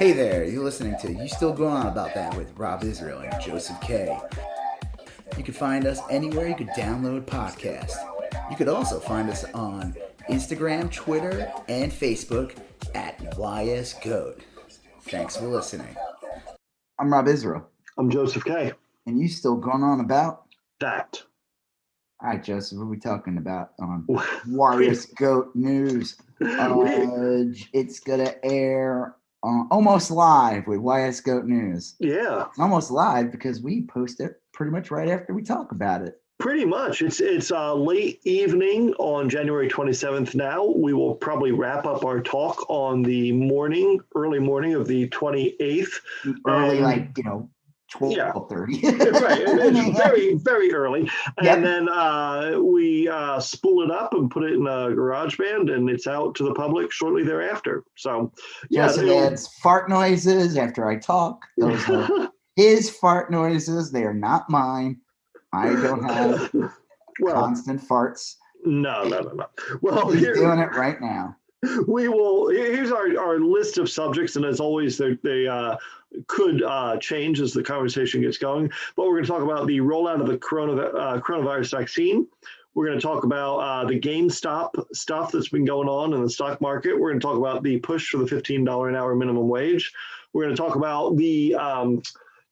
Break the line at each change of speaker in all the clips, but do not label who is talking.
Hey there, you're listening to You Still Going On About That with Rob Israel and Joseph K. You can find us anywhere you could download podcasts. You could also find us on Instagram, Twitter, and Facebook at YSGOAT. Thanks for listening. I'm Rob Israel.
I'm Joseph K.
And you still going on about
that?
All right, Joseph, what are we talking about on YSGOAT News? It's going to air almost live with YSGOAT News.
Yeah.
It's almost live because we post it pretty much right after we talk about it.
Pretty much. It's late evening on January 27th now. We will probably wrap up our talk on the early morning of the 28th.
Early, 12:30.
Right. It's very, very early. And then we spool it up and put it in a garage band, and it's out to the public shortly thereafter. So,
Joseph adds fart noises after I talk. Those are his fart noises. They are not mine. I don't have constant farts.
No. Well,
he's doing it right now.
We will. Here's our list of subjects, and as always, they could change as the conversation gets going. But we're going to talk about the rollout of the coronavirus vaccine. We're going to talk about the GameStop stuff that's been going on in the stock market. We're going to talk about the push for the $15 an hour minimum wage. We're going to talk about the kind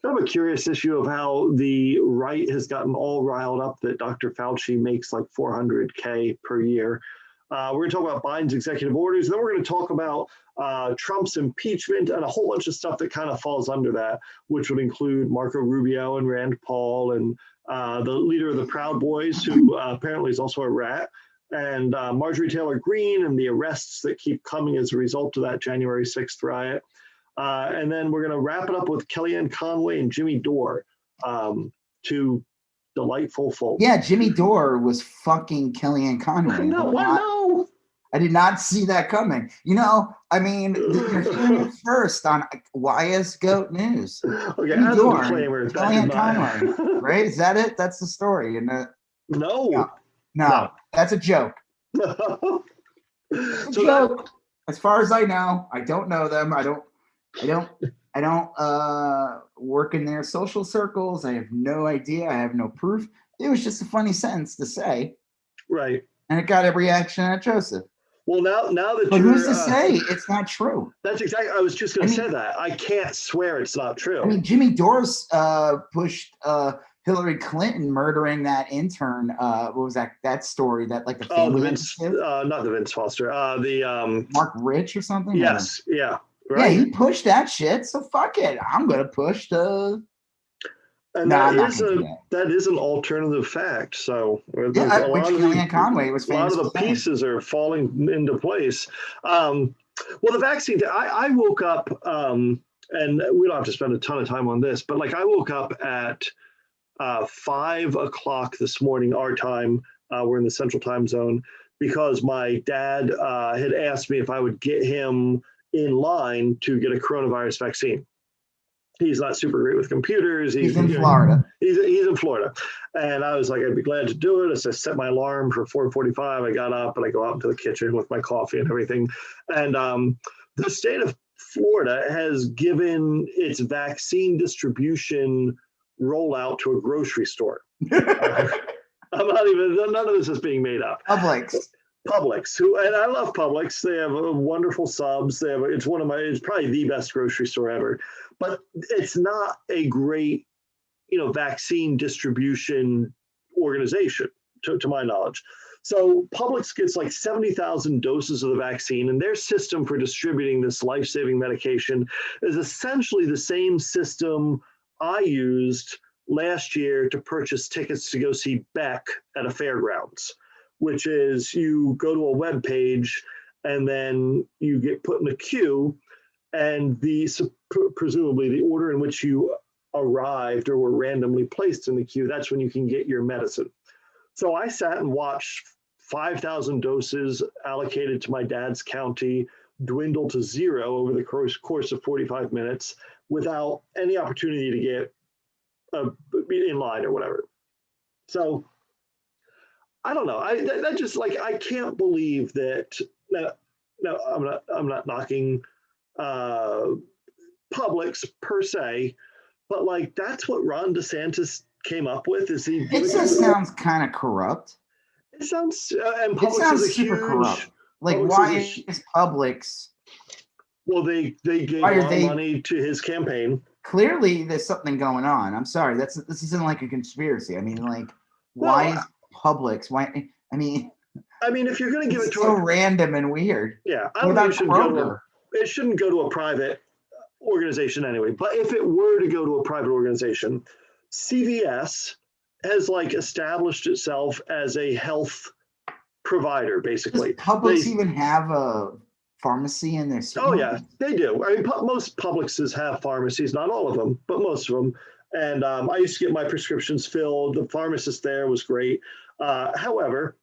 of a curious issue of how the right has gotten all riled up that Dr. Fauci makes like $400K per year. We're going to talk about Biden's executive orders. And then we're going to talk about Trump's impeachment and a whole bunch of stuff that kind of falls under that, which would include Marco Rubio and Rand Paul and the leader of the Proud Boys, who apparently is also a rat, and Marjorie Taylor Greene and the arrests that keep coming as a result of that January 6th riot. And then we're going to wrap it up with Kellyanne Conway and Jimmy Dore, two delightful folks.
Yeah, Jimmy Dore was fucking Kellyanne Conway.
No.
I did not see that coming. You're hearing it first on YSGOAT News.
Okay,
Jimmy Dore,
disclaimer,
Kellyanne Conway, right? Is that it? That's the story.
No,
that's a joke. It's a joke. As far as I know, I don't know them. I don't work in their social circles. I have no idea. I have no proof. It was just a funny sentence to say.
Right.
And it got a reaction at Joseph.
Well, now that
but who's to say it's not true?
That's exactly. I was just going to say that. I can't swear it's not true.
I mean, Jimmy Dore's pushed Hillary Clinton murdering that intern. What was that story? That like the family?
Not the Vince Foster. The
Mark Rich or something.
Yes. Yeah. Right.
Yeah, he pushed that shit. So fuck it. I'm gonna push the.
And that is an alternative fact. So
Kellyanne Conway was famous.
A lot of the pieces are falling into place. Well, the vaccine. I woke up, and we don't have to spend a ton of time on this, but I woke up at 5 o'clock this morning, our time. We're in the Central Time Zone because my dad had asked me if I would get him in line to get a coronavirus vaccine. He's not super great with computers.
He's in Florida.
He's in Florida. And I was like, I'd be glad to do it. As I set my alarm for 4:45, I got up and I go out into the kitchen with my coffee and everything. And the state of Florida has given its vaccine distribution rollout to a grocery store. None of this is being made up. Publix, and I love Publix. They have wonderful subs. It's probably the best grocery store ever, but it's not a great, vaccine distribution organization to my knowledge. So Publix gets 70,000 doses of the vaccine, and their system for distributing this life-saving medication is essentially the same system I used last year to purchase tickets to go see Beck at a fairgrounds, which is you go to a web page and then you get put in a queue, and presumably the order in which you arrived or were randomly placed in the queue, that's when you can get your medicine. So I sat and watched 5,000 doses allocated to my dad's county dwindle to zero over the course of 45 minutes without any opportunity to get in line or whatever. So I don't know. I can't believe that. No, I'm not knocking Publix per se, but like that's what Ron DeSantis came up with. Is he?
It just sounds kind of corrupt.
It sounds and
It
Publix
sounds
is a
super
huge.
corrupt. Like,
Publix
why is Publix?
Well, they gave
Why
a
are
lot
they-
of money to his campaign.
Clearly, there's something going on. I'm sorry. This isn't like a conspiracy. I mean, like, why is Publix? Why? I mean,
if you're going to give it to
so random and weird.
yeah, I
What
don't think
about
it shouldn't go to a private organization anyway. But if it were to go to a private organization, CVS has like established itself as a health provider, basically.
Does Publix even have a pharmacy in their
Oh yeah, they do. I mean, most Publixes have pharmacies, not all of them, but most of them. And I used to get my prescriptions filled. The pharmacist there was great. However,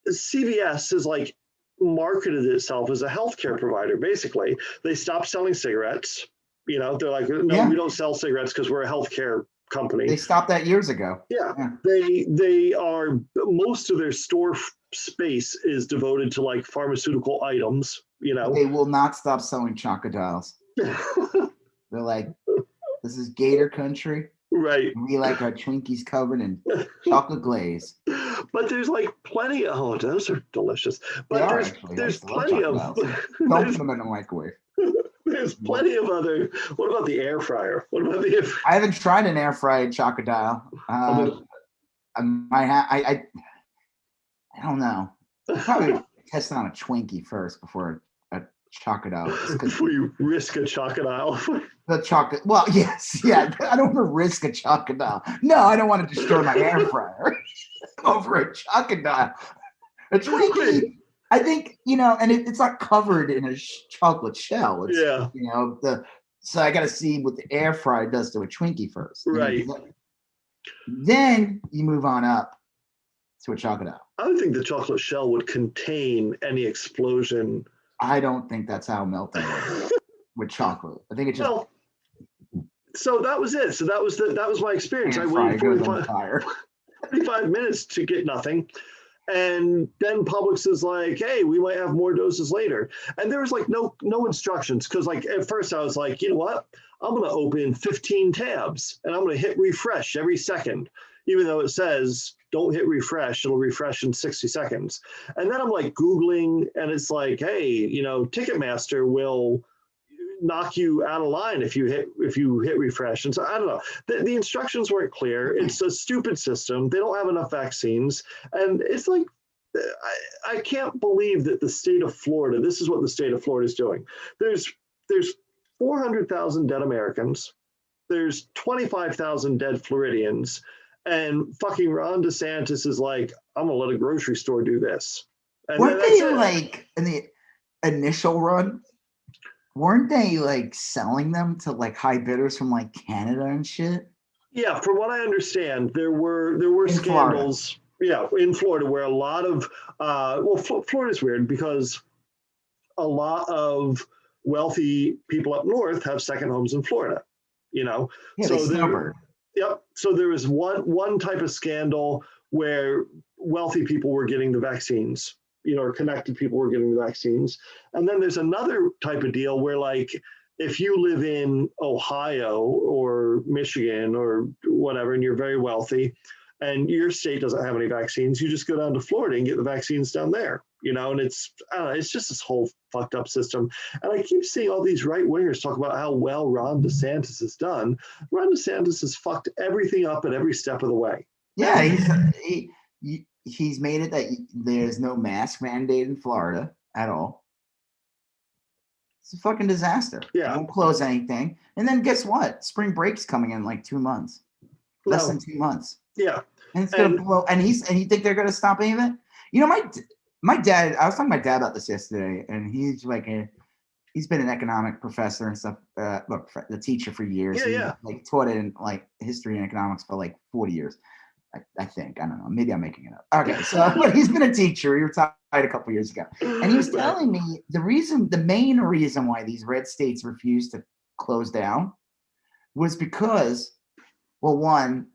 CVS is like marketed itself as a healthcare provider. Basically, they stopped selling cigarettes. They're like, no, we don't sell cigarettes because we're a healthcare company.
They stopped that years ago.
Yeah. They are, most of their store space is devoted to like pharmaceutical items.
They will not stop selling chocodiles. They're like, this is Gator country.
Right.
We like our Twinkies covered in chocolate glaze.
But there's like plenty of, oh, those are delicious. But there's plenty of,
don't put them in the microwave.
There's plenty of other. What about the air fryer? What about the air fryer?
I haven't tried an air fried chocodile. I don't know. I'll probably test on a Twinkie first before a chocodile.
Before you risk a chocodile.
The chocolate. Well, yes, yeah. I don't want to risk a chocodile. No, I don't want to destroy my air fryer over a chocodile. A Twinkie. I think, and it's not covered in a chocolate shell. It's, so I got to see what the air fryer does to a Twinkie first.
Right.
Then you move on up to a chocodile.
I would think the chocolate shell would contain any explosion.
I don't think that's how melting works with chocolate. I think it just.
Well, so that was it. So that was my experience. I waited 45 minutes to get nothing. And then Publix is like, hey, we might have more doses later. And there was like no instructions. Because like at first I was like, you know what? I'm going to open 15 tabs and I'm going to hit refresh every second. Even though it says don't hit refresh, it'll refresh in 60 seconds. And then I'm like Googling and it's like, hey, Ticketmaster will knock you out of line if you hit refresh. And so I don't know. The instructions weren't clear. It's a stupid system. They don't have enough vaccines. And it's like, I can't believe that the state of Florida, this is what the state of Florida is doing. There's 400,000 dead Americans. There's 25,000 dead Floridians. And fucking Ron DeSantis is like, I'm going to let a grocery store do this. And
weren't they like in the initial run? Weren't they like selling them to like high bidders from like Canada and shit?
Yeah, from what I understand, there were scandals. Florida. Yeah, in Florida, where a lot of Florida's weird because a lot of wealthy people up north have second homes in Florida.
Yeah,
so yep. So there was one type of scandal where wealthy people were getting the vaccines. Or connected people were getting the vaccines. And then there's another type of deal where like, if you live in Ohio or Michigan or whatever, and you're very wealthy and your state doesn't have any vaccines, you just go down to Florida and get the vaccines down there, and it's just this whole fucked up system. And I keep seeing all these right wingers talk about how well Ron DeSantis has done. Ron DeSantis has fucked everything up at every step of the way.
Yeah. He's made it that there's no mask mandate in Florida at all. It's a fucking disaster.
Yeah.
They won't close anything. And then guess what? Spring break's coming in like 2 months. Less than 2 months.
Yeah.
And it's gonna blow. And you think they're gonna stop any of it? My dad, I was talking to my dad about this yesterday, and he's like he's been an economic professor and stuff, the teacher for years. He taught it in like history and economics for like 40 years. I think. I don't know. Maybe I'm making it up. Okay, so but he's been a teacher. He retired a couple years ago. And he was telling me the main reason why these red states refused to close down was because, well, one,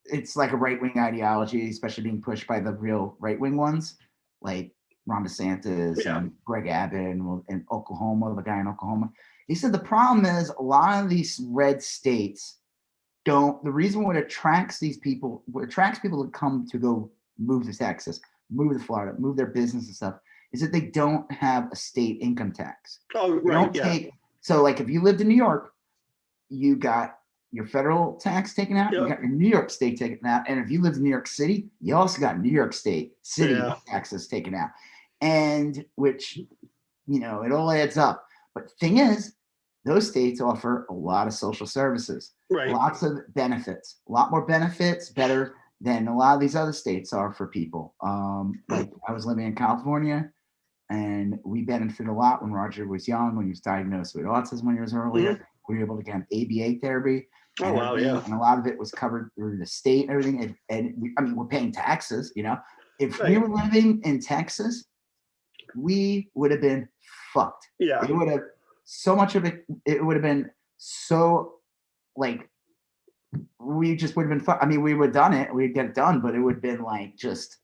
it's like a right-wing ideology, especially being pushed by the real right-wing ones, like Ron DeSantis and Greg Abbott in Oklahoma, the guy in Oklahoma. He said the problem is a lot of these red states the reason what attracts people to come to go move to Texas, move to Florida, move their business and stuff, is that they don't have a state income tax.
Oh, right.
So like if you lived in New York, you got your federal tax taken out, you got your New York state taken out. And if you lived in New York City, you also got New York State city taxes taken out. And which, it all adds up. But the thing is, those states offer a lot of social services, lots of benefits, a lot more benefits, better than a lot of these other states are for people. Like I was living in California, and we benefited a lot when Roger was young, when he was diagnosed with autism when he was earlier. Mm-hmm. We were able to get him ABA therapy.
Oh, wow, yeah.
And a lot of it was covered through the state and everything. We're paying taxes, If we were living in Texas, we would have been fucked.
Yeah.
It would have so much of it would have been so like we just would have been fucked. We would have done it, we'd get it done, but it would have been like just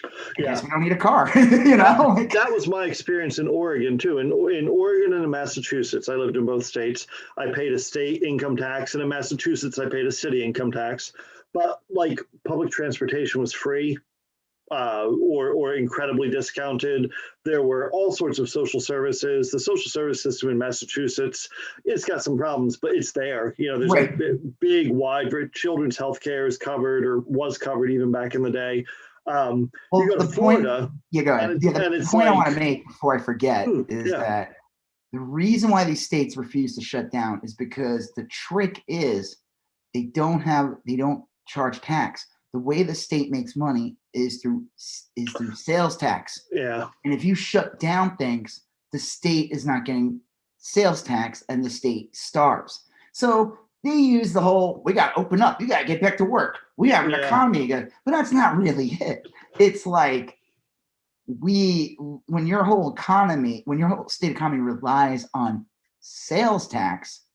I guess we don't need a car,
That was my experience in Oregon too. In Oregon and in Massachusetts, I lived in both states. I paid a state income tax, and in Massachusetts, I paid a city income tax. But like public transportation was free. Or incredibly discounted. There were all sorts of social services. The social service system in Massachusetts, it's got some problems, but it's there. There's a big, wide children's health care is covered or was covered even back in the day. You go to Florida.
The point I want to make before I forget is that the reason why these states refuse to shut down is because the trick is they don't charge tax. The way the state makes money is through sales tax.
Yeah.
And if you shut down things, the state is not getting sales tax and the state starves. So they use the whole, we got to open up. You got to get back to work. We have an economy. But that's not really it. It's like when your whole state economy relies on sales tax,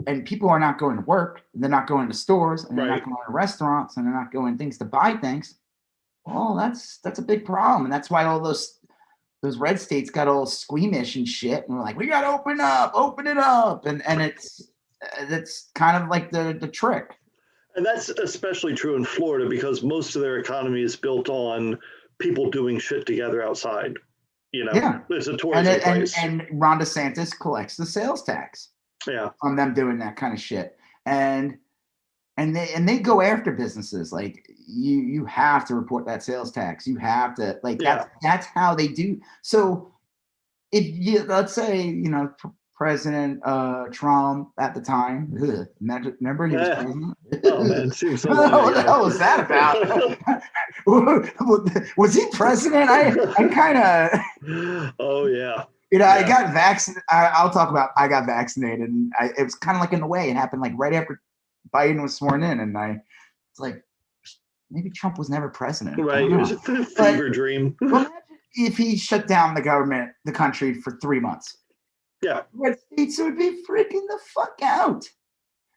and people are not going to work, they're not going to stores, and they're not going to restaurants, and they're not going things to buy things. Well, that's a big problem. And that's why all those red states got all squeamish and shit. And we're like, we got to open it up. And that's kind of like the trick.
And that's especially true in Florida because most of their economy is built on people doing shit together outside. It's a tourism place.
And Ron DeSantis collects the sales tax.
Yeah,
on them doing that kind of shit, and they go after businesses like you have to report that sales tax. You have to that's how they do. So if let's say President Trump at the time, remember he was president.
Oh man, it seems so
long ago. What the hell was that about? Was he president? I kind of.
Oh yeah.
I got vaccinated. I'll talk about I got vaccinated, and it was kind of like in a way it happened like right after Biden was sworn in, and it's like maybe Trump was never president.
Right, it was a fever dream.
Well, if he shut down the country for 3 months, red states would be freaking the fuck out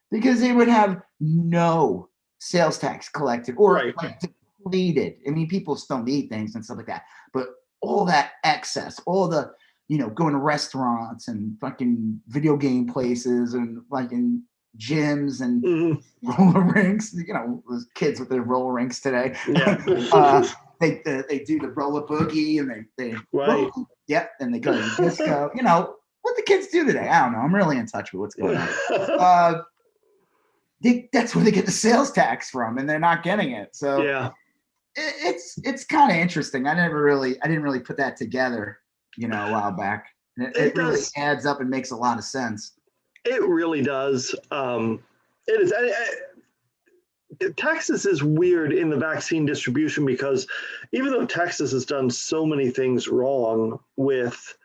because they would have no sales tax collected or depleted. People still need things and stuff like that, but all that excess, all the going to restaurants and fucking video game places and fucking gyms and roller rinks. Those kids with their roller rinks today.
Yeah.
They do the roller boogie and they and they go to the disco. What the kids do today. I don't know. I'm really in touch with what's going on. That's where they get the sales tax from, and they're not getting it. So it's kind of interesting. I didn't really put that together. A while back. It really adds up and makes a lot of sense.
It really does. It is. Texas is weird in the vaccine distribution because even though Texas has done so many things wrong with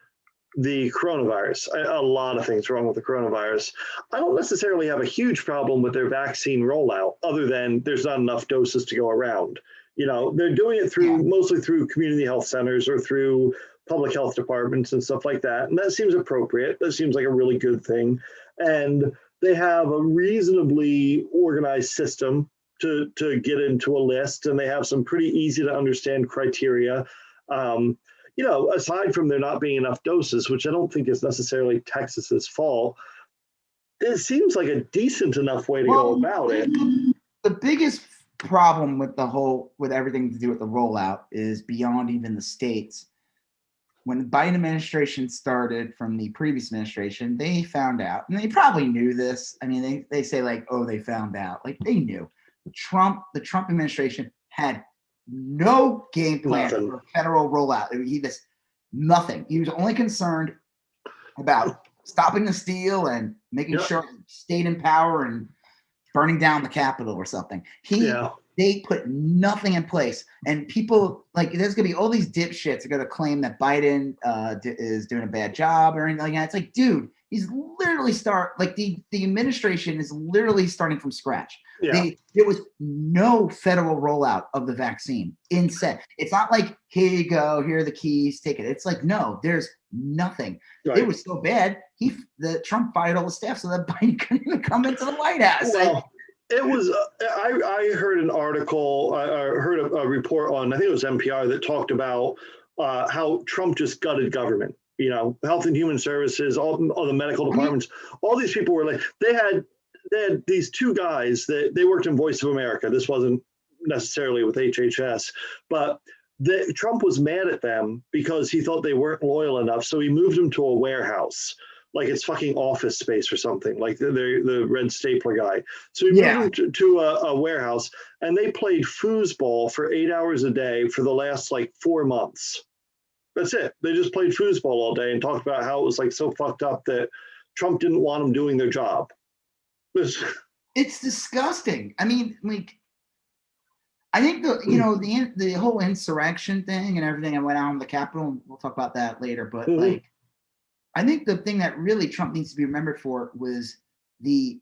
the coronavirus, a lot of things wrong with the coronavirus, I don't necessarily have a huge problem with their vaccine rollout other than there's not enough doses to go around. They're doing it mostly through community health centers or through public health departments and stuff like that. And that seems appropriate. That seems like a really good thing. And they have a reasonably organized system to get into a list, and they have some pretty easy to understand criteria. Aside from there not being enough doses, which I don't think is necessarily Texas's fault, it seems like a decent enough way to go about it.
The biggest problem with everything to do with the rollout is beyond even the states. When the Biden administration started from the previous administration, they found out, and they probably knew this. I mean, they say like, oh, they found out. Like they knew. The Trump administration had no game plan for federal rollout. Nothing. He was only concerned about stopping the steal and making sure he stayed in power and burning down the Capitol or something. They put nothing in place, and people like there's gonna be all these dipshits are gonna claim that Biden is doing a bad job or anything like that. It's like, dude, he's literally the administration is literally starting from scratch.
Yeah.
There was no federal rollout of the vaccine instead. It's not like, here you go, here are the keys, take it. It's like, no, there's nothing. Right. It was so bad. Trump fired all the staff so that Biden couldn't even come into the White House.
Well, it was. I heard an article. I heard a report on, I think it was NPR, that talked about how Trump just gutted government. Health and Human Services, all the medical departments. All these people were like, they had these two guys that they worked in Voice of America. This wasn't necessarily with HHS, but Trump was mad at them because he thought they weren't loyal enough. So he moved them to a warehouse, like it's fucking Office Space or something, like the red stapler guy. So he moved them to a warehouse, and they played foosball for 8 hours a day for the last 4 months. That's it. They just played foosball all day and talked about how it was so fucked up that Trump didn't want them doing their job.
It's disgusting. I mean, I think the whole insurrection thing and everything that went on in the Capitol, we'll talk about that later, but I think the thing that really Trump needs to be remembered for was the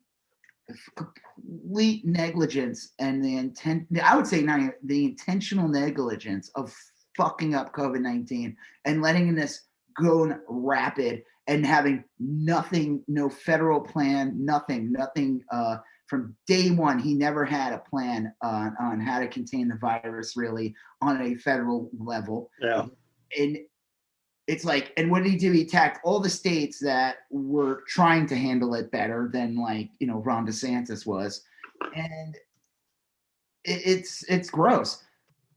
complete negligence and I would say not the intentional negligence of fucking up COVID-19 and letting this go rapid and having nothing, no federal plan, nothing from day one. He never had a plan on how to contain the virus really on a federal level.
Yeah.
And it's like, and what did he do? He attacked all the states that were trying to handle it better than Ron DeSantis was. And it's gross.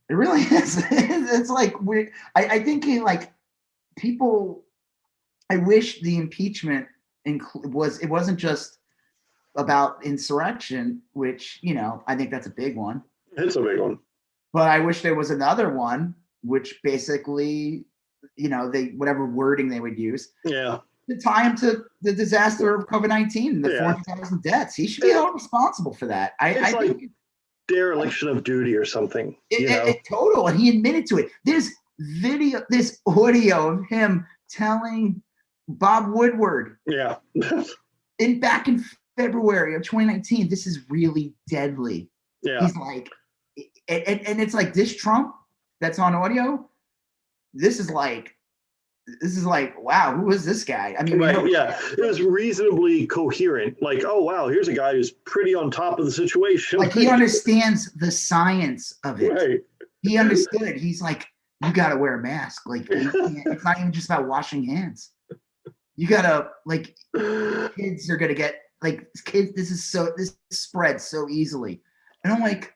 It really is. It's like I think people. I wish the impeachment it wasn't just about insurrection, which I think that's a big one.
It's a big one.
But I wish there was another one, which basically, whatever wording they would use, to tie him to the disaster of COVID-19, the 400,000 deaths. He should be held responsible for that. I think
dereliction of duty or something.
Total, and he admitted to it. There's audio of him telling Bob Woodward, back in February of 2019, this is really deadly. Yeah, he's like, and it's like this Trump that's on audio. This is like, wow, who is this guy? I mean,
it was reasonably coherent. Like, oh wow, here's a guy who's pretty on top of the situation.
Like he understands the science of it.
Right.
He understood it. He's like, you got to wear a mask. Like, it's not even just about washing hands. You gotta kids are gonna get kids. This spreads so easily, and I'm like,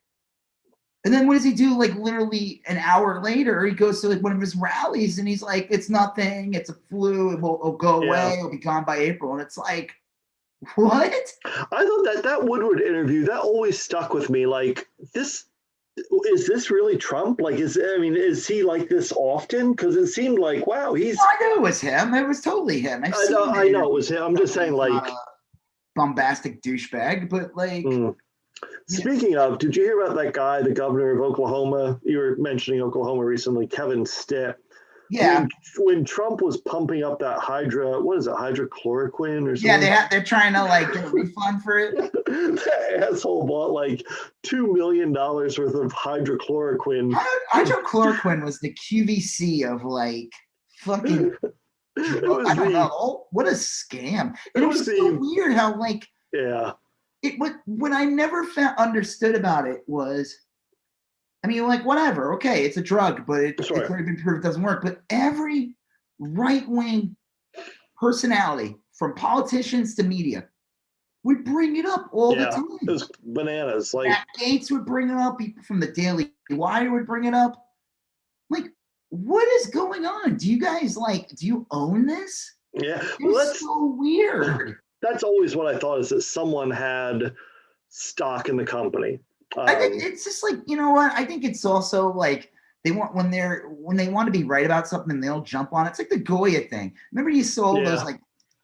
and then what does he do? Literally an hour later, he goes to one of his rallies, and he's like, it's nothing. It's a flu. It'll go away. It'll be gone by April. And it's like, what?
I thought that Woodward interview that always stuck with me. Like this. Is this really Trump? Is he like this often? Because it seemed like, wow, he's.
I knew it was him. It was totally him.
I know it was him. I'm just saying,
bombastic douchebag, but
Speaking of, did you hear about that guy, the governor of Oklahoma? You were mentioning Oklahoma recently, Kevin Stitt.
Yeah.
When Trump was pumping up that hydrochloroquine or something?
Yeah, they're trying to get a refund for it.
That asshole bought $2 million worth of hydrochloroquine.
Hydrochloroquine was the QVC of fucking. I don't know. What a scam! It was so weird how what I never understood about it was, I mean, like, whatever, okay, it's a drug, but it's already been proved it doesn't work. But every right-wing personality, from politicians to media, would bring it up all the time.
It was bananas. Like
Matt Gaetz would bring it up. People from the Daily Wire would bring it up. Like, what is going on? Do you guys do you own this?
Yeah,
it's so weird.
That's always what I thought, is that someone had stock in the company.
I think it's just like, you know what? I think it's also like they want when they want to be right about something, they'll jump on it. It's like the Goya thing. Remember you saw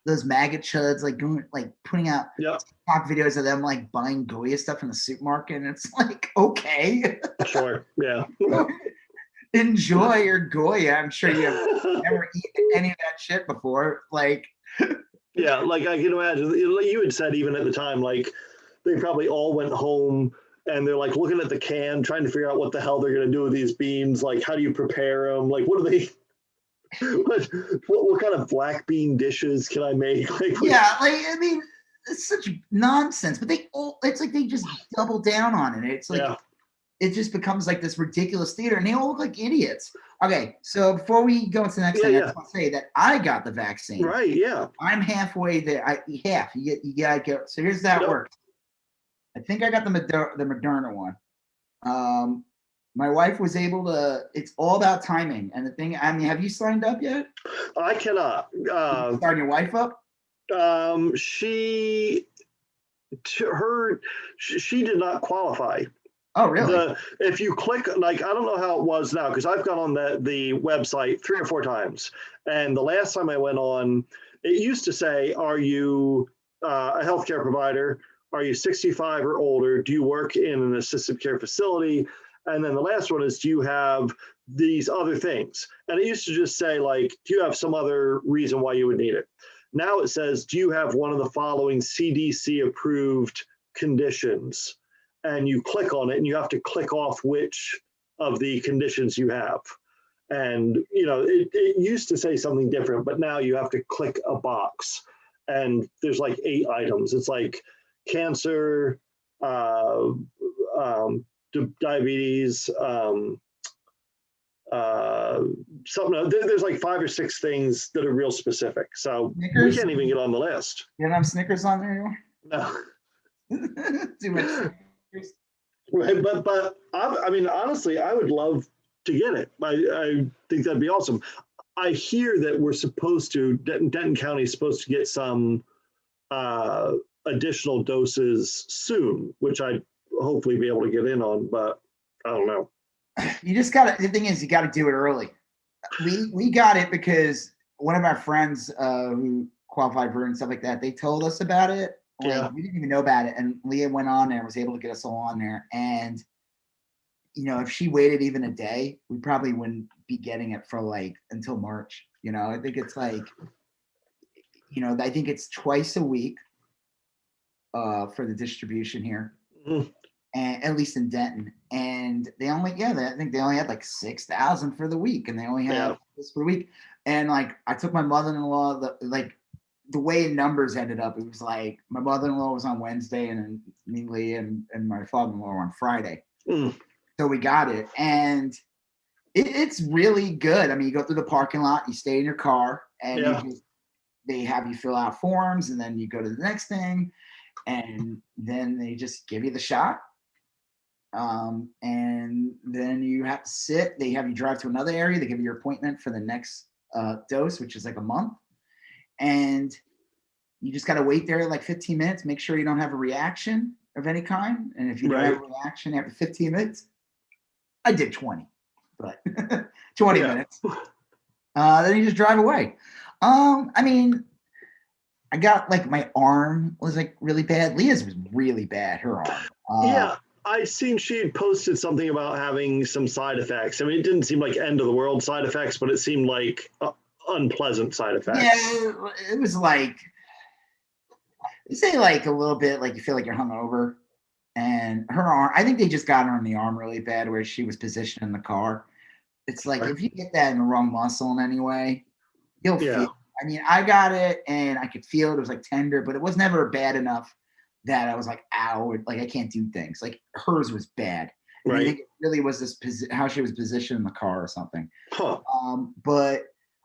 those maggot chuds going putting out TikTok videos of them buying Goya stuff from the supermarket, and it's like, okay,
sure, yeah.
Enjoy your Goya. I'm sure you have never eaten any of that shit before.
Yeah, I can imagine. You had said even at the time, they probably all went home and they're looking at the can, trying to figure out what the hell they're going to do with these beans. How do you prepare them? What do they? What kind of black bean dishes can I make?
I mean, it's such nonsense. But it's like they just double down on it. It's like it just becomes this ridiculous theater, and they all look like idiots. Okay, so before we go into the next thing, I just want to say that I got the vaccine.
Right, yeah.
I'm halfway there. Half. You gotta get. So here's how it works. I think I got the Moderna one. My wife was able to. It's all about timing, and the thing. I mean, have you signed up yet?
I cannot.
Starting your wife up?
She did not qualify.
Oh, really?
If you click, I don't know how it was now, because I've gone on the website 3 or 4 times. And the last time I went on, it used to say, are you a healthcare provider? Are you 65 or older? Do you work in an assisted care facility? And then the last one is, do you have these other things? And it used to just say, do you have some other reason why you would need it? Now it says, do you have one of the following CDC approved conditions? And you click on it, and you have to click off which of the conditions you have. And, it used to say something different, but now you have to click a box. And there's 8 items. It's cancer, diabetes, something. There's 5 or 6 things that are real specific. So Snickers? We can't even get on the list.
You don't have Snickers on there anymore?
No.
Too much.
Right, but I mean, honestly, I would love to get it. I think that'd be awesome. I hear that we're supposed to, Denton County is supposed to get some additional doses soon, which I'd hopefully be able to get in on, but I don't know.
You just got to, the thing is, you got to do it early. We got it because one of our friends who qualified for it and stuff like that, they told us about it. We didn't even know about it, and Leah went on there and was able to get us all on there. And if she waited even a day, we probably wouldn't be getting it for until March. I think it's I think it's twice a week for the distribution here, and at least in Denton. And they only I think they only had 6,000 for the week, and they only have this for the week. And I took my mother-in-law the way numbers ended up, it was my mother-in-law was on Wednesday, and then me, Leah, and my father-in-law were on Friday. So we got it, and it's really good. I mean, you go through the parking lot, you stay in your car, and they have you fill out forms, and then you go to the next thing, and then they just give you the shot. And then you have to sit. They have you drive to another area. They give you your appointment for the next dose, which is a month. And you just got to wait there 15 minutes, make sure you don't have a reaction of any kind. And if you don't have a reaction after 15 minutes, I did 20, but 20 minutes. Then you just drive away. I mean, I got my arm was really bad. Leah's was really bad, her arm.
I seen she had posted something about having some side effects. I mean, it didn't seem like end of the world side effects, but it seemed like unpleasant side effects.
Yeah, it was you say a little bit you feel like you're hungover, and her arm, I think they just got her in the arm really bad where she was positioned in the car. It's if you get that in the wrong muscle in any way, you'll feel. I mean, I got it and I could feel it. It was tender, but it was never bad enough that I was like, ow, like I can't do things. Like hers was bad. And I
Right.
think it really was this how she was positioned in the car or something.
Huh.
But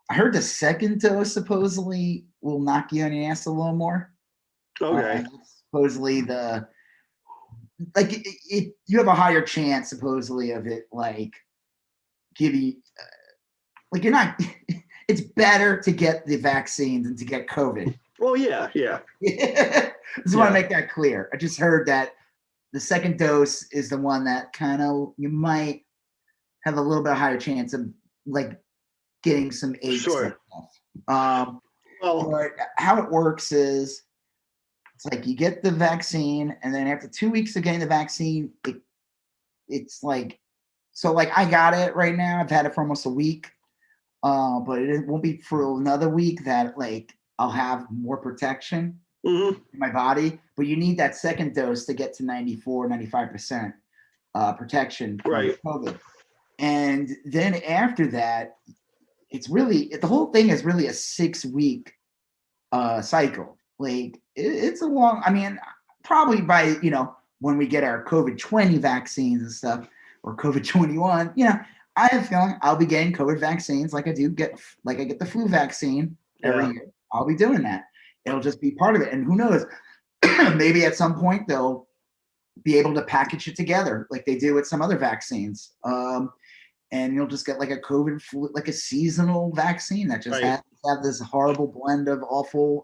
I heard the second dose supposedly will knock you on your ass a little more.
Okay.
Supposedly you have a higher chance supposedly of it like giving like you're not. It's better to get the vaccine than to get COVID.
Well, yeah.
Just want to make that clear. I just heard that the second dose is the one that kind of you might have a little bit higher chance of like getting some aches.
Sure.
But how it works is it's like you get the vaccine, and then after 2 weeks of getting the vaccine, it's like so. Like I got it right now. I've had it for almost a week, but it won't be for another week that like I'll have more protection in my body. But you need that second dose to get to 94-95% protection from COVID. And then after that, it's really the whole thing is really a 6-week cycle. Like it's a long. I mean, probably by when we get our COVID-20 vaccines and stuff or COVID-21, I have a feeling I'll be getting COVID vaccines like I get the flu vaccine every year. I'll be doing that. It'll just be part of it. And who knows? Maybe at some point they'll be able to package it together like they do with some other vaccines. And you'll just get like a COVID flu, like a seasonal vaccine that just have this horrible blend of awful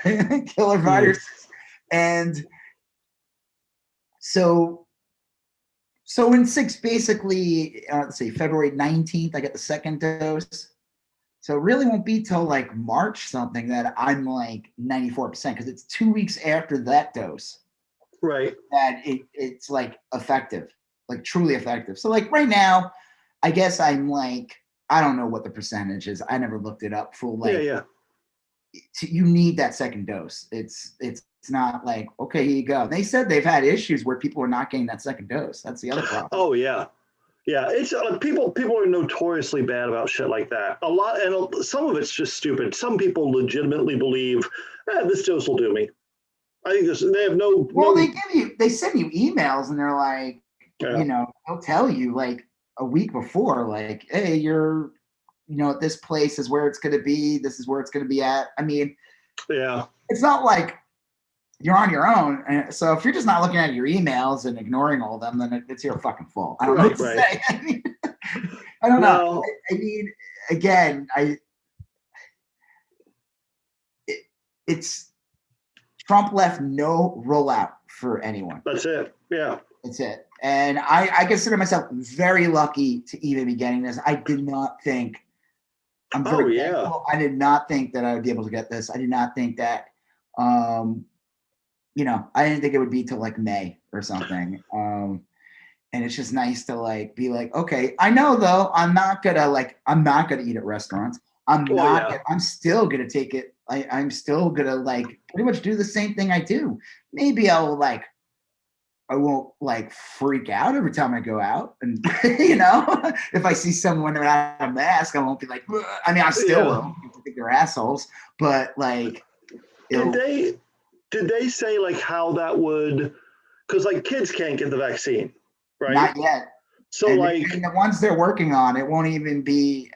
killer viruses. And so in basically, let's see, February 19th, I get the second dose. So it really won't be till like March something that I'm like 94% because it's 2 weeks after that dose.
Right.
That it's like effective, like truly effective. So like right now, I guess I'm like, I don't know what the percentage is. I never looked it up for like, you need that second dose. It's not like, okay, here you go. They said they've had issues where people are not getting that second dose. That's the other problem.
Oh yeah. Yeah, it's people are notoriously bad about shit like that. A lot, and some of it's just stupid. Some people legitimately believe this dose will do me. I think they have no.
Well, they send you emails and they're like, they'll tell you like a week before, like, hey, you're, this place is where it's going to be. This is where it's going to be at. I mean, it's not like you're on your own. And so if you're just not looking at your emails and ignoring all of them, then it's your fucking fault. I don't know what to say. I mean, I don't know. I mean, again, it's Trump left no rollout for anyone.
That's it. Yeah.
That's it. And I consider myself very lucky to even be getting this. I did not think I'm very thankful. I did not think that I would be able to get this. I did not think that I didn't think it would be till like May or something. And it's just nice to like be like, okay, I know though, I'm not gonna eat at restaurants. I'm still gonna take it. I'm still gonna like pretty much do the same thing I do. Maybe I won't like freak out every time I go out. And if I see someone without a mask, I won't be like, ugh. I mean, I still will. People think they're assholes, but like,
Did they say like how that would, because like kids can't get the vaccine, right?
Not yet.
So
and
the
ones they're working on, it won't even be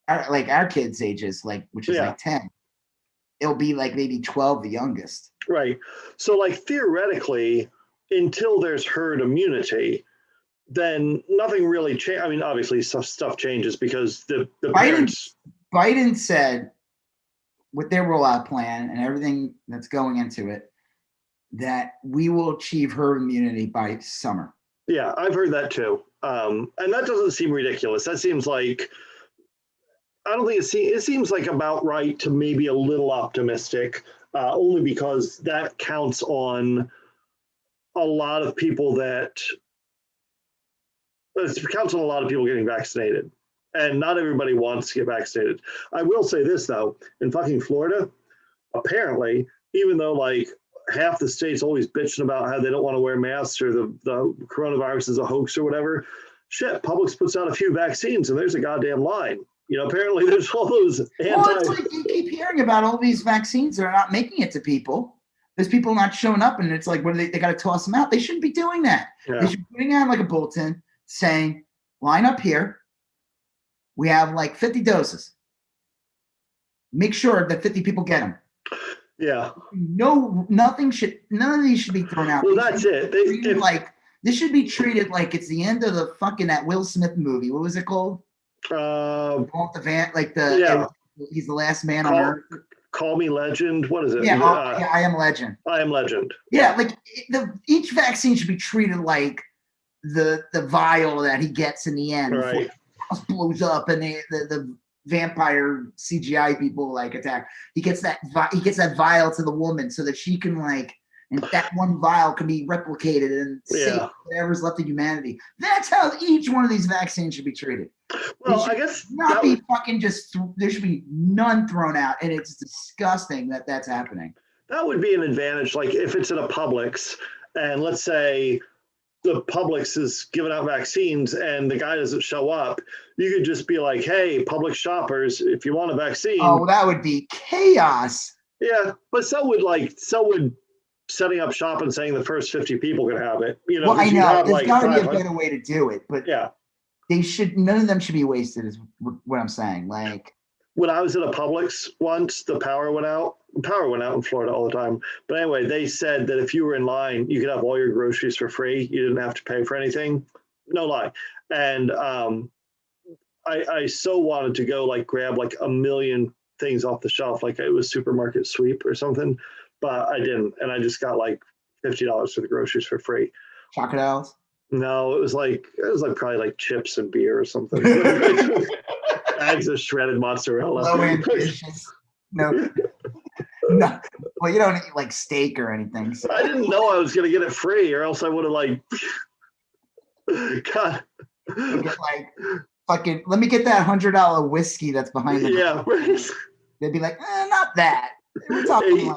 like our kids' ages, like which is like 10. It'll be like maybe 12, the youngest.
Right. So like theoretically, until there's herd immunity, then nothing really changes. I mean, obviously stuff changes because the
Biden said, with their rollout plan and everything that's going into it, that we will achieve herd immunity by summer.
Yeah, I've heard that too. And that doesn't seem ridiculous. That seems like, I don't think it seems like about right to maybe a little optimistic, only because that counts on a lot of people getting vaccinated. And not everybody wants to get vaccinated. I will say this, though. In fucking Florida, apparently, even though like half the state's always bitching about how they don't want to wear masks or the coronavirus is a hoax or whatever, shit, Publix puts out a few vaccines and there's a goddamn line. Apparently there's all those
Well, it's like you keep hearing about all these vaccines that are not making it to people. there's people not showing up, and it's like, what do they got to toss them out. They shouldn't be doing that.
Yeah.
They should be putting out like a bulletin saying, line up here. We have like 50 doses. Make sure that 50 people get them.
Yeah.
None of these should be thrown out.
Well, that's it.
This should be treated like it's the end of the fucking that Will Smith movie. What was it called? The van, he's the last man on earth.
Call Me Legend. What is it?
Yeah, I Am Legend.
I Am Legend.
Yeah, like each vaccine should be treated like the vial that he gets in the end.
Right.
Before the house blows up and the vampire CGI people like attack. He gets that vial to the woman so that she can and that one vial can be replicated and save whatever's left of humanity. That's how each one of these vaccines should be treated.
Well, I guess
not be fucking just. There should be none thrown out, and it's disgusting that that's happening.
That would be an advantage, like if it's in a Publix, and let's say the Publix is giving out vaccines, and the guy doesn't show up. You could just be like, "Hey, Publix shoppers, if you want a vaccine."
Oh, that would be chaos.
Yeah, but so would setting up shop and saying the first 50 people can have it. You know,
well, I know there's got to be a better way to do it, but
yeah.
None of them should be wasted, is what I'm saying. Like
when I was at a Publix once, the power went out. The power went out in Florida all the time. But anyway, they said that if you were in line, you could have all your groceries for free. You didn't have to pay for anything. No lie. And I so wanted to go grab a million things off the shelf, like it was supermarket sweep or something, but I didn't. And I just got $50 for the groceries for free.
Chocolate Owls?
No, it was probably chips and beer or something. Bags of shredded mozzarella.
Low ambitious. No. Well, you don't eat steak or anything. So.
I didn't know I was going to get it free, or else I would have God.
Fucking. Let me get that $100 whiskey that's behind the.
Yeah.
They'd be like, not that. We're talking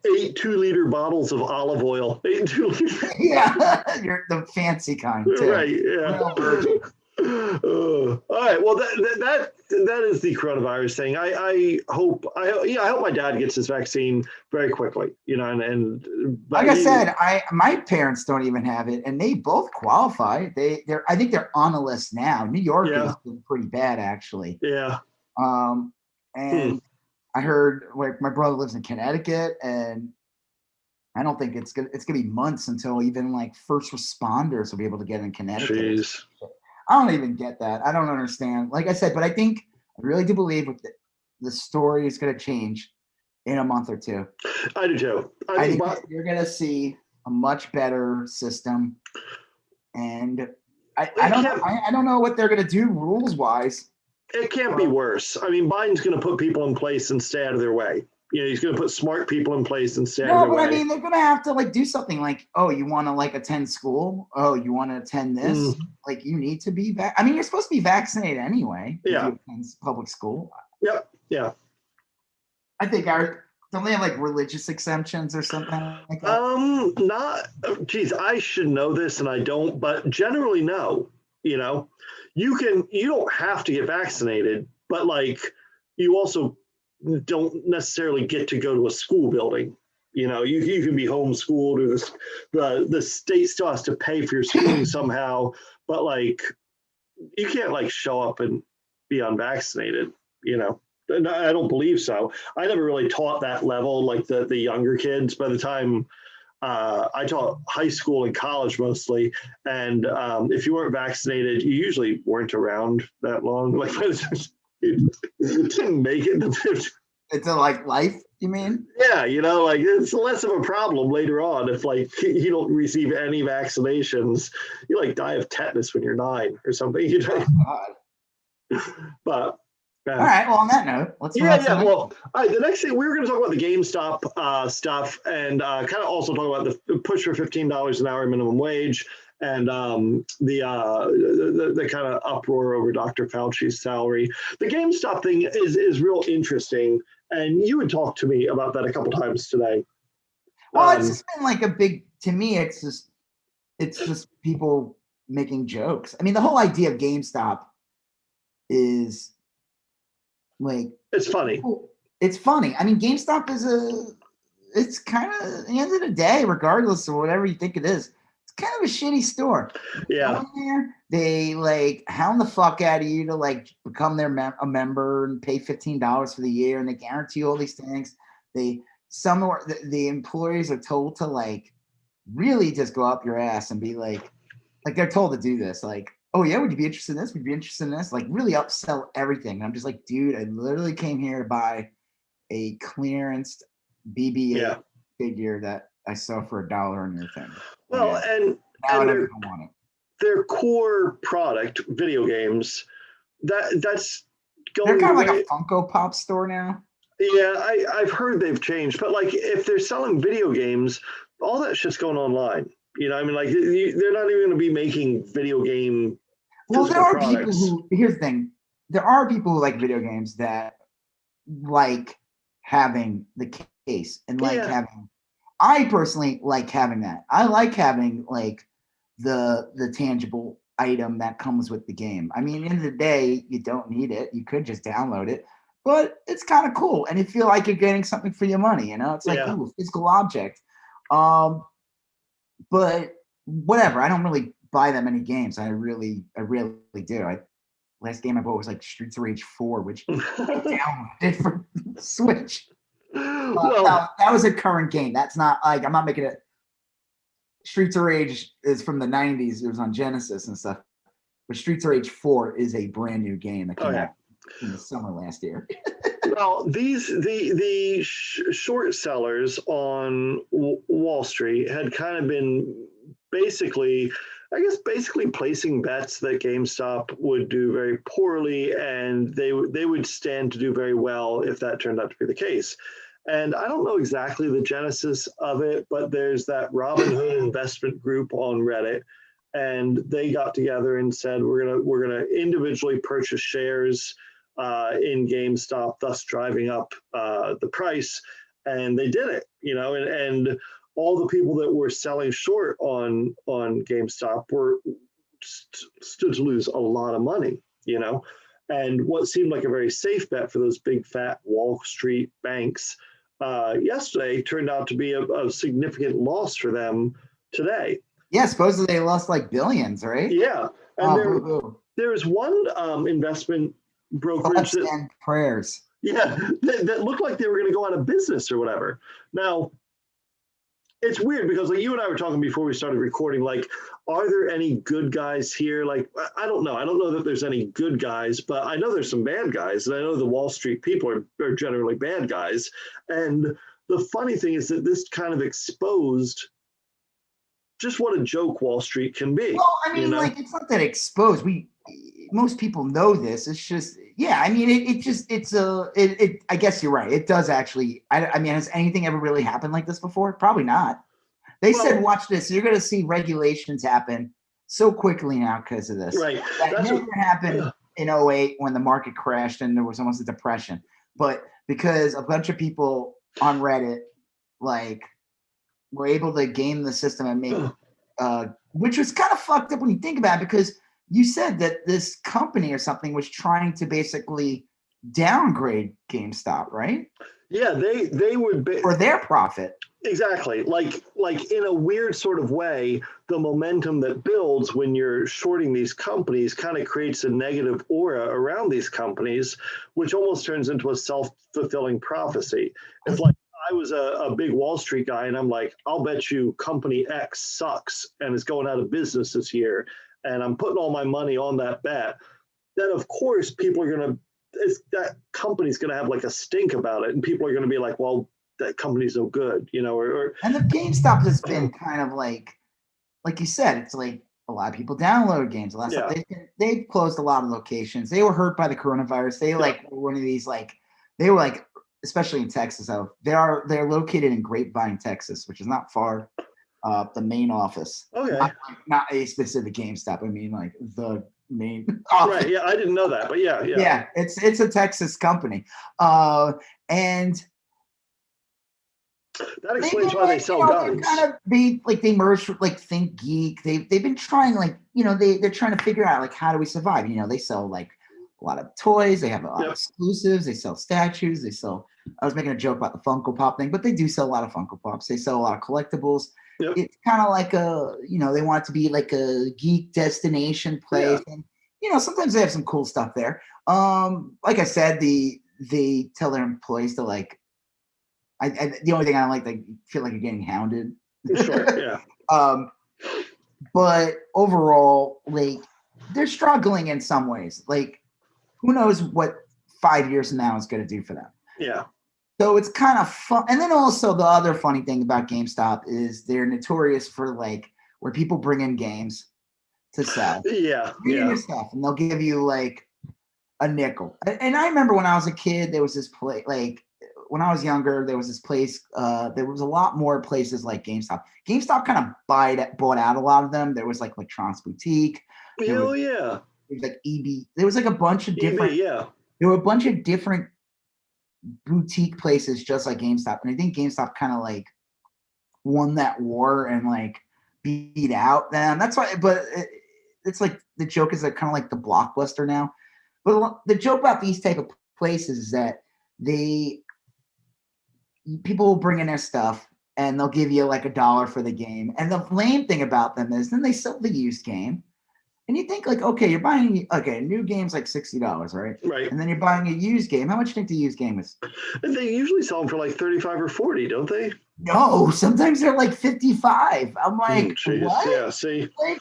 8 2-liter bottles of olive oil. 8 2-liter.
Yeah, you're the fancy kind too.
Right. Yeah. All right. Well, that is the coronavirus thing. I hope my dad gets his vaccine very quickly. And
like I said, my parents don't even have it, and they both qualify. I think they're on the list now. New York is pretty bad, actually.
Yeah.
And. I heard my brother lives in Connecticut, and I don't think it's gonna be months until even first responders will be able to get in Connecticut.
Jeez.
I don't even get that. I don't understand. Like I said, but I really do believe the story is going to change in a month or two.
I do too.
I think you're going to see a much better system, and I don't know what they're going to do rules wise.
It can't be worse. I mean, Biden's going to put people in place and stay out of their way. He's going to put smart people in place and stay out of their way. No, but I mean,
they're going to have to do something you want to attend school? Oh, you want to attend this? You need to be I mean, you're supposed to be vaccinated anyway.
Yeah.
If you attend public school.
Yep. Yeah.
I think don't they have religious exemptions or something like that?
Geez, I should know this and I don't, but generally no. You don't have to get vaccinated, but you also don't necessarily get to go to a school building. You can be homeschooled, or the state still has to pay for your schooling somehow, but you can't show up and be unvaccinated. And I don't believe so. I never really taught that level, the younger kids. By the time I taught high school and college mostly, and if you weren't vaccinated, you usually weren't around that long. You didn't make it to 50.
It's life, you mean?
Yeah, it's less of a problem later on if you don't receive any vaccinations. You die of tetanus when you're 9 or something.
Oh, God.
But.
All right. Well, on that note, let's.
Yeah. Well, all right. The next thing we were going to talk about the GameStop stuff, and kind of also talk about the push for $15 an hour minimum wage, and the kind of uproar over Dr. Fauci's salary. The GameStop thing is real interesting, and you had talked to me about that a couple times today.
Well, it's just been a big. To me, it's just people making jokes. I mean, the whole idea of GameStop is.
It's funny.
It's funny. I mean, GameStop is it's kind of at the end of the day, regardless of whatever you think it is, it's kind of a shitty store.
Yeah.
Go in there, they like hound the fuck out of you to like become a member and pay $15 for the year, and they guarantee all these things. The employees are told to like really just go up your ass and be like they're told to do this, like, oh yeah, would you be interested in this? Would you be interested in this? Like really upsell everything. And I'm just like, dude, I literally came here to buy a clearanced BB-8 figure that I saw for $1 on your thing.
Well, and
now I don't even want it.
Their core product, video games, that's going.
They're kind of like a Funko Pop store now.
Yeah, I've heard they've changed, but like if they're selling video games, all that shit's going online. You know, I mean, like they're not even going to be making video game.
Well, there are people who. Here's the thing: there are people who like video games that like having the case and like having. I personally like having that. I like having like the tangible item that comes with the game. I mean, at the end of the day, you don't need it. You could just download it, but it's kind of cool, and you feel like you're getting something for your money. You know, it's like ooh, physical object. But whatever. I don't really buy that many games. I really do. Last game I bought was like Streets of Rage 4, which I downloaded for Switch. That was a current game. That's not like I'm not making it. Streets of Rage is from the 90s. It was on Genesis and stuff. But Streets of Rage 4 is a brand new game that came out in the summer last year.
Well, the short sellers on Wall Street had kind of been basically placing bets that GameStop would do very poorly, and they would stand to do very well if that turned out to be the case. And I don't know exactly the genesis of it, but there's that Robinhood investment group on Reddit, and they got together and said we're gonna individually purchase shares in GameStop, thus driving up the price. And they did it, you know, and all the people that were selling short on GameStop were stood to lose a lot of money, you know. And what seemed like a very safe bet for those big fat Wall Street banks yesterday turned out to be a significant loss for them today.
Yeah, supposedly they lost like billions, right?
Yeah, and there was one investment brokerage
and prayers.
Yeah, that looked like they were going to go out of business or whatever. Now, it's weird because like you and I were talking before we started recording, like, are there any good guys here? Like, I don't know. I don't know that there's any good guys, but I know there's some bad guys. And I know the Wall Street people are generally bad guys. And the funny thing is that this kind of exposed just what a joke Wall Street can be.
Well, I mean, you know? Like, it's not that exposed. Most people know this. It's just, yeah, I mean, I guess you're right. It does actually, I mean, has anything ever really happened like this before? Probably not. They said, watch this. You're going to see regulations happen so quickly now because of this.
Right.
That never happened in 2008 when the market crashed and there was almost a depression. But because a bunch of people on Reddit, like, were able to game the system and make, which was kind of fucked up when you think about it, because you said that this company or something was trying to basically downgrade GameStop, right?
Yeah, they would
for their profit.
Exactly. Like in a weird sort of way, the momentum that builds when you're shorting these companies kind of creates a negative aura around these companies, which almost turns into a self-fulfilling prophecy. If like I was a big Wall Street guy and I'm like, I'll bet you company X sucks and is going out of business this year, and I'm putting all my money on that bet, then of course people are going to, that company's going to have like a stink about it, and people are going to be like, well, that company's no good, you know,
and the GameStop has been kind of like you said, it's like a lot of people download games. A lot of stuff. They've closed a lot of locations. They were hurt by the coronavirus. They were one of these, like, they were like, especially in Texas, though. They're located in Grapevine, Texas, which is not far. The main office.
Okay.
Not a specific GameStop. I mean, like the main office.
Right. Yeah, I didn't know that, but yeah.
Yeah, it's a Texas company, and
that explains why they sell guns.
They merged with like Think Geek. They've been trying, like, you know, they're trying to figure out like how do we survive. You know, they sell like a lot of toys. They have a lot
Yep.
of exclusives. They sell statues. I was making a joke about the Funko Pop thing, but they do sell a lot of Funko Pops. They sell a lot of collectibles.
Yep.
It's kind of like they want it to be like a geek destination place.
Yeah.
And, sometimes they have some cool stuff there. Like I said, they tell their employees to like, the only thing I don't like, they feel like you're getting hounded.
Sure, yeah.
But overall, like, they're struggling in some ways. Like, who knows what 5 years from now is going to do for them?
Yeah.
So it's kind of fun. And then also the other funny thing about GameStop is they're notorious for like where people bring in games to sell.
Yeah.
Bring in your stuff, and they'll give you like a nickel. And I remember when I was a kid, there was this place, like when I was younger, there was this place. There was a lot more places like GameStop. GameStop kind of bought out a lot of them. There was like Electronics Boutique.
Hell yeah.
There was like EB. There was like a bunch of different.
Yeah.
There were a bunch of different boutique places just like GameStop, and I think GameStop kind of like won that war and like beat out them. That's why, but it's like the joke is like kind of like the Blockbuster now. But the joke about these type of places is that people will bring in their stuff and they'll give you like $1 for the game. And the lame thing about them is then they sell the used game. And you think like, okay, you're buying a new game's like $60, right?
Right.
And then you're buying a used game. How much do you think the used game is?
And they usually sell them for like 35 or 40, don't they?
No, sometimes they're like 55. I'm like, what?
Yeah, see.
Like,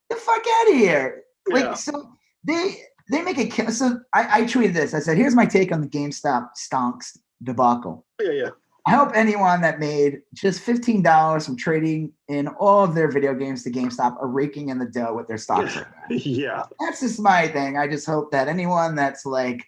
the fuck out of here. Like,
Yeah.
so they make a so I tweeted this. I said, here's my take on the GameStop stonks debacle.
Yeah.
I hope anyone that made just $15 from trading in all of their video games to GameStop are raking in the dough with their stocks.
Yeah.
That's just my thing. I just hope that anyone that's like,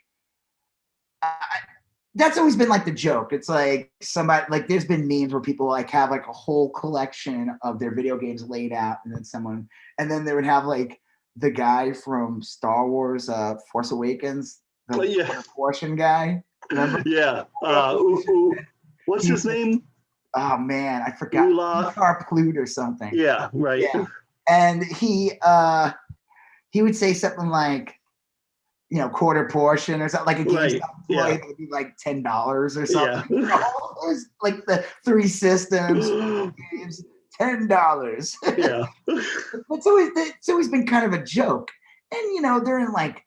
that's always been like the joke. It's like somebody, like there's been memes where people like have like a whole collection of their video games laid out, and then they would have like the guy from Star Wars, Force Awakens, the portion guy. Remember?
Yeah. What's his name?
Oh man, I forgot. Plute or something.
Yeah, right.
Yeah. And he would say something like, quarter portion or something, like a GameStop employee would be like $10 or something.
Yeah.
It was like the 3 systems games, $10.
Yeah.
It's always been kind of a joke. And they're in like,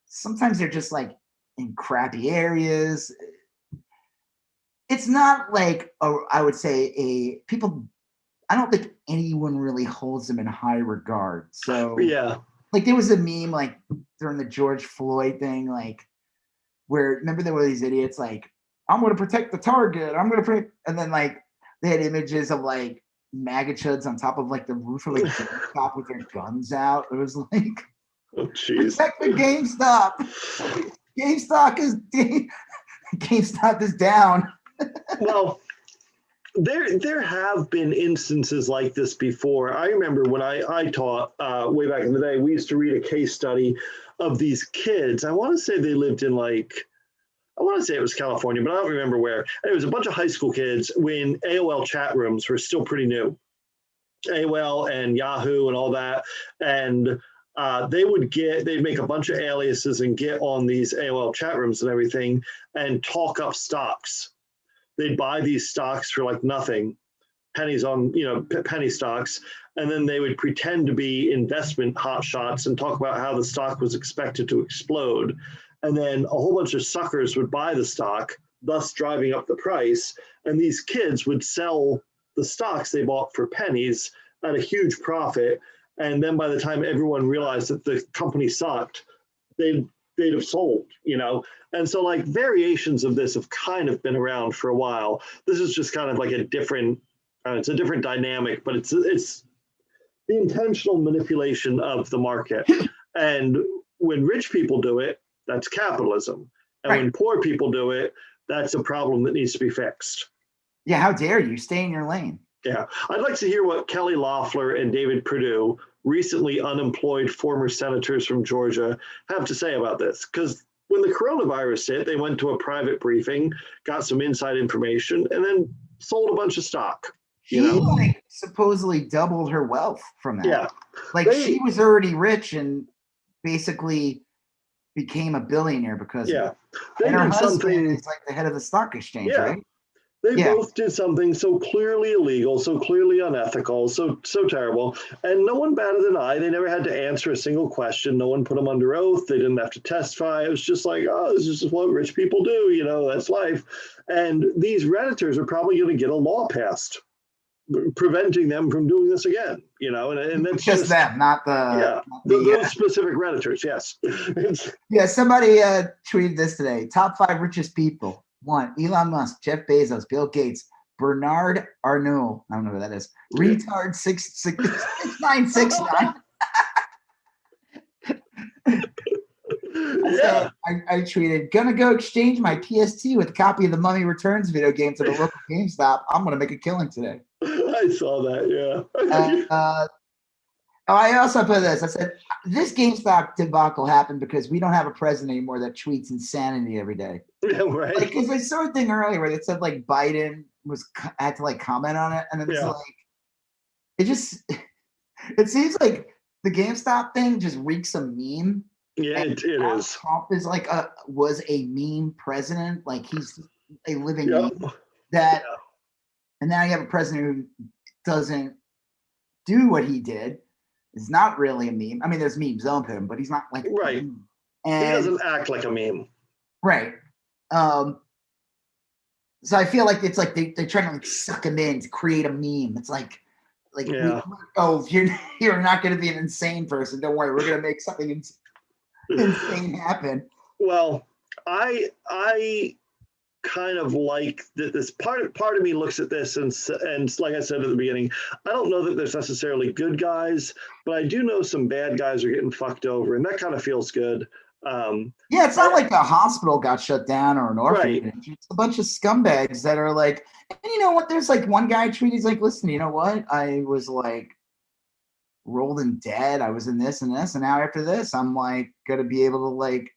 sometimes they're just like in crappy areas. It's not like I would say I don't think anyone really holds them in high regard. So
yeah.
Like there was a meme like during the George Floyd thing, like where remember there were these idiots like, I'm going to protect the target. I'm going to protect, and then like they had images of like MAGA chuds on top of like the roof of like GameStop with their guns out. It was like,
oh jeez,
protect the GameStop. GameStop is down.
Well, there have been instances like this before. I remember when I taught way back in the day, we used to read a case study of these kids. I want to say they lived in I want to say it was California, but I don't remember where. And it was a bunch of high school kids when AOL chat rooms were still pretty new. AOL and Yahoo and all that. And they'd make a bunch of aliases and get on these AOL chat rooms and everything and talk up stocks. They'd buy these stocks for like nothing, pennies on, penny stocks. And then they would pretend to be investment hotshots and talk about how the stock was expected to explode. And then a whole bunch of suckers would buy the stock, thus driving up the price. And these kids would sell the stocks they bought for pennies at a huge profit. And then by the time everyone realized that the company sucked, they'd have sold, And so like variations of this have kind of been around for a while. This is just kind of like it's a different dynamic, but it's the intentional manipulation of the market. And when rich people do it, that's capitalism. And when poor people do it, that's a problem that needs to be fixed.
Yeah, how dare you stay in your lane?
Yeah, I'd like to hear what Kelly Loeffler and David Perdue, recently unemployed former senators from Georgia, have to say about this. Because when the coronavirus hit, they went to a private briefing, got some inside information, and then sold a bunch of stock.
She like supposedly doubled her wealth from that.
Yeah.
Like she was already rich and basically became a billionaire because
Yeah.
of it.
They
And her
did
husband
something.
is like the head of the stock exchange,
Yeah.
right?
They
Yeah.
both did something so clearly illegal, so clearly unethical, so terrible, and no one batted an eye. They never had to answer a single question. No one put them under oath. They didn't have to testify. It was just like, oh, this is just what rich people do. You know, that's life. And these Redditors are probably going to get a law passed preventing them from doing this again. You know, and that's
just them, not the
yeah, those specific Redditors. Yes.
Yeah, somebody tweeted this today. Top 5 richest people. 1, Elon Musk, Jeff Bezos, Bill Gates, Bernard Arnault. I don't know who that is. Retard 6969.
Yeah.
I tweeted, gonna go exchange my PST with a copy of the Mummy Returns video game to the local GameStop. I'm gonna make a killing today.
I saw that, yeah.
I also put this. I said, this GameStop debacle happened because we don't have a president anymore that tweets insanity every day.
Yeah, right.
Like, because I saw a thing earlier where they said like Biden had to like comment on it, and it was like, it seems like the GameStop thing just reeks a meme.
Yeah, it is.
Trump is like was a meme president, like he's a living meme. And now you have a president who doesn't do what he did. Is not really a meme. I mean, there's memes of him, but he's not like
right. And he doesn't act like a meme.
Right. So I feel like it's like they're trying to like suck him in to create a meme. It's like you're not going to be an insane person. Don't worry, we're going to make something insane happen.
Well, I kind of like this part of me looks at this and like I said at the beginning, I don't know that there's necessarily good guys, but I do know some bad guys are getting fucked over, and that kind of feels good.
It's not like a hospital got shut down or an orphanage. Right. It's a bunch of scumbags that are like, and you know what? There's like one guy tweeted, he's like, listen, you know what? I was like rolled in debt. I was in this and this, and now after this, I'm like gonna be able to like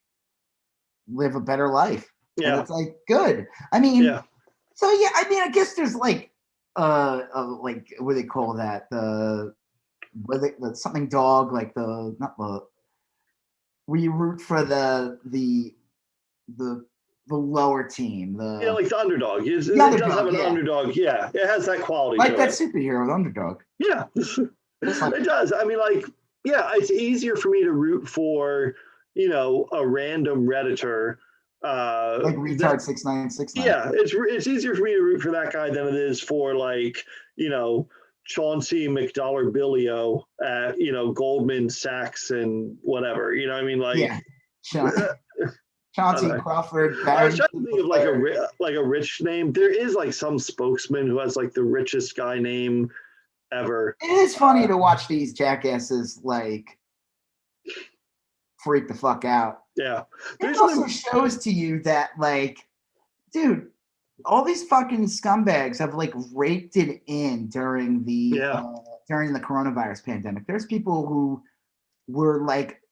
live a better life. Yeah, and it's like good. I mean, so yeah. I mean, I guess there's like, like what do they call that? The something dog, like where you root for the lower team.
Like the underdog. It does have an underdog. Yeah, it has that quality.
Like that superhero underdog.
Yeah, it does. I mean, like, yeah, it's easier for me to root for, a random Redditor.
Like retard 6969.
Yeah, it's easier for me to root for that guy than it is for like, Chauncey McDollar-Billio at, Goldman Sachs and whatever. You know what I mean? Like,
Chauncey Crawford.
I was trying to think of like a rich name. There is like some spokesman who has like the richest guy name ever.
It is funny to watch these jackasses like freak the fuck out.
Yeah.
It also shows to you that, like, dude, all these fucking scumbags have like raked it in during the coronavirus pandemic. There's people who were like,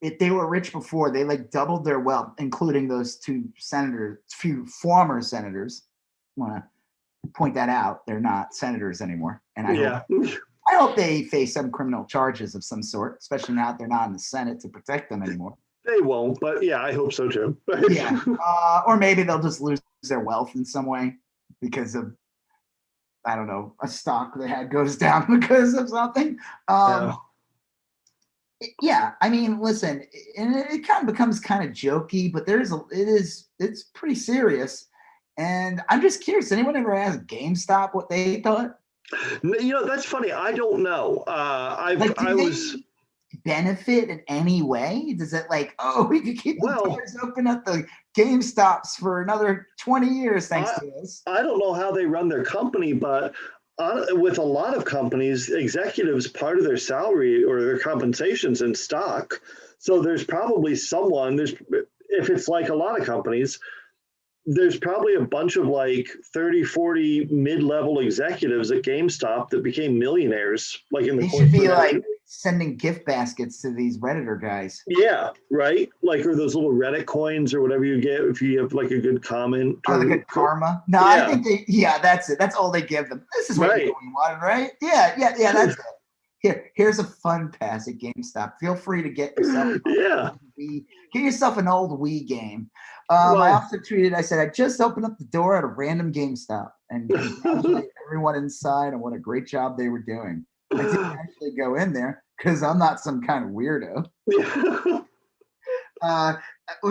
if they were rich before, they like doubled their wealth, including those few former senators. I want to point that out. They're not senators anymore. And I hope they face some criminal charges of some sort, especially now that they're not in the Senate to protect them anymore.
They won't, but yeah, I hope so too.
Yeah. Or maybe they'll just lose their wealth in some way because of, I don't know, a stock they had goes down because of something. Yeah, I mean, listen, and it kind of becomes kind of jokey, but it's pretty serious. And I'm just curious, anyone ever asked GameStop what they thought?
That's funny. I don't know.
Benefit in any way? Does it like, we could keep the doors open at the GameStops for another 20 years thanks to this?
I don't know how they run their company, but with a lot of companies, executives, part of their salary or their compensation's in stock. So there's probably if it's like a lot of companies, there's probably a bunch of like 30, 40 mid-level executives at GameStop that became millionaires. Like
they should be like sending gift baskets to these Redditor guys.
Yeah, right. Like, or those little Reddit coins or whatever you get if you have like a good comment.
Or the good karma. No, I think that's it. That's all they give them. This is what you wanted, right? Yeah, that's it. Here's a fun pass at GameStop. Feel free to get yourself.
Yeah.
Get yourself an old Wii game. I also tweeted, I said, I just opened up the door at a random GameStop and congratulate everyone inside on what a great job they were doing. I didn't actually go in there because I'm not some kind of weirdo.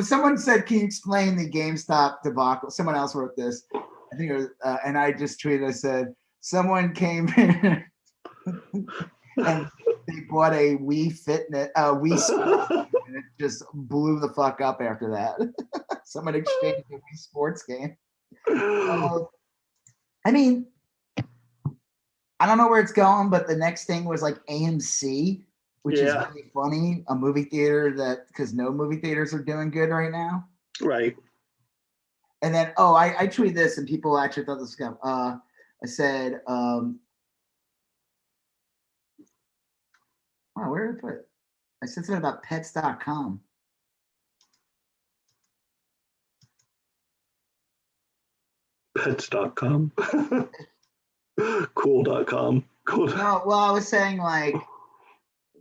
Someone said, can you explain the GameStop debacle? Someone else wrote this. I think it was, and I just tweeted, I said, someone came in and they bought a Wii Fitness, Wii Sports, and it just blew the fuck up after that. Someone exchanged a Wii Sports game. I mean, I don't know where it's going, but the next thing was like AMC, which is really funny. A movie theater because no movie theaters are doing good right now.
Right.
And then, I tweeted this and people actually thought this was good. I said, where did I put it? I said something about pets.com.
Pets.com. Cool.com. Cool.
No, well, I was saying like,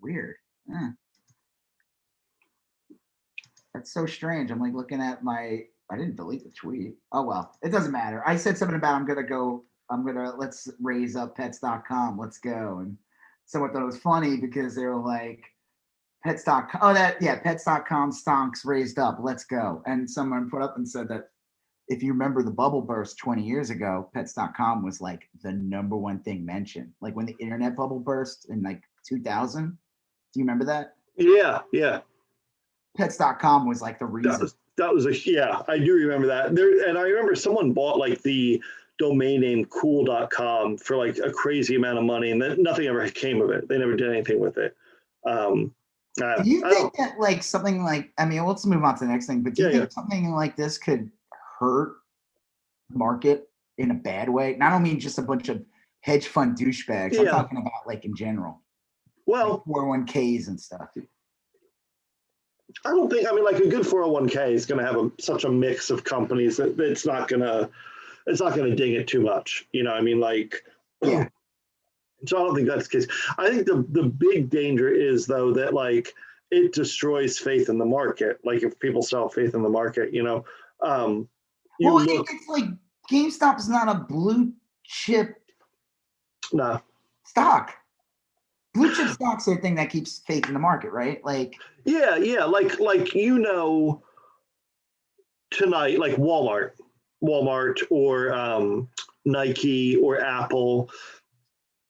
weird. That's so strange. I'm like looking at I didn't delete the tweet. Oh, well, it doesn't matter. I said something about let's raise up pets.com. Let's go. And someone thought it was funny because they were like, pets.com. Pets.com stonks raised up. Let's go. And someone put up and said that if you remember the bubble burst 20 years ago, pets.com was like the number one thing mentioned. Like when the internet bubble burst in like 2000. Do you remember that?
Yeah, yeah.
Pets.com was like the reason.
I do remember that. And I remember someone bought like the domain name cool.com for like a crazy amount of money, and then nothing ever came of it. They never did anything with it. Do
you think that like something like, I mean, let's move on to the next thing, but do you think something like this could hurt the market in a bad way? And I don't mean just a bunch of hedge fund douchebags. I'm talking about like in general.
Well,
like 401ks and stuff.
I don't think, like a good 401k is going to have such a mix of companies that it's not going to ding it too much. You know, So I don't think that's the case. I think the big danger is though that like it destroys faith in the market. Like if people still have faith in the market,
it's like GameStop is not a blue chip stock. Blue chip stocks are the thing that keeps faith in the market, right? Like
like tonight, like Walmart or Nike or Apple,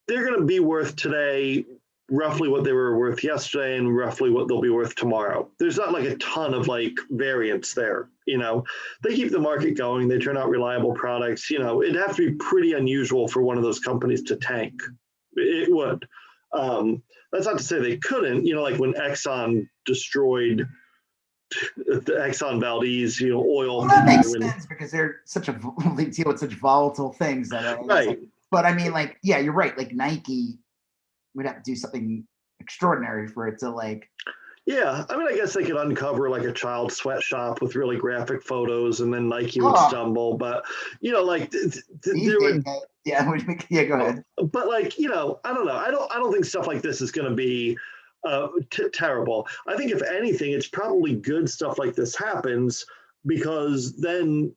they're going to be worth today roughly what they were worth yesterday and roughly what they'll be worth tomorrow. There's not like a ton of like variance there. They keep the market going. They turn out reliable products. It'd have to be pretty unusual for one of those companies to tank. It would. That's not to say they couldn't, like when Exxon destroyed the Exxon Valdez, oil.
Well, that makes sense because they're they deal with such volatile things that
right.
But I mean, like, yeah, you're right. Like Nike would have to do something extraordinary for it to like.
Yeah, I guess they could uncover like a child sweatshop with really graphic photos, and then Nike would stumble. But like there would.
Go ahead.
But like I don't know. I don't think stuff like this is going to be terrible. I think if anything, it's probably good stuff like this happens because then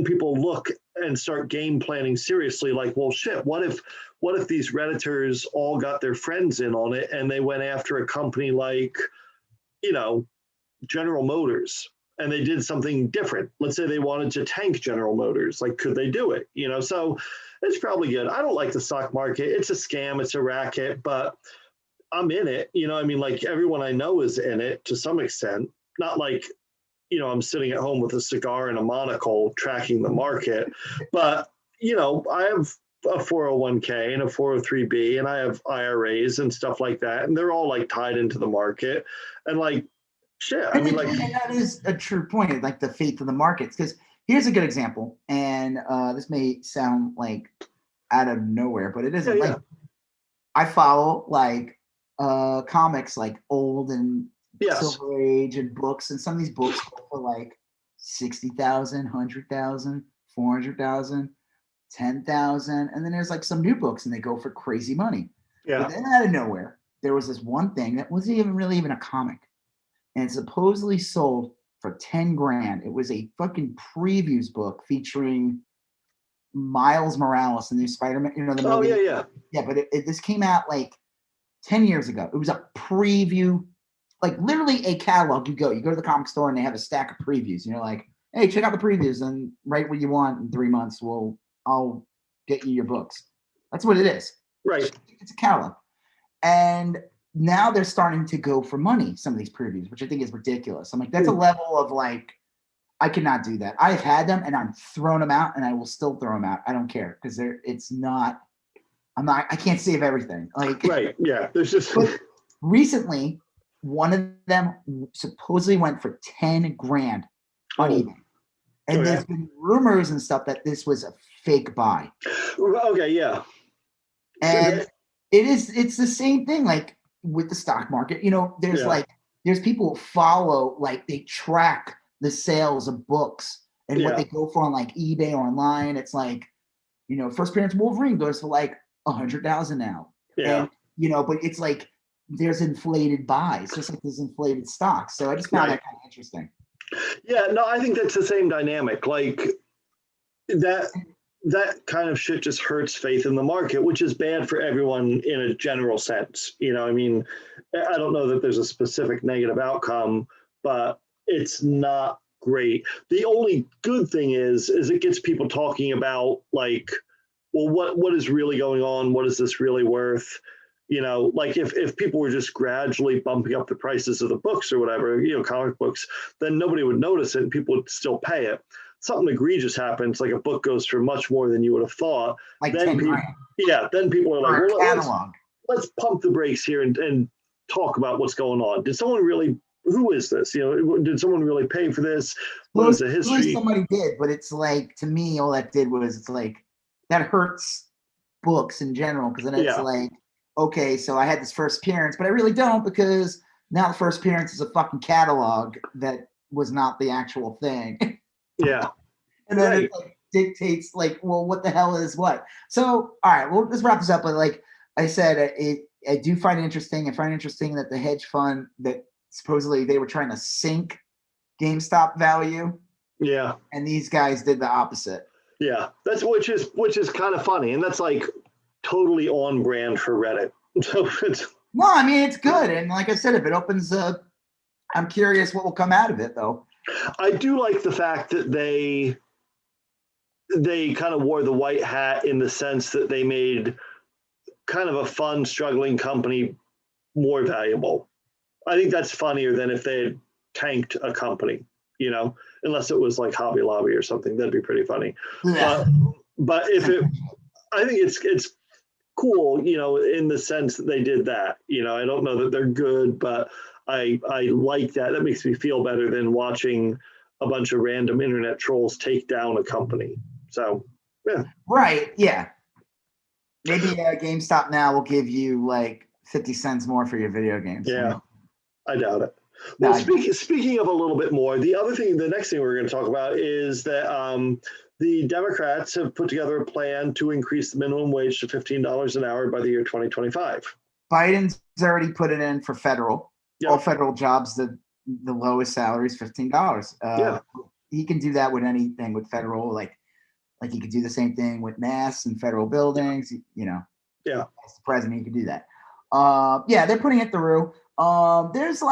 people look and start game planning seriously. Like, well, shit, what if these Redditors all got their friends in on it and they went after a company like General Motors and they did something different? Let's say they wanted to tank General Motors. Like, could they do it? So it's probably good. I don't like the stock market. It's a scam. It's a racket, but I'm in it. Like everyone I know is in it to some extent. Not like, I'm sitting at home with a cigar and a monocle tracking the market, but I have a 401k and a 403b and I have IRAs and stuff like that. And they're all like tied into the market and like, shit.
And that is a true point, like the faith of the markets. Because here's a good example. And this may sound like out of nowhere, but it isn't. Like I follow like comics, like old and Silver Age and books. And some of these books go for like 60,000, 100,000, 400,000. 10,000, and then there's like some new books and they go for crazy money. But then out of nowhere, there was this one thing that wasn't even a comic, and it supposedly sold for 10 grand. It was a fucking previews book featuring Miles Morales, the new Spider-Man, the movie.
Oh, yeah.
Yeah, but this came out like 10 years ago. It was a preview, like literally a catalog. You go to the comic store and they have a stack of previews. And you're like, hey, check out the previews and write what you want in 3 months. I'll get you your books. That's what it is.
Right.
It's a catalog. And now they're starting to go for money, some of these previews, which I think is ridiculous. I'm like, that's a level of like, I cannot do that. I've had them and I'm throwing them out and I will still throw them out. I don't care because I can't save everything. Like,
right. Yeah. There's just.
But recently, one of them supposedly went for 10 grand on eBay. And there's been rumors and stuff that this was a fake buy.
Okay. Yeah.
And it's the same thing like with the stock market. There's people who follow, like they track the sales of books and what they go for on like eBay or online. It's like, first appearance Wolverine goes for like 100,000 now.
Yeah.
And, but it's like there's inflated buys, just like there's inflated stocks. So I just found that kind of interesting.
Yeah, no, I think that's the same dynamic. Like that kind of shit just hurts faith in the market, which is bad for everyone in a general sense. I mean, I don't know that there's a specific negative outcome, but it's not great. The only good thing is it gets people talking about like, well, what is really going on? What is this really worth? Like if people were just gradually bumping up the prices of the books or whatever, comic books, then nobody would notice it and people would still pay it. Something egregious happens, like a book goes for much more than you would have thought.
Like
then people are like, well, let's pump the brakes here and talk about what's going on. Did someone really? Who is this? Did someone really pay for this? What is the history?
Somebody did, but it's like, to me, all that did was it's like that hurts books in general because then it's like, okay, so I had this first appearance, but I really don't because now the first appearance is a fucking catalog that was not the actual thing.
Yeah.
And then it like dictates like, well, what the hell is what? So, all right, well, let's wrap this up. But like I said, I do find it interesting. I find it interesting that the hedge fund that supposedly they were trying to sink GameStop value.
Yeah.
And these guys did the opposite.
Yeah. Which is kind of funny. And that's like totally on brand for Reddit. So
no, I mean, it's good. And like I said, if it opens up, I'm curious what will come out of it though.
I do like the fact that they kind of wore the white hat in the sense that they made kind of a fun, struggling company more valuable. I think that's funnier than if they had tanked a company, unless it was like Hobby Lobby or something. That'd be pretty funny.
Yeah.
But I think it's cool, in the sense that they did that. I don't know that they're good, but I like that. That makes me feel better than watching a bunch of random internet trolls take down a company. So, yeah.
Right. Yeah. Maybe GameStop now will give you like 50 cents more for your video games.
Yeah.
Right?
I doubt it. Well, speaking of a little bit more, the next thing we're going to talk about is that the Democrats have put together a plan to increase the minimum wage to $15 an hour by the year 2025.
Biden's already put it in for federal. Yep. All federal jobs, the lowest salary is $15. He can do that with anything with federal, like he could do the same thing with masks and federal buildings.
Yeah,
as the president, he could do that. They're putting it through. There's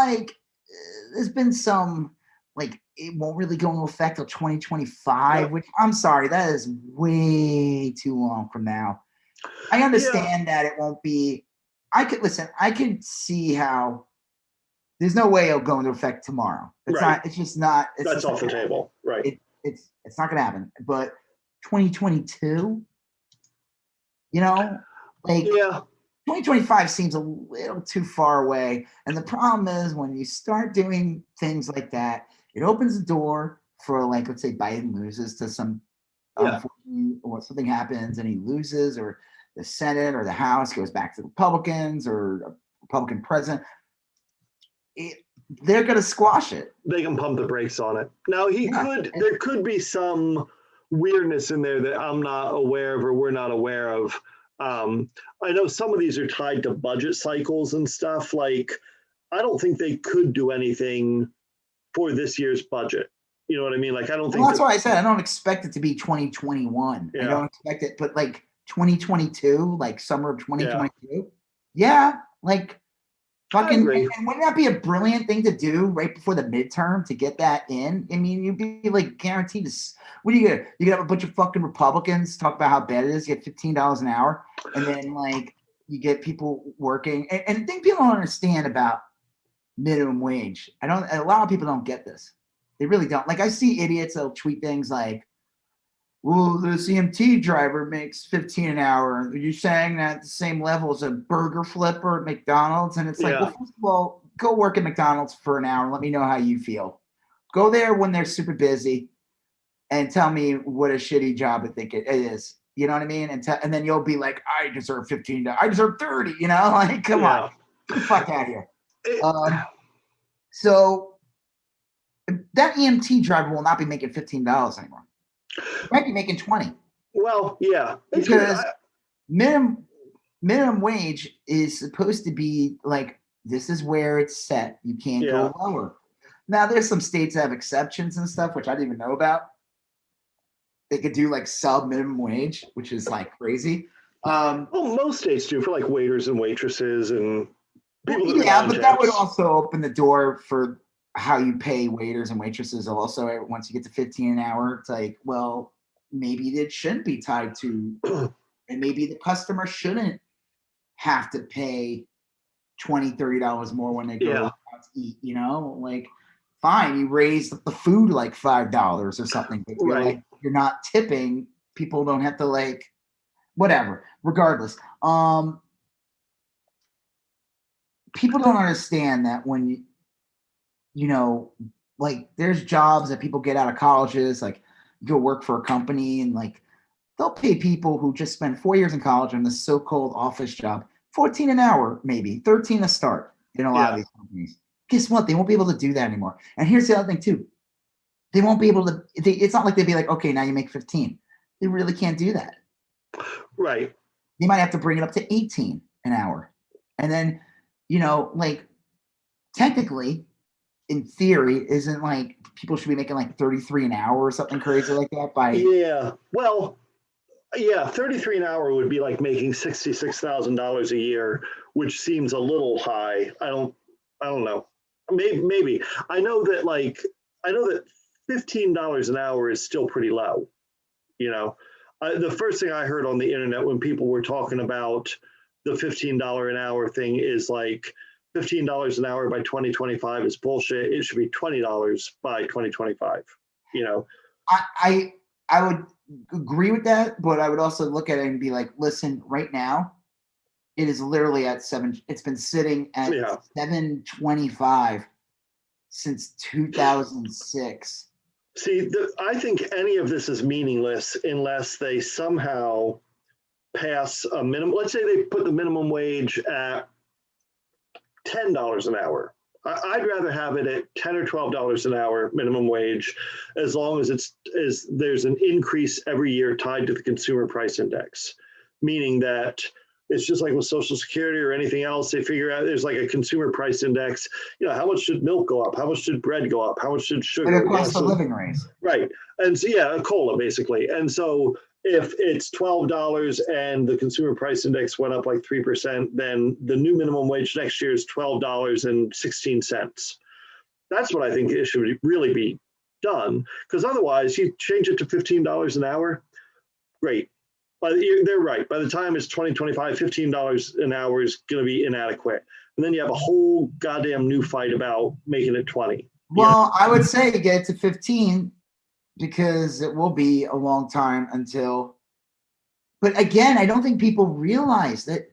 been some like it won't really go into effect till 2025, which I'm sorry, that is way too long from now. I understand that it won't be. I could see how. There's no way it'll go into effect tomorrow. It's not. It's just not. It's
That's off the table, right?
It's not going to happen. But 2022, 2025 seems a little too far away. And the problem is when you start doing things like that, it opens the door for like, let's say Biden loses to some, or something happens and he loses, or the Senate or the House goes back to the Republicans or a Republican president. They're going to squash it.
They can pump the brakes on it. Now there could be some weirdness in there that I'm not aware of or we're not aware of. I know some of these are tied to budget cycles and stuff. Like I don't think they could do anything for this year's budget. You know what I mean? Like, I don't think.
Well, that's why I said I don't expect it to be 2021.
Yeah.
I don't expect it, but like 2022, like summer of 2022. Yeah, like fucking. And wouldn't that be a brilliant thing to do right before the midterm to get that in? I mean, you'd be like guaranteed to. What do you get? You have a bunch of fucking Republicans talk about how bad it is. You get $15 an hour, and then like you get people working. And the thing people don't understand about minimum wage. A lot of people don't get this. They really don't. Like, I see idiots that'll tweet things like, well, the CMT driver makes $15 an hour. Are you saying that the same level as a burger flipper at McDonald's? And it's like, well, first of all, go work at McDonald's for an hour and let me know how you feel. Go there when they're super busy and tell me what a shitty job I think it is. You know what I mean? And then you'll be like, I deserve $15. I deserve $30, you know? Like, come on. Get the fuck out of here. So that EMT driver will not be making $15 anymore. He might be making $20.
Well, yeah.
Because minimum wage is supposed to be like, this is where it's set. You can't go lower. Now, there's some states that have exceptions and stuff, which I didn't even know about. They could do like sub minimum wage, which is like crazy.
Well, most states do for like waiters and waitresses and people.
Yeah, but that would also open the door for how you pay waiters and waitresses. Also, once you get to 15 an hour, it's like, well, maybe it shouldn't be tied to, and maybe the customer shouldn't have to pay $20, $30 more when they go out to eat. You know, like, fine, you raise the food like $5 or something, but you're not tipping. People don't have to like, whatever. Regardless, people don't understand that when you know, like, there's jobs that people get out of colleges, like you go work for a company and like they'll pay people who just spent 4 years in college on this so-called office job, 14 an hour, maybe 13 a start in a lot of these companies. Guess what? They won't be able to do that anymore. And here's the other thing too. They won't be able to, it's not like they'd be like, okay, now you make 15. They really can't do that.
Right.
They might have to bring it up to 18 an hour. And then, you know, like, technically, in theory, isn't like people should be making like 33 an hour or something crazy like that
well, 33 an hour would be like making $66,000 a year, which seems a little high. I don't know. Maybe. I know that $15 an hour is still pretty low. You know, the first thing I heard on the internet when people were talking about the $15 an hour thing is like, $15 an hour by 2025 is bullshit. It should be $20 by 2025. You know,
I would agree with that, but I would also look at it and be like, listen, right now, it is literally at $7. It's been sitting at $7.25 since 2006.
See, I think any of this is meaningless unless they somehow pass a minimum. Let's say they put the minimum wage at $10 an hour. I'd rather have it at $10 or $12 an hour minimum wage, as long as there's an increase every year tied to the consumer price index, meaning that it's just like with Social Security or anything else. They figure out there's like a consumer price index. You know, how much should milk go up? How much should bread go up? How much should sugar?
Like a cost of living raise.
Right. And so, a COLA basically. And so if it's $12 and the consumer price index went up like 3%, then the new minimum wage next year is $12.16. That's what I think it should really be done. Because otherwise, you change it to $15 an hour, great. But they're right. By the time it's 2025, $15 an hour is going to be inadequate. And then you have a whole goddamn new fight about making it 20.
Well, I would say get it to 15 because it will be a long time until. But again, I don't think people realize that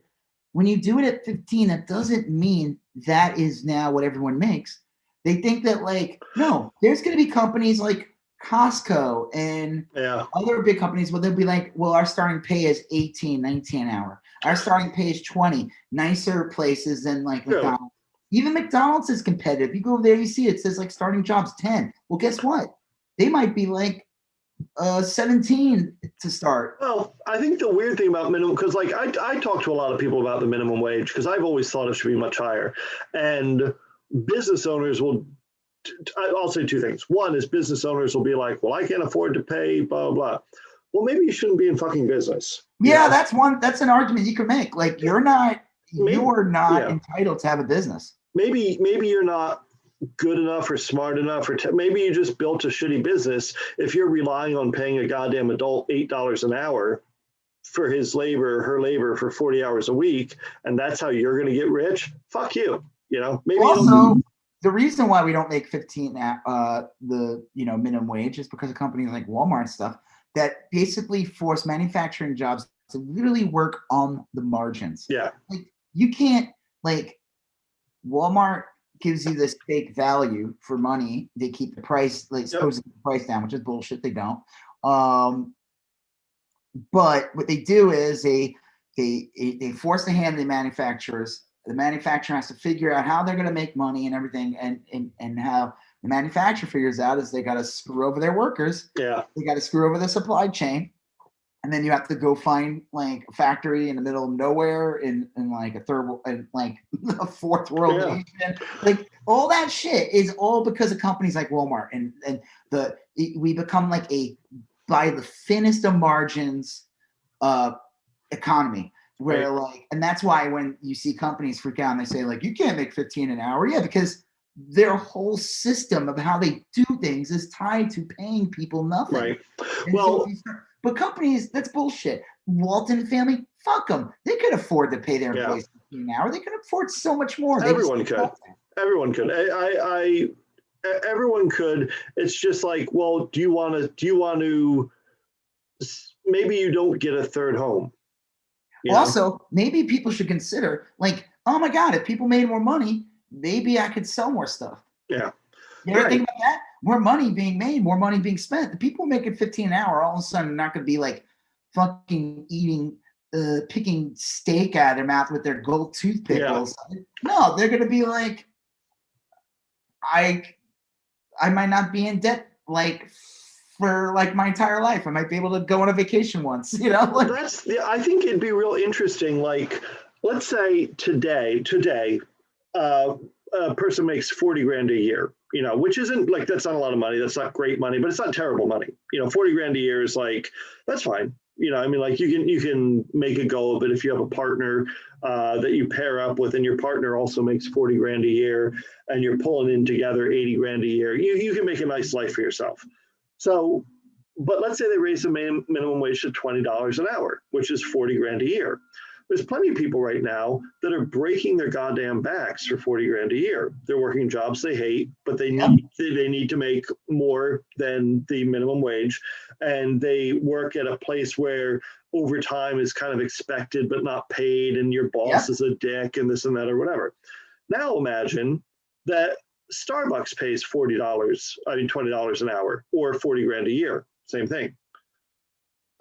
when you do it at 15, that doesn't mean that is now what everyone makes. They think that, like, no, there's going to be companies like Costco and other big companies where they'll be like, well, our starting pay is 18, 19 an hour. Our starting pay is 20. Nicer places than like McDonald's. Even McDonald's is competitive. You go over there, you see it says like starting jobs 10. Well, guess what? They might be like 17 to start.
Well, I think the weird thing about minimum, because like I talk to a lot of people about the minimum wage because I've always thought it should be much higher. And business owners will, I'll say two things. One is business owners will be like, well, I can't afford to pay, blah, blah, blah. Well, maybe you shouldn't be in fucking business.
Yeah, that's an argument you could make. Like you're not entitled to have a business.
Maybe you're not good enough or smart enough, or maybe you just built a shitty business. If you're relying on paying a goddamn adult $8 an hour for his labor, her labor for 40 hours a week, and that's how you're going to get rich, fuck you. Maybe
also the reason why we don't make 15 the minimum wage is because of companies like Walmart and stuff that basically force manufacturing jobs to literally work on the margins.
Yeah.
Like you can't, like Walmart gives you this fake value for money. They keep the price, supposedly the price down, which is bullshit. They don't. But what they do is they force the hand of the manufacturers. The manufacturer has to figure out how they're going to make money and everything, and how the manufacturer figures out is they got to screw over their workers.
Yeah.
They got to screw over the supply chain. And then you have to go find like a factory in the middle of nowhere in like a fourth world nation. Like all that shit is all because of companies like Walmart and we become like a by the thinnest of margins economy where and that's why when you see companies freak out and they say like you can't make 15 an hour, because their whole system of how they do things is tied to paying people nothing.
Right.
But companies, that's bullshit. Walton family, fuck them. They could afford to pay their employees an hour. They could afford so much more.
Everyone could. Everyone could. Everyone could. It's just like, well, do you want to? Maybe you don't get a third home.
Also, maybe people should consider like, oh my God, if people made more money, maybe I could sell more stuff.
Yeah.
You ever think about that? More money being made, more money being spent. The people making 15 an hour all of a sudden are not going to be like fucking eating, picking steak out of their mouth with their gold toothpick. Yeah. No, they're going to be like, I might not be in debt like for like my entire life. I might be able to go on a vacation once.
I think it'd be real interesting. Like, let's say today, a person makes 40 grand a year, which isn't like, that's not a lot of money. That's not great money, but it's not terrible money. 40 grand a year is like, that's fine. Like you can make a go of it if you have a partner that you pair up with, and your partner also makes 40 grand a year, and you're pulling in together 80 grand a year. You can make a nice life for yourself. So, but let's say they raise the minimum wage to $20 an hour, which is 40 grand a year. There's plenty of people right now that are breaking their goddamn backs for 40 grand a year. They're working jobs they hate, but they need to make more than the minimum wage. And they work at a place where overtime is kind of expected, but not paid. And your boss is a dick and this and that or whatever. Now imagine that Starbucks pays $20 an hour or 40 grand a year. Same thing.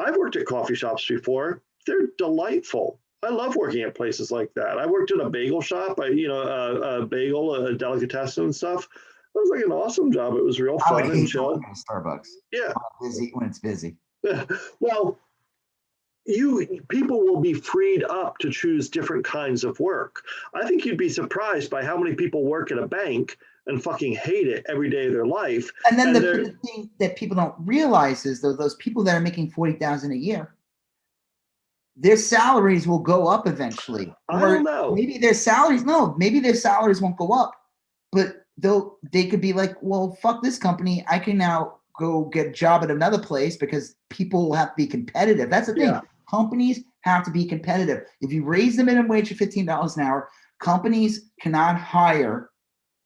I've worked at coffee shops before. They're delightful. I love working at places like that. I worked at a bagel shop, a bagel, a delicatessen and stuff. It was like an awesome job. It was real fun and chill.
Starbucks.
Yeah.
When it's busy.
Well, people will be freed up to choose different kinds of work. I think you'd be surprised by how many people work at a bank and fucking hate it every day of their life.
And then the thing that people don't realize is though those people that are making $40,000 a year, their salaries will go up eventually.
I don't know.
Maybe their salaries won't go up, but they could be like, well, fuck this company. I can now go get a job at another place because people have to be competitive. That's the thing. Yeah. Companies have to be competitive. If you raise the minimum wage to $15 an hour, companies cannot hire.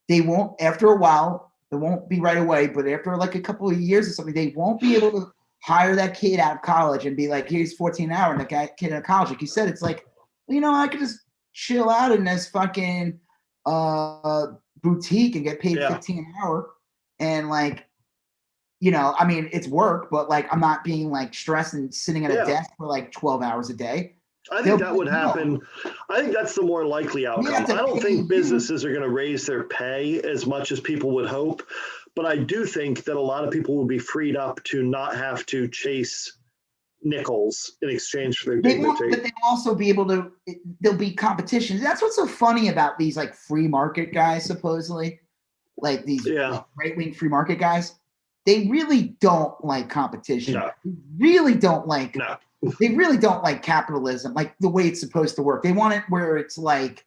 They won't, after a while, it won't be right away, but after like a couple of years or something, they won't be able to hire that kid out of college and be like, here's 14 an hour. And the kid out of college, like you said, it's like, I could just chill out in this fucking boutique and get paid 15 an hour. And like, it's work, but like, I'm not being like stressed and sitting at a desk for like 12 hours a day.
I think that would happen. I think that's the more likely outcome. I don't think businesses are going to raise their pay as much as people would hope. But I do think that a lot of people will be freed up to not have to chase nickels in exchange for their
They won't,
dignity.
but they'll also be able to. There'll be competition. That's what's so funny about these like free market guys, supposedly, like these like, right-wing free market guys. They really don't like competition.
No.
They really don't like.
No.
They really don't like capitalism, like the way it's supposed to work. They want it where it's like,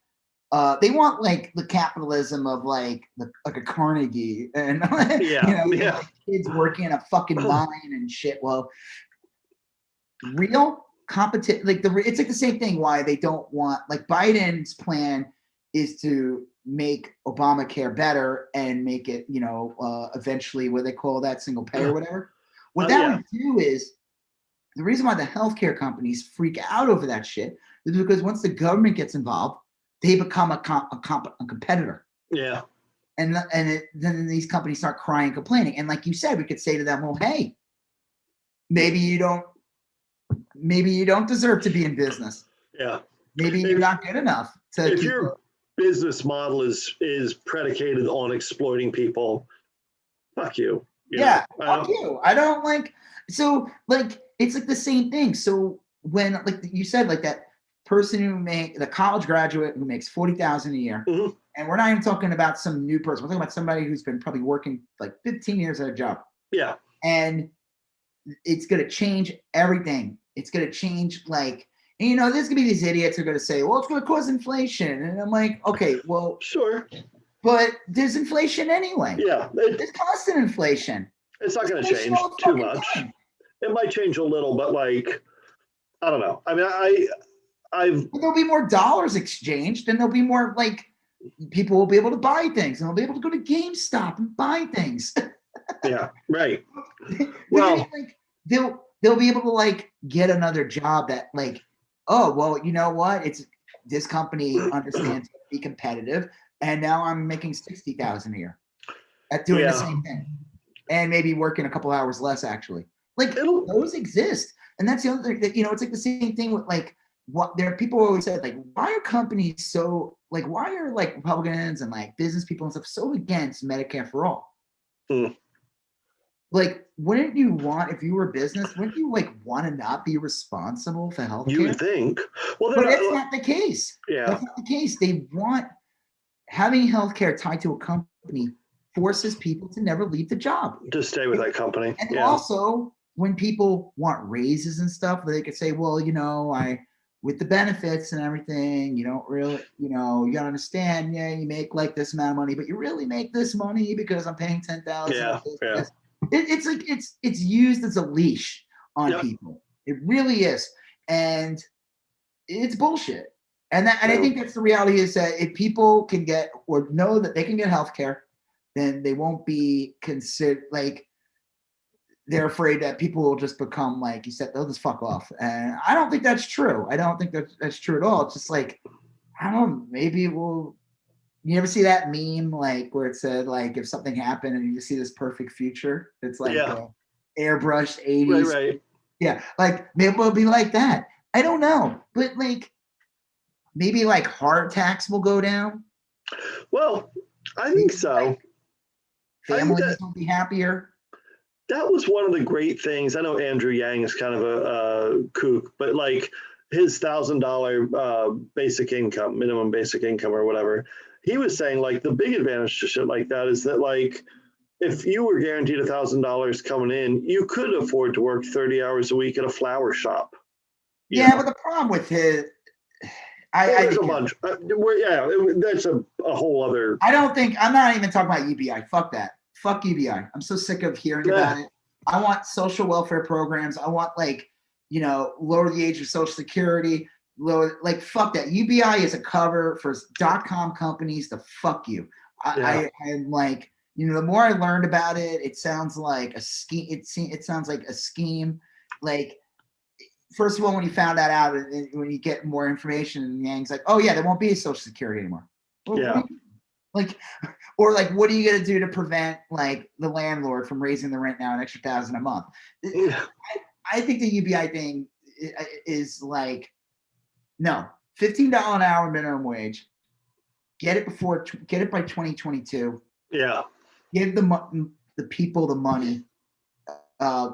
they want like the capitalism of like a Carnegie, and like kids working in a fucking mine and shit. Well, real competition, like it's like the same thing. Why they don't want, like, Biden's plan is to make Obamacare better and make it, eventually what they call that single pay or whatever. What that would do is, the reason why the healthcare companies freak out over that shit is because once the government gets involved, they become a competitor.
Yeah.
And then these companies start crying, complaining. And like you said, we could say to them, well, hey, maybe you don't deserve to be in business.
Yeah.
Maybe you're not good enough to
if your business model is predicated on exploiting people, fuck you.
Fuck you. I don't like, so like, it's like the same thing. So when, like you said, like that person the college graduate who makes $40,000 a year, and we're not even talking about some new person. We're talking about somebody who's been probably working like 15 years at a job.
Yeah.
And it's going to change everything. It's going to change, like, and, there's going to be these idiots who are going to say, well, it's going to cause inflation. And I'm like, okay, well,
sure.
But there's inflation anyway.
Yeah.
There's constant inflation.
It's not going to change too much. Time. It might change a little, but like, I don't know. I mean,
there'll be more dollars exchanged, and there'll be more, like, people will be able to buy things, and they'll be able to go to GameStop and buy things.
Yeah, right. Well,
like, they'll be able to, like, get another job that, like, oh, well, you know what? It's this company understands to be competitive, and now I'm making $60,000 a year at doing the same thing, and maybe working a couple hours less, actually. Like, those exist. And that's the other thing that, it's like the same thing with, like, what there are people always said, like, why are companies so, like, why are, like, Republicans and, like, business people and stuff so against Medicare for all? Like, wouldn't you want, if you were a business, wouldn't you, like, want to not be responsible for healthcare?
You would think. Well,
but that's not the case.
Yeah.
That's not the case. They want, having healthcare tied to a company forces people to never leave the job.
To stay with that company.
And also, when people want raises and stuff, they could say, well, with the benefits and everything, you don't really, you gotta understand, you make like this amount of money, but you really make this money because I'm paying $10,000.
Yeah.
It's like, it's used as a leash on people. It really is. And it's bullshit. And I think that's the reality, is that if people can get, or know that they can get healthcare, then they won't be considered, like, they're afraid that people will just become, like you said, they'll just fuck off. And I don't think that's true. I don't think that's true at all. It's just like, I don't know, maybe you ever see that meme, like, where it said, like, if something happened and you just see this perfect future, it's like airbrushed 80s.
Right.
Yeah. Like, maybe it'll be like that. I don't know. But, like, maybe, like, heart attacks will go down.
Well, I think so.
Like, families will be happier.
That was one of the great things. I know Andrew Yang is kind of a kook, but like his $1,000 basic income, minimum basic income or whatever, he was saying, like, the big advantage to shit like that is that, like, if you were guaranteed $1,000 coming in, you could afford to work 30 hours a week at a flower shop.
But the problem with his,
there's a bunch. That's a whole other.
I'm not even talking about UBI. Fuck that. Fuck UBI. I'm so sick of hearing about it. I want social welfare programs. I want, like, lower the age of Social Security. Like, fuck that. UBI is a cover for .com companies to fuck you. I'm like, the more I learned about it, it sounds like a scheme. It sounds like a scheme. Like, first of all, when you found that out, when you get more information, and Yang's like, oh yeah, there won't be a Social Security anymore. Well, like, or like, what are you going to do to prevent, like, the landlord from raising the rent now an extra $1,000 a month? I think the UBI thing is like, no, $15 an hour minimum wage. Get it by 2022.
Yeah.
Give the people the money,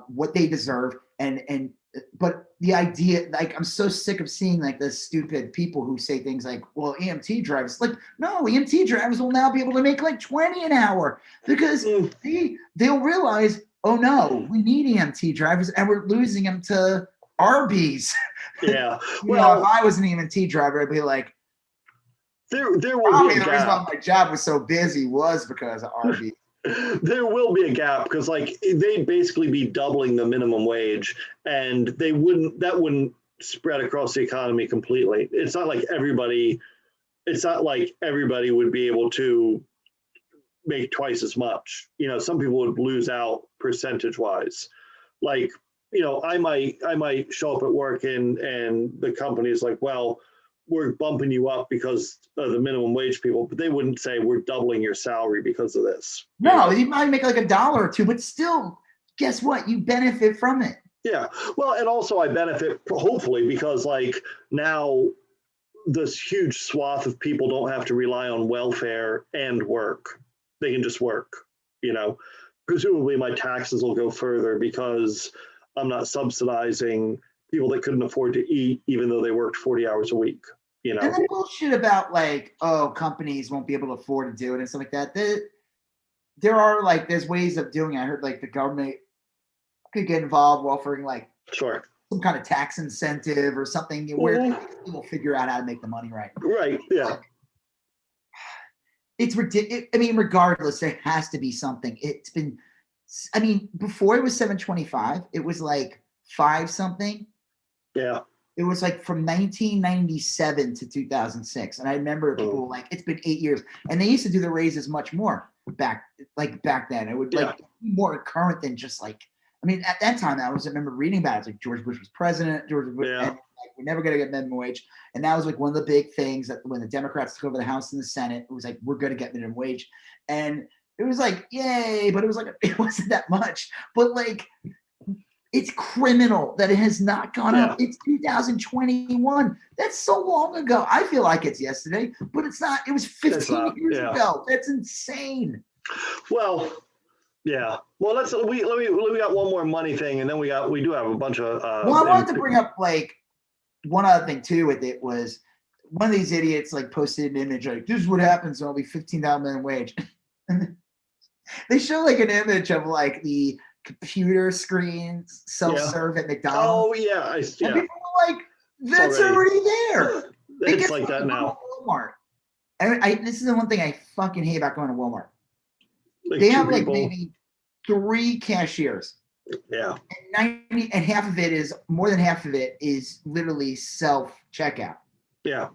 what they deserve. But the idea, like, I'm so sick of seeing like the stupid people who say things like, well, EMT drivers, like, no, EMT drivers will now be able to make like 20 an hour because they'll realize, oh no, we need EMT drivers and we're losing them to Arby's.
Yeah.
Well, if I was an EMT driver, I'd be like,
there will
probably
be a
the reason
gap.
why my job was so busy was because of Arby's.
There will be a gap because like they'd basically be doubling the minimum wage, and that wouldn't spread across the economy completely. It's not like everybody would be able to make twice as much. Some people would lose out percentage wise. Like, I might show up at work and the company is like, well, we're bumping you up because of the minimum wage people, but they wouldn't say we're doubling your salary because of this.
No, you might make like $1 or $2, but still, guess what? You benefit from it.
Yeah. Well, and also I benefit hopefully because like now this huge swath of people don't have to rely on welfare and work. They can just work, Presumably my taxes will go further because I'm not subsidizing people that couldn't afford to eat, even though they worked 40 hours a week, And
the bullshit about like, oh, companies won't be able to afford to do it and stuff like that. There's ways of doing it. I heard like the government could get involved offering like
sure
some kind of tax incentive or something where people figure out how to make the money right.
Right. Yeah.
Like, it's ridiculous. I mean, regardless, there has to be something. Before it was 725, it was like 5 something.
Yeah.
It was like from 1997 to 2006. And I remember people were like, it's been 8 years. And they used to do the raises much more back then. It would be more current than just like, at that time, I remember reading about it. It's like George Bush was president, and like, we're never going to get minimum wage. And that was like one of the big things that when the Democrats took over the House and the Senate, it was like, we're going to get minimum wage. And it was like, yay, but it wasn't that much. But like, it's criminal that it has not gone up. It's 2021. That's so long ago. I feel like it's yesterday, but it's not. It was 15 years ago. That's insane.
Well, yeah. Well, we got one more money thing, and then we do have a bunch of.
I wanted to bring up like one other thing too with it was one of these idiots like posted an image like, this is what happens when I'll be $15 minimum wage. And they show like an image of like the computer screens self-serve at McDonald's.
Oh yeah,
and people are like, that's already there.
It's like that now.
Walmart. This is the one thing I fucking hate about going to Walmart.
Like
they have like maybe 3 cashiers.
Yeah.
And more than half of it is literally self-checkout.
Yeah.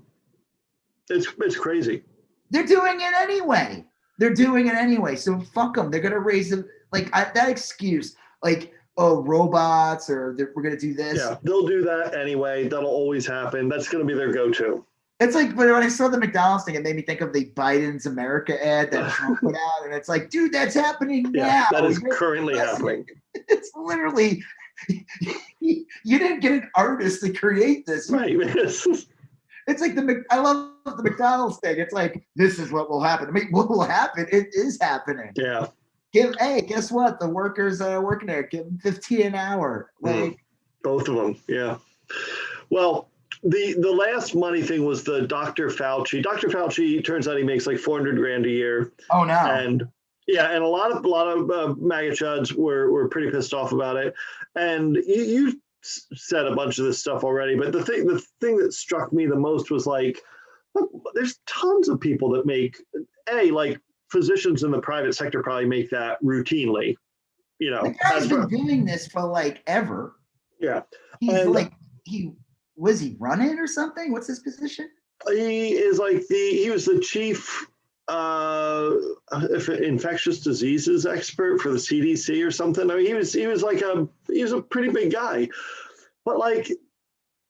It's crazy.
They're doing it anyway. So fuck them. They're gonna raise them. Like that excuse, like, oh, robots, or we're gonna do this.
Yeah, they'll do that anyway. That'll always happen. That's gonna be their go-to.
It's like, but when I saw the McDonald's thing, it made me think of the Biden's America ad that Trump put out, and it's like, dude, that's happening now.
That is currently happening.
It's literally, you didn't get an artist to create this.
Right.
It's like I love the McDonald's thing. It's like, this is what will happen. What will happen? It is happening.
Yeah.
Hey, guess what? The workers that are working there, give them $15 an hour. Like,
both of them. Yeah. Well, the last money thing was the Dr. Fauci. Dr. Fauci, turns out he makes like $400,000 a year.
Oh no.
And a lot of MAGA chuds were pretty pissed off about it. And you said a bunch of this stuff already, but the thing that struck me the most was like, look, there's tons of people that make like physicians in the private sector probably make that routinely.
The guy's been doing this for like ever.
Yeah.
Was he running or something? What's his position?
He is like he was the chief infectious diseases expert for the CDC or something. I mean, he was a pretty big guy, but like,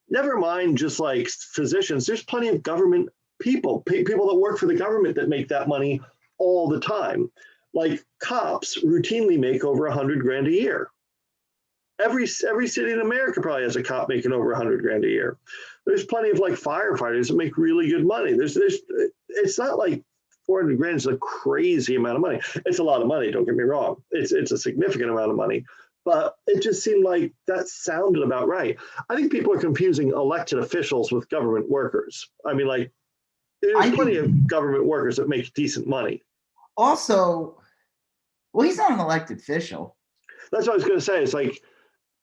never mind just like physicians. There's plenty of government people that work for the government that make that money all the time. Like cops routinely make over $100,000 a year. Every city in America probably has a cop making over $100,000 a year. There's plenty of like firefighters that make really good money. It's not like $400,000 is a crazy amount of money. It's a lot of money. Don't get me wrong. It's a significant amount of money, but it just seemed like that sounded about right. I think people are confusing elected officials with government workers. I mean, like, there's plenty of government workers that make decent money.
Also, well, he's not an elected official.
That's what I was going to say. It's like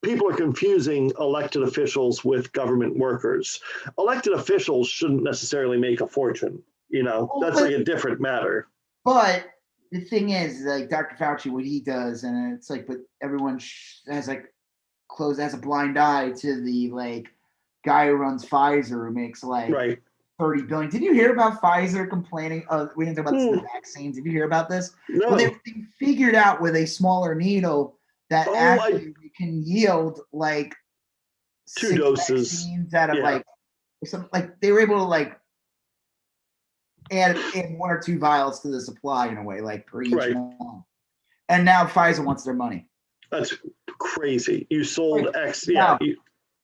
people are confusing elected officials with government workers. Elected officials shouldn't necessarily make a fortune. You know, that's like a different matter.
But the thing is, like Dr. Fauci, what he does, and it's like, but everyone has like has a blind eye to the like guy who runs Pfizer who makes like
right.
30 billion. Did you hear about Pfizer complaining? We didn't talk about the vaccines. Did you hear about this?
No.
Well, they figured out with a smaller needle that actually can yield like
2 doses
out of like some, like they were able to like add 1 or 2 vials to the supply in a way, like per each one. And now Pfizer wants their money.
That's crazy. You sold X.
Yeah.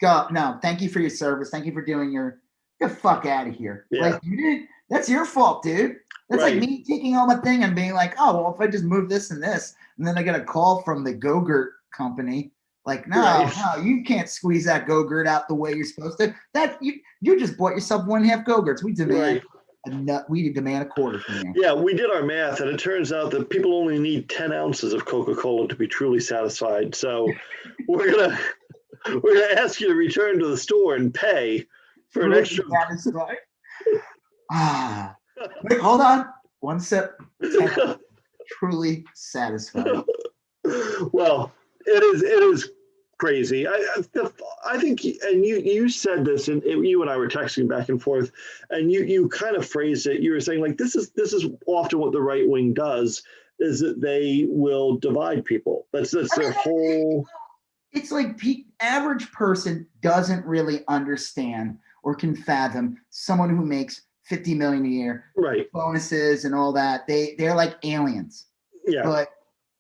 No, thank you for your service. Thank you for doing get the fuck out of here.
Yeah.
Like you did. That's your fault, dude. That's like me taking all my thing and being like, oh, well, if I just move this and this, and then I get a call from the Go-Gurt company, like, no, you can't squeeze that Go-Gurt out the way you're supposed to. That you just bought yourself 1/2 Go-Gurts. We demand we demand a quarter from you.
Yeah, we did our math, and it turns out that people only need 10 ounces of Coca-Cola to be truly satisfied. So we're gonna ask you to return to the store and pay for an extra.
Wait, hold on. 1 sip. Truly satisfied.
Well, it is crazy. I think, and you said this, and you and I were texting back and forth, and you kind of phrased it. You were saying like this is often what the right wing does, is that they will divide people. That's their whole.
It's like average person doesn't really understand or can fathom someone who makes 50 million a year, bonuses and all that. They're like aliens.
Yeah.
But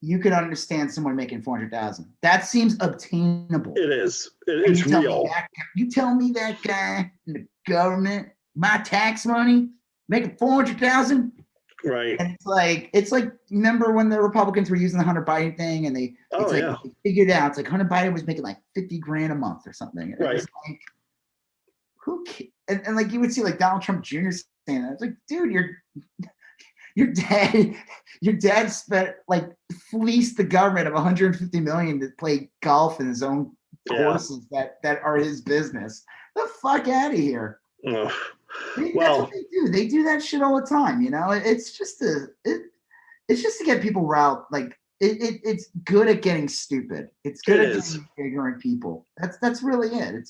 you could understand someone making 400,000. That seems obtainable.
It is. It's real.
You tell me that guy in the government, my tax money, making 400,000.
Right.
And it's like remember when the Republicans were using the Hunter Biden thing, and they figured out it's like Hunter Biden was making like 50 grand a month or something. And it was like, who? And like you would see like Donald Trump Jr. saying that. It's like, dude, your dad spent like fleeced the government of 150 million to play golf in his own courses that are his business. The fuck out of here.
Well,
that's what they do. They do that shit all the time. You know, it's just to get people riled. Like it's good at getting stupid. It's good at getting ignorant people. That's really it.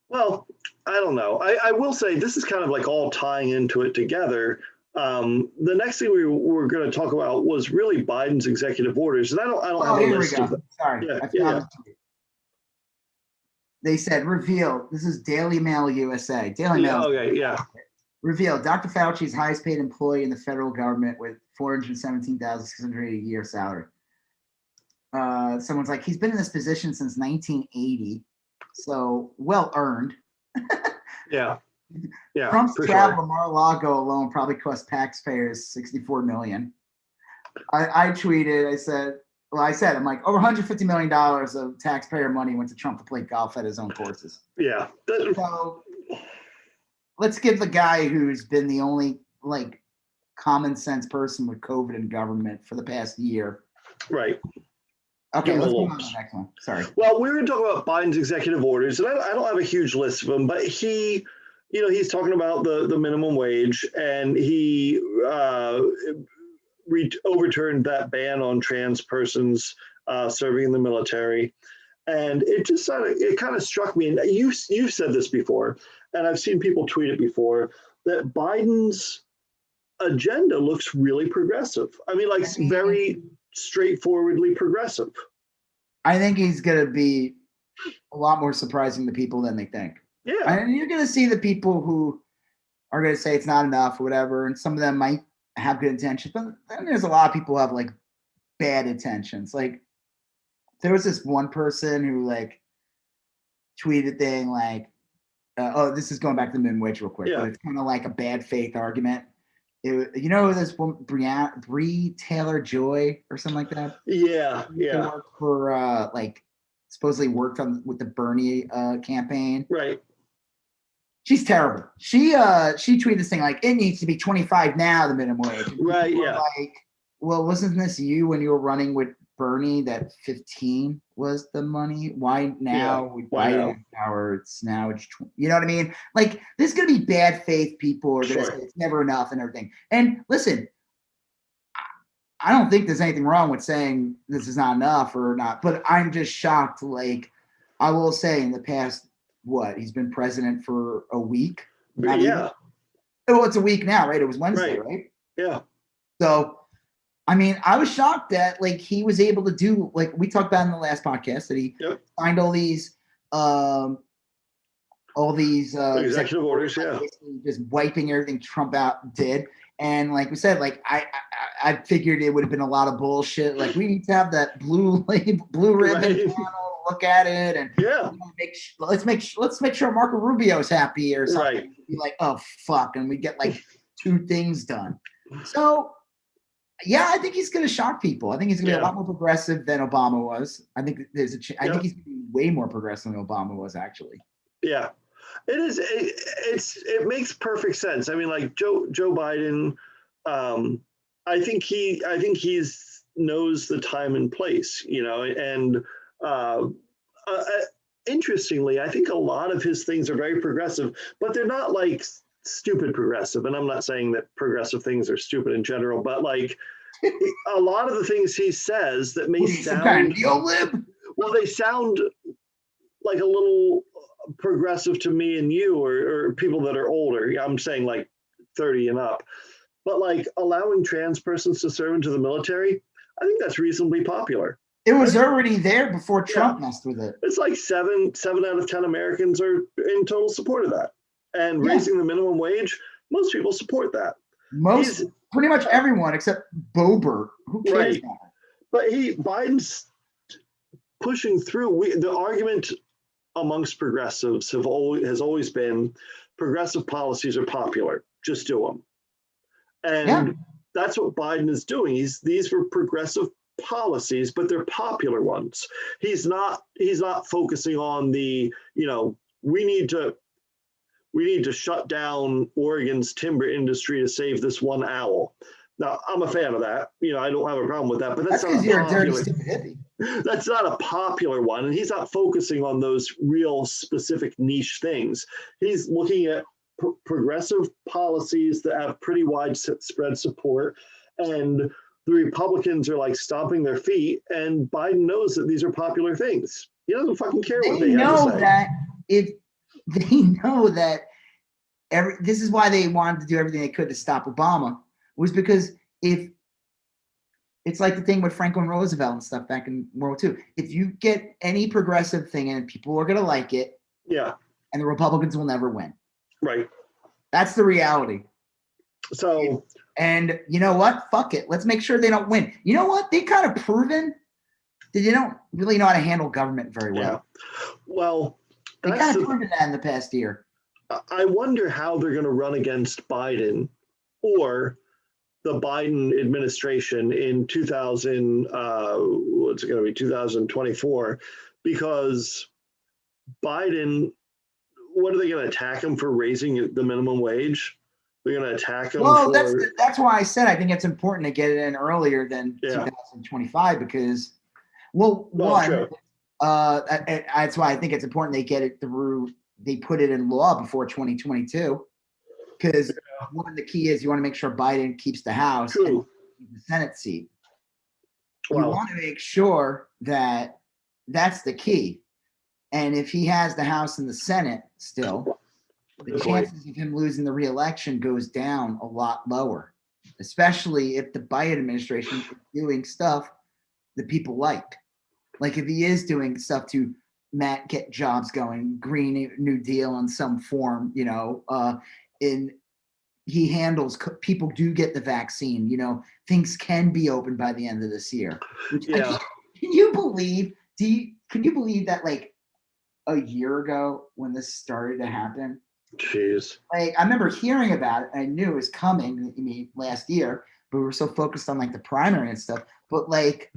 Well, I don't know. I will say this is kind of like all tying into it together. The next thing we were going to talk about was really Biden's executive orders, and I don't have a list of them.
Sorry, I found it. They said reveal. This is Daily Mail USA. Daily Mail.
Okay, yeah.
Reveal. Dr. Fauci's highest paid employee in the federal government with $417,680 a year salary. Someone's like, he's been in this position since 1980, so well earned.
Yeah.
Trump's travel to Mar-a-Lago alone probably cost taxpayers $64 million. I tweeted. I said, I'm like, over $150 million of taxpayer money went to Trump to play golf at his own courses.
Yeah.
So let's give the guy who's been the only like common sense person with COVID in government for the past year.
Right.
Okay, let's move on to the next one. Sorry.
Well, we're going to talk about Biden's executive orders, and I don't have a huge list of them, but he's talking about the minimum wage, and he overturned that ban on trans persons serving in the military. And it kind of struck me, and you've said this before, and I've seen people tweet it before, that Biden's agenda looks really progressive. I mean, like very straightforwardly progressive.
I think he's going to be a lot more surprising to people than they think.
Yeah.
And you're going to see the people who are going to say it's not enough or whatever, and some of them might have good intentions, but then there's a lot of people who have like bad intentions. Like there was this one person who like tweeted thing like, this is going back to the minimum wage real quick, but it's kind of like a bad faith argument. You know this woman, Bree Taylor Joy or something like that.
Yeah,
She
yeah.
worked for like supposedly worked on with the Bernie campaign.
Right.
She's terrible. She tweeted this thing like it needs to be 25 now, the minimum wage. And
right. Yeah.
Like, well, wasn't this you when you were running with Bernie that 15 was the money? Why now?
Yeah. Why now?
Power, it's now. It's you know what I mean? Like there's gonna be bad faith people who are gonna say it's never enough and everything. And listen, I don't think there's anything wrong with saying this is not enough or not, but I'm just shocked. Like I will say, in the past, he's been president for a week.
Yeah.
Well, it's a week now, right? It was Wednesday, right?
Yeah.
So, I mean, I was shocked that like he was able to do like we talked about in the last podcast that he signed all these
executive orders,
just wiping everything Trump out did. And like we said, like I figured it would have been a lot of bullshit. Like we need to have that blue ribbon panel, look at it, and let's make sure Marco Rubio's happy or something. Right. Be like, oh fuck, and we get like 2 things done. So yeah, I think he's going to shock people. I think he's going to be a lot more progressive than Obama was. I think I think he's going to be way more progressive than Obama was actually.
Yeah. It is. It makes perfect sense. I mean, like Joe Biden, I think he's knows the time and place, you know. And interestingly, I think a lot of his things are very progressive, but they're not like stupid progressive. And I'm not saying that progressive things are stupid in general, but like a lot of the things he says that may sound
kind of neo-lib?
Well, they sound like a little progressive to me and you or people that are older. I'm saying like 30 and up, but like allowing trans persons to serve into the military, I think that's reasonably popular.
It was already there before Trump messed with it.
It's like 7 out of 10 Americans are in total support of that. And raising the minimum wage, most people support that.
Pretty much everyone except Boebert. Who cares? Right.
But Biden's pushing through. The argument amongst progressives has always been progressive policies are popular. Just do them. And that's what Biden is doing. These were progressive policies, but they're popular ones. He's not focusing on the, you know, we need to shut down Oregon's timber industry to save this one owl. Now, I'm a fan of that. You know, I don't have a problem with that, but that's
because you're a dirty, stupid hippie.
That's not a popular one, and he's not focusing on those real specific niche things. He's looking at progressive policies that have pretty widespread support, and the Republicans are like stomping their feet, and Biden knows that these are popular things. He doesn't fucking care what they have to say.
They know that this is why they wanted to do everything they could to stop Obama, was because if it's like the thing with Franklin Roosevelt and stuff back in World War II. If you get any progressive thing in, people are going to like it.
Yeah.
And the Republicans will never win.
Right.
That's the reality.
So.
And you know what? Fuck it. Let's make sure they don't win. You know what? They kind of proven that they don't really know how to handle government very well.
Yeah. Well,
they kind of proven that in the past year.
I wonder how they're going to run against Biden or the Biden administration in 2024, because Biden, what are they going to attack him for raising the minimum wage? They're going to attack him.
Well, that's why I said I think it's important to get it in earlier than 2025 because, that's why I think it's important they get it through. They put it in law before 2022 because one of the key is you want to make sure Biden keeps the House and the Senate seat. You want to make sure that that's the key. And if he has the House and the Senate still, the chances of him losing the re-election goes down a lot lower, especially if the Biden administration is doing stuff that people like. Like if he is doing stuff to get jobs going, Green New Deal in some form, you know, he handles, people do get the vaccine, you know, things can be open by the end of this year. Can you believe that like a year ago when this started to happen,
Jeez.
Like, I remember hearing about it. I knew it was coming. I mean, last year, but we were so focused on like the primary and stuff. But like,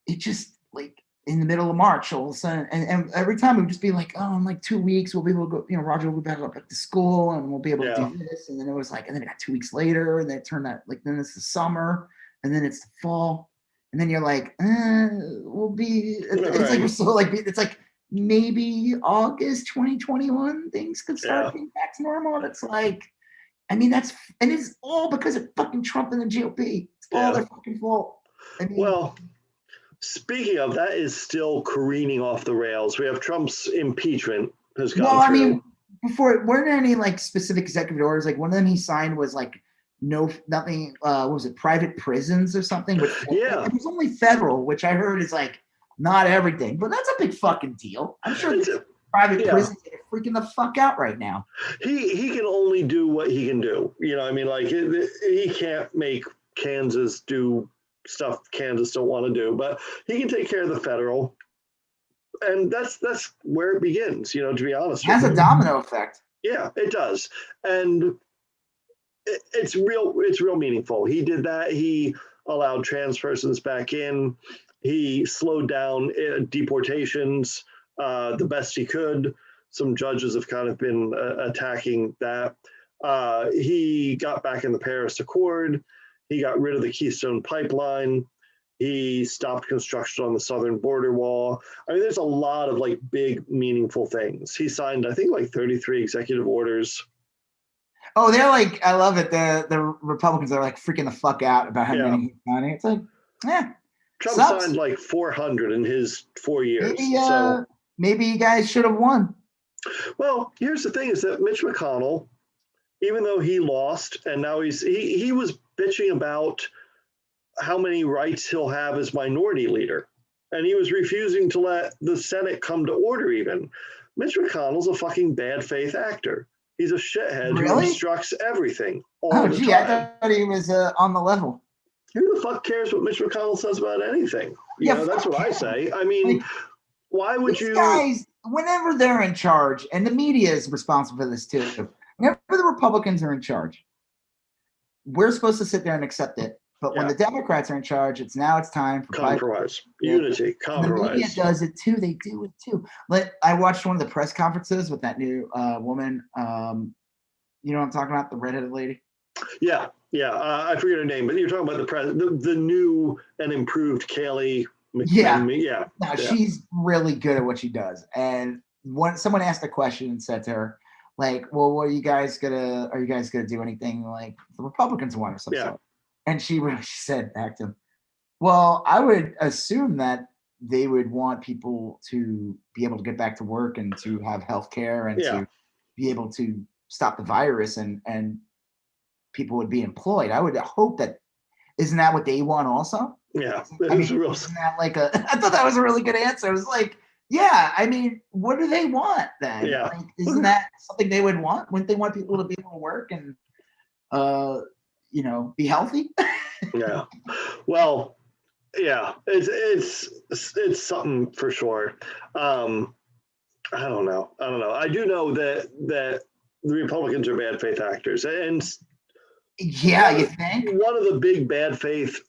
it just like in the middle of March, all of a sudden, and every time it would just be like, oh, in like 2 weeks, we'll be able to go. Roger will be back to school, and we'll be able to do this. And then it was like, and then it got 2 weeks later, and then it turned out like then it's the summer, and then it's the fall, and then you're like, we'll be. It's like we're so like it's like. Maybe August 2021, things could start getting back to normal. And it's like, I mean, and it's all because of fucking Trump and the GOP. It's all their fucking fault. I mean,
well, speaking of, that is still careening off the rails. We have Trump's impeachment has gone through.
I mean, before, weren't there any like specific executive orders? Like one of them he signed was like nothing. What was it? Private prisons or something? It was only federal, which I heard is like. Not everything, but that's a big fucking deal. I'm sure private prisons are freaking the fuck out right now.
He can only do what he can do. I mean, like he can't make Kansas do stuff Kansas don't want to do, but he can take care of the federal, and that's where it begins. To be honest,
it has a domino effect.
Yeah, it does, and it's real meaningful. He did that. He allowed trans persons back in. He slowed down deportations the best he could. Some judges have kind of been attacking that. He got back in the Paris Accord. He got rid of the Keystone Pipeline. He stopped construction on the southern border wall. I mean, there's a lot of like big, meaningful things. He signed, I think, like 33 executive orders.
Oh, they're like, I love it. The Republicans are like freaking the fuck out about how many he's signing. It's like,
Trump signed like 400 in his 4 years.
Maybe you guys should have won.
Well, here's the thing: is that Mitch McConnell, even though he lost, and now he was bitching about how many rights he'll have as minority leader, and he was refusing to let the Senate come to order. Even Mitch McConnell's a fucking bad faith actor. He's a shithead who obstructs everything all the time.
I thought he was on the level.
Who the fuck cares what Mitch McConnell says about anything? That's what I say. I mean, like, why would you?
Guys, whenever they're in charge, and the media is responsible for this too, whenever the Republicans are in charge, we're supposed to sit there and accept it. But when the Democrats are in charge, it's time for
compromise, unity, compromise.
The media does it too. They do it too. I watched one of the press conferences with that new woman. You know what I'm talking about? The redheaded lady.
Yeah. I forget her name, but you're talking about the new and improved Kaylee McMahon.
She's really good at what she does. And when someone asked a question and said to her, like, well, are you guys gonna do anything like the Republicans want or something? And she said back to him, well, I would assume that they would want people to be able to get back to work and to have health care and to be able to stop the virus and people would be employed. I would hope that isn't that what they want also?
Yeah.
Isn't that like I thought that was a really good answer. I was like, I mean, what do they want then?
Yeah.
Like, isn't that something they would want? Wouldn't they want people to be able to work and be healthy?
Yeah. Well, yeah, it's something for sure. I don't know. I do know that the Republicans are bad faith actors, and
you think
one of the big bad faith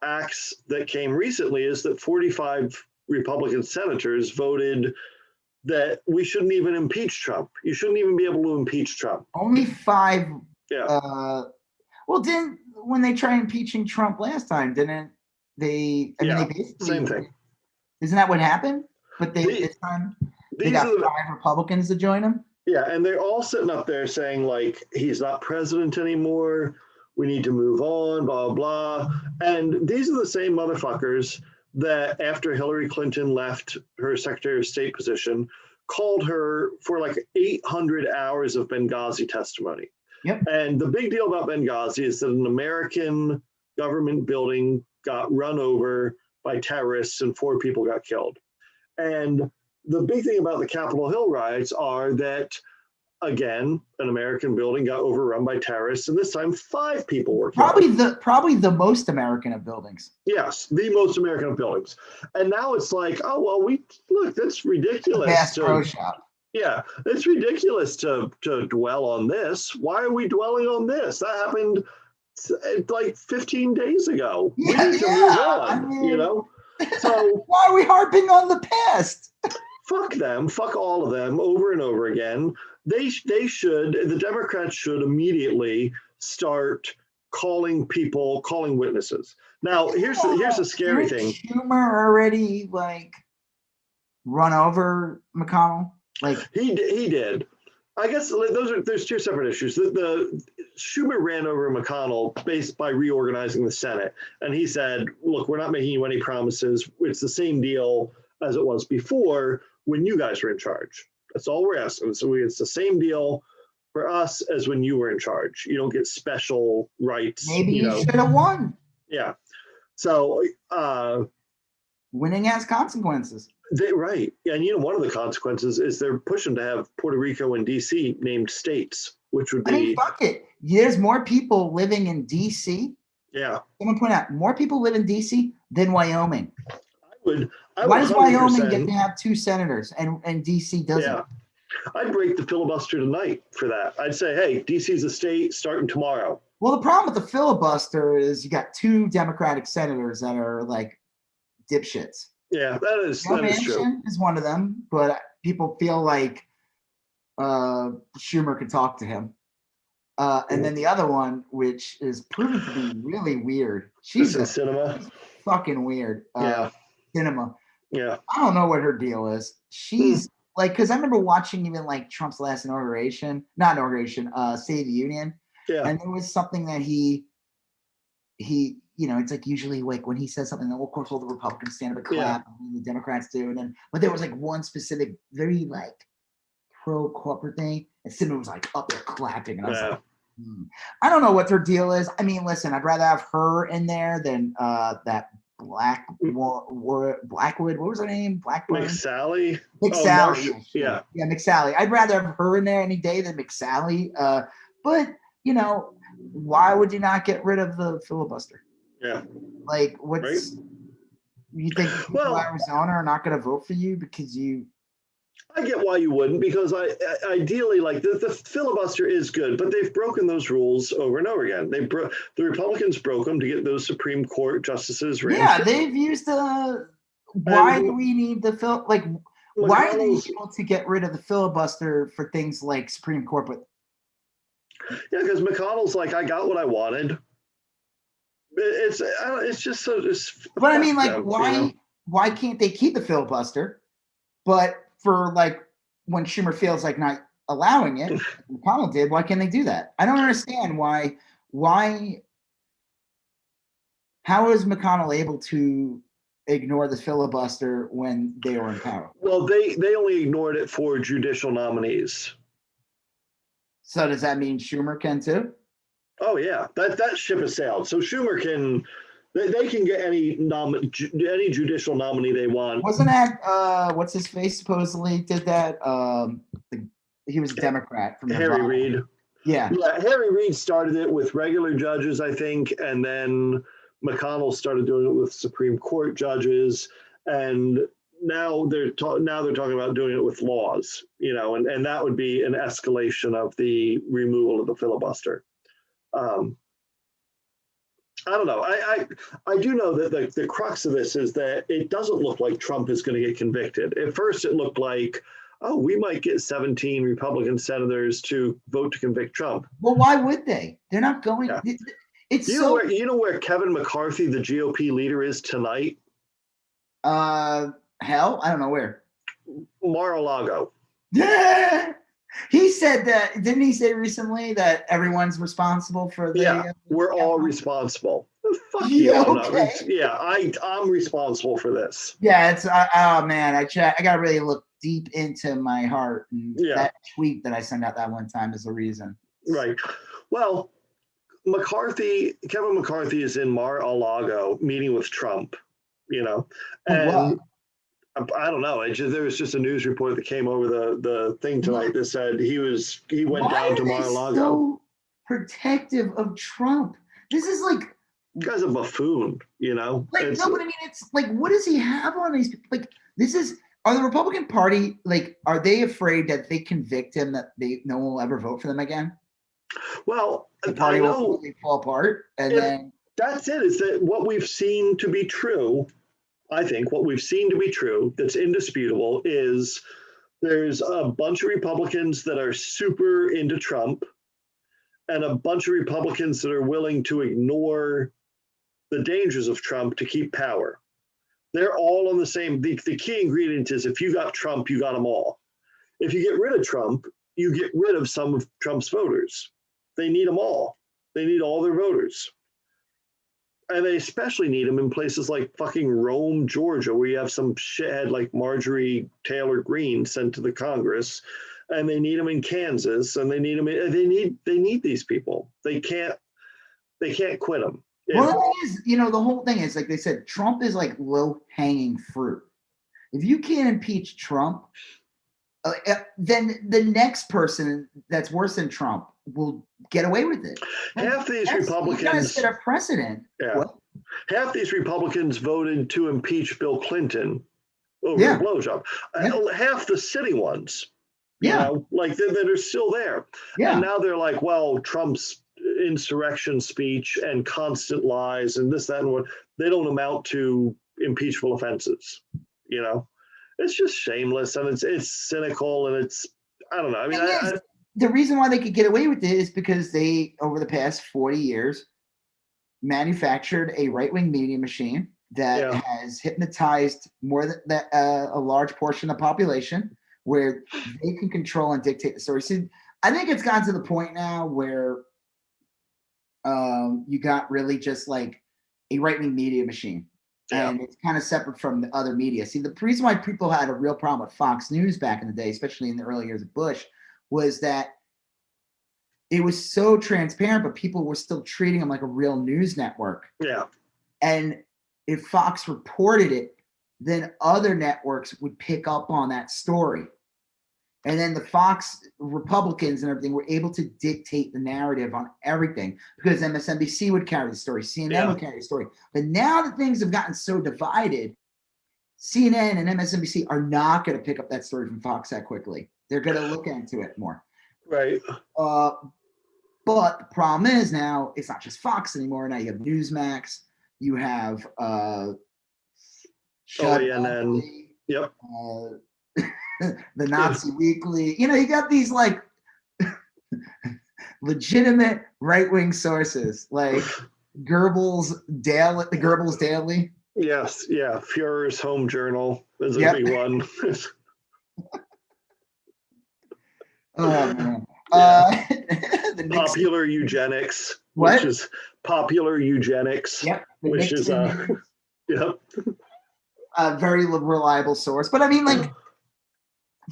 acts that came recently is that 45 Republican senators voted that we shouldn't even impeach Trump. You shouldn't even be able to impeach Trump.
Only 5.
Yeah.
When they tried impeaching Trump last time, didn't they? They basically
same thing.
Isn't that what happened? But this time they got 5 Republicans to join him.
Yeah, and they're all sitting up there saying, like, he's not president anymore. We need to move on, blah, blah. And these are the same motherfuckers that after Hillary Clinton left her Secretary of State position, called her for like 800 hours of Benghazi testimony.
Yep.
And the big deal about Benghazi is that an American government building got run over by terrorists and 4 people got killed. And the big thing about the Capitol Hill riots are that, again, an American building got overrun by terrorists, and this time 5 people were killed.
Probably the most American of buildings.
Yes, the most American of buildings. And now it's like, oh well, look, that's ridiculous.
Bass Pro Shop.
Yeah, it's ridiculous to dwell on this. Why are we dwelling on this? That happened like 15 days ago. We need to move on,
I mean,
So
why are we harping on the past?
fuck them, fuck all of them over and over again. The Democrats should immediately start calling witnesses. Now, here's the scary thing.
Schumer already run over McConnell?
He did. I guess there's two separate issues. The Schumer ran over McConnell based by reorganizing the Senate, and he said, "Look, we're not making you any promises. It's the same deal as it was before when you guys were in charge. That's all we're asking. So it's the same deal for us as when you were in charge. You don't get special rights.
Maybe you should have won.
Yeah. So
winning has consequences.
Right. And one of the consequences is they're pushing to have Puerto Rico and DC named states, which would be.
Fuck it. There's more people living in DC.
Yeah.
Someone point out more people live in DC than Wyoming.
Why
does Wyoming get to have 2 senators and DC doesn't?
Yeah. I'd break the filibuster tonight for that. I'd say, hey, DC's a state starting tomorrow.
Well, the problem with the filibuster is you got 2 Democratic senators that are dipshits.
Yeah, that is true.
Is one of them, but people feel like Schumer could talk to him. And then the other one, which is proven to be really weird. She's
Cinema.
Fucking weird. Cinema.
Yeah.
I don't know what her deal is. She's because I remember watching even Trump's last State of the Union.
Yeah.
And there was something that he it's usually when he says something, of course all the Republicans stand up and clap, and the Democrats do, but there was one specific very pro corporate thing, and Cinema was up there clapping, and I was I don't know what their deal is. I mean, listen, I'd rather have her in there than that Blackwood. What was her name? Blackburn.
McSally.
McSally.
Yeah,
McSally. I'd rather have her in there any day than McSally. But why would you not get rid of the filibuster?
Yeah.
What's
right?
You think people in Arizona are not going to vote for you because you?
I get why you wouldn't, because ideally, the filibuster is good, but they've broken those rules over and over again. The Republicans broke them to get those Supreme Court justices.
Yeah, they've used the. Why do we need the why are they able to get rid of the filibuster for things like Supreme Court? But
yeah, because McConnell's I got what I wanted. It's just so.
But I mean, why can't they keep the filibuster? But for when Schumer feels not allowing it, McConnell did. Why can't they do that? I don't understand why. How is McConnell able to ignore the filibuster when they were in power?
Well, they only ignored it for judicial nominees.
So does that mean Schumer can too?
Oh yeah, that ship has sailed. So Schumer can. They can get any judicial nominee they want.
Wasn't that what's his face supposedly did that? He was a Democrat from
Harry Reid.
Yeah,
Harry Reid started it with regular judges, I think, and then McConnell started doing it with Supreme Court judges, and now they're talking about doing it with laws, and that would be an escalation of the removal of the filibuster. I don't know. I do know that the crux of this is that it doesn't look like Trump is going to get convicted. At first, it looked like, we might get 17 Republican senators to vote to convict Trump.
Well, why would they? They're not going. Yeah.
You know where Kevin McCarthy, the GOP leader, is tonight?
Hell, I don't know where.
Mar-a-Lago.
Yeah. He said that, didn't he say recently that everyone's responsible for the...
Yeah, we're all responsible. Fuck you. Okay. Yeah, I'm responsible for this.
Yeah, it's, oh man, I got to really look deep into my heart. And that tweet that I sent out that one time is the reason.
Right. Well, Kevin McCarthy is in Mar-a-Lago meeting with Trump, and...
What?
I don't know. There was just a news report that came over the thing tonight that said he went down to Mar-a-Lago.
So protective of Trump. This is
this guy's a buffoon,
no, but I mean, it's what does he have on these people? This is Are the Republican Party, like, are they afraid that if they convict him that no one will ever vote for them again?
Well,
The party
I
will
know
completely fall apart, and then
that's it. Is that what we've seen to be true? I think what we've seen to be true, that's indisputable, is there's a bunch of Republicans that are super into Trump, and a bunch of Republicans that are willing to ignore the dangers of Trump to keep power. They're all on the same. The key ingredient is if you got Trump, you got them all. If you get rid of Trump, you get rid of some of Trump's voters. They need them all. They need all their voters. And they especially need them in places like fucking Rome, Georgia, where you have some shithead like Marjorie Taylor Greene sent to the Congress, and they need them in Kansas, and they need them. They need these people. They can't quit them.
Well, the thing is, the whole thing is, like they said, Trump is like low-hanging fruit. If you can't impeach Trump, then the next person that's worse than Trump will get away with it.
Half these Republicans
you gotta set a precedent.
Yeah. What? Half these Republicans voted to impeach Bill Clinton over the blowjob. Half the sitting ones, like that are still there. And now they're like, well, Trump's insurrection speech and constant lies and this, that, and what, they don't amount to impeachable offenses. It's just shameless, and it's cynical, and it's, I don't know. I mean,
the reason why they could get away with it is because they, over the past 40 years, manufactured a right-wing media machine that has hypnotized more than a large portion of the population, where they can control and dictate the story. So I think it's gotten to the point now where you got really just like a right-wing media machine. And it's kind of separate from the other media. See, the reason why people had a real problem with Fox News back in the day, especially in the early years of Bush, was that it was so transparent, but people were still treating them like a real news network.
Yeah.
And if Fox reported it, then other networks would pick up on that story. And then the Fox Republicans and everything were able to dictate the narrative on everything, because MSNBC would carry the story, CNN would carry the story. But now that things have gotten so divided, CNN and MSNBC are not going to pick up that story from Fox that quickly. They're going to look into it more.
Right.
But the problem is now it's not just Fox anymore. Now you have Newsmax, you have
CNN. Yep.
The Nazi Weekly. You got these like legitimate right-wing sources like Goebbels Daily.
Yes, yeah. Führer's Home Journal is a big one.
Oh man.
The Popular Eugenics, which is Popular Eugenics, which is a
very reliable source. But I mean, like,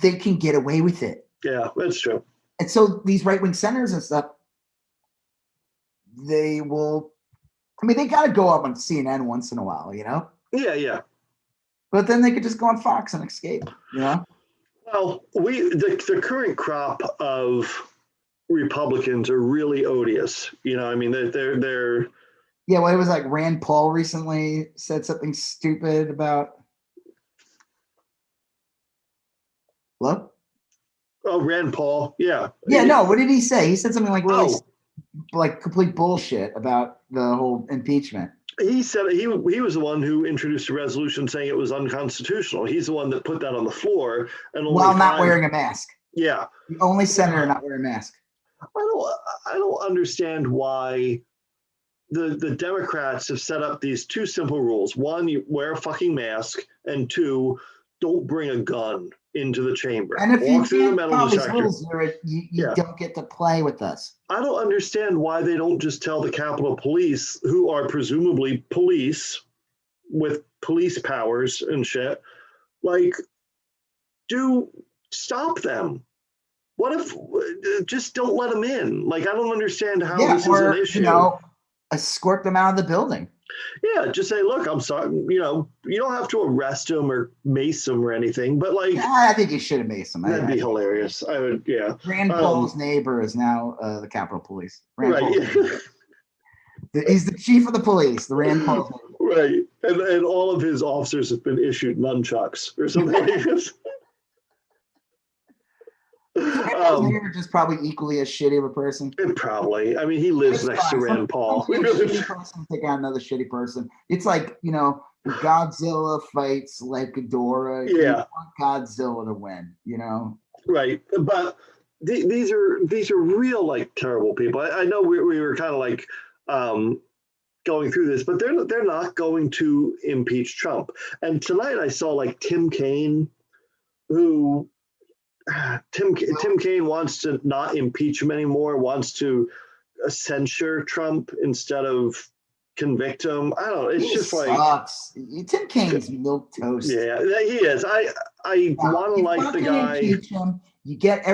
they can get away with it.
Yeah, that's true.
And so these right-wing senators and stuff, they will, I mean, they got to go up on CNN once in a while,
Yeah, yeah.
But then they could just go on Fox and escape,
Well, the current crop of Republicans are really odious. I mean, they're.
Yeah, well, it was like Rand Paul recently said something stupid about. Hello?
Oh, Rand Paul. Yeah.
Yeah, no, what did he say? He said something like really like complete bullshit about the whole impeachment.
He said he was the one who introduced a resolution saying it was unconstitutional. He's the one that put that on the floor. And
while not wearing a mask.
Yeah.
The only senator not wearing a mask.
I don't understand why the Democrats have set up these two simple rules. One, you wear a fucking mask, and two, don't bring a gun into the chamber.
And if you can't follow these rules, you don't get to play with us.
I don't understand why they don't just tell the Capitol Police, who are presumably police with police powers and shit, like, stop them. What if just don't let them in? Like, I don't understand how this is an issue.
Escort them out of the building.
Yeah, just say, look, I'm sorry. You don't have to arrest him or mace him or anything, but like,
I think you should have maced him.
That'd be hilarious. I would, yeah.
Rand Paul's neighbor is now the Capitol Police.
Right.
He's the chief of the police. The Rand Paul.
Right. And all of his officers have been issued nunchucks or something.
You're just probably equally as shitty of a person.
Probably. I mean, he lives next to Rand Paul.
A shitty person take out another shitty person. It's like, Godzilla fights like Dore.
Yeah.
You want Godzilla to win,
Right. But these are real, like, terrible people. I know we were kind of like going through this, but they're not going to impeach Trump. And tonight I saw, like, Tim Kaine, who Tim Kaine wants to not impeach him anymore, wants to censure Trump instead of convict him. I don't know. It's just
sucks. Tim Kaine's milk toast.
Yeah, he is. I want to like the guy.
Impeach him, you get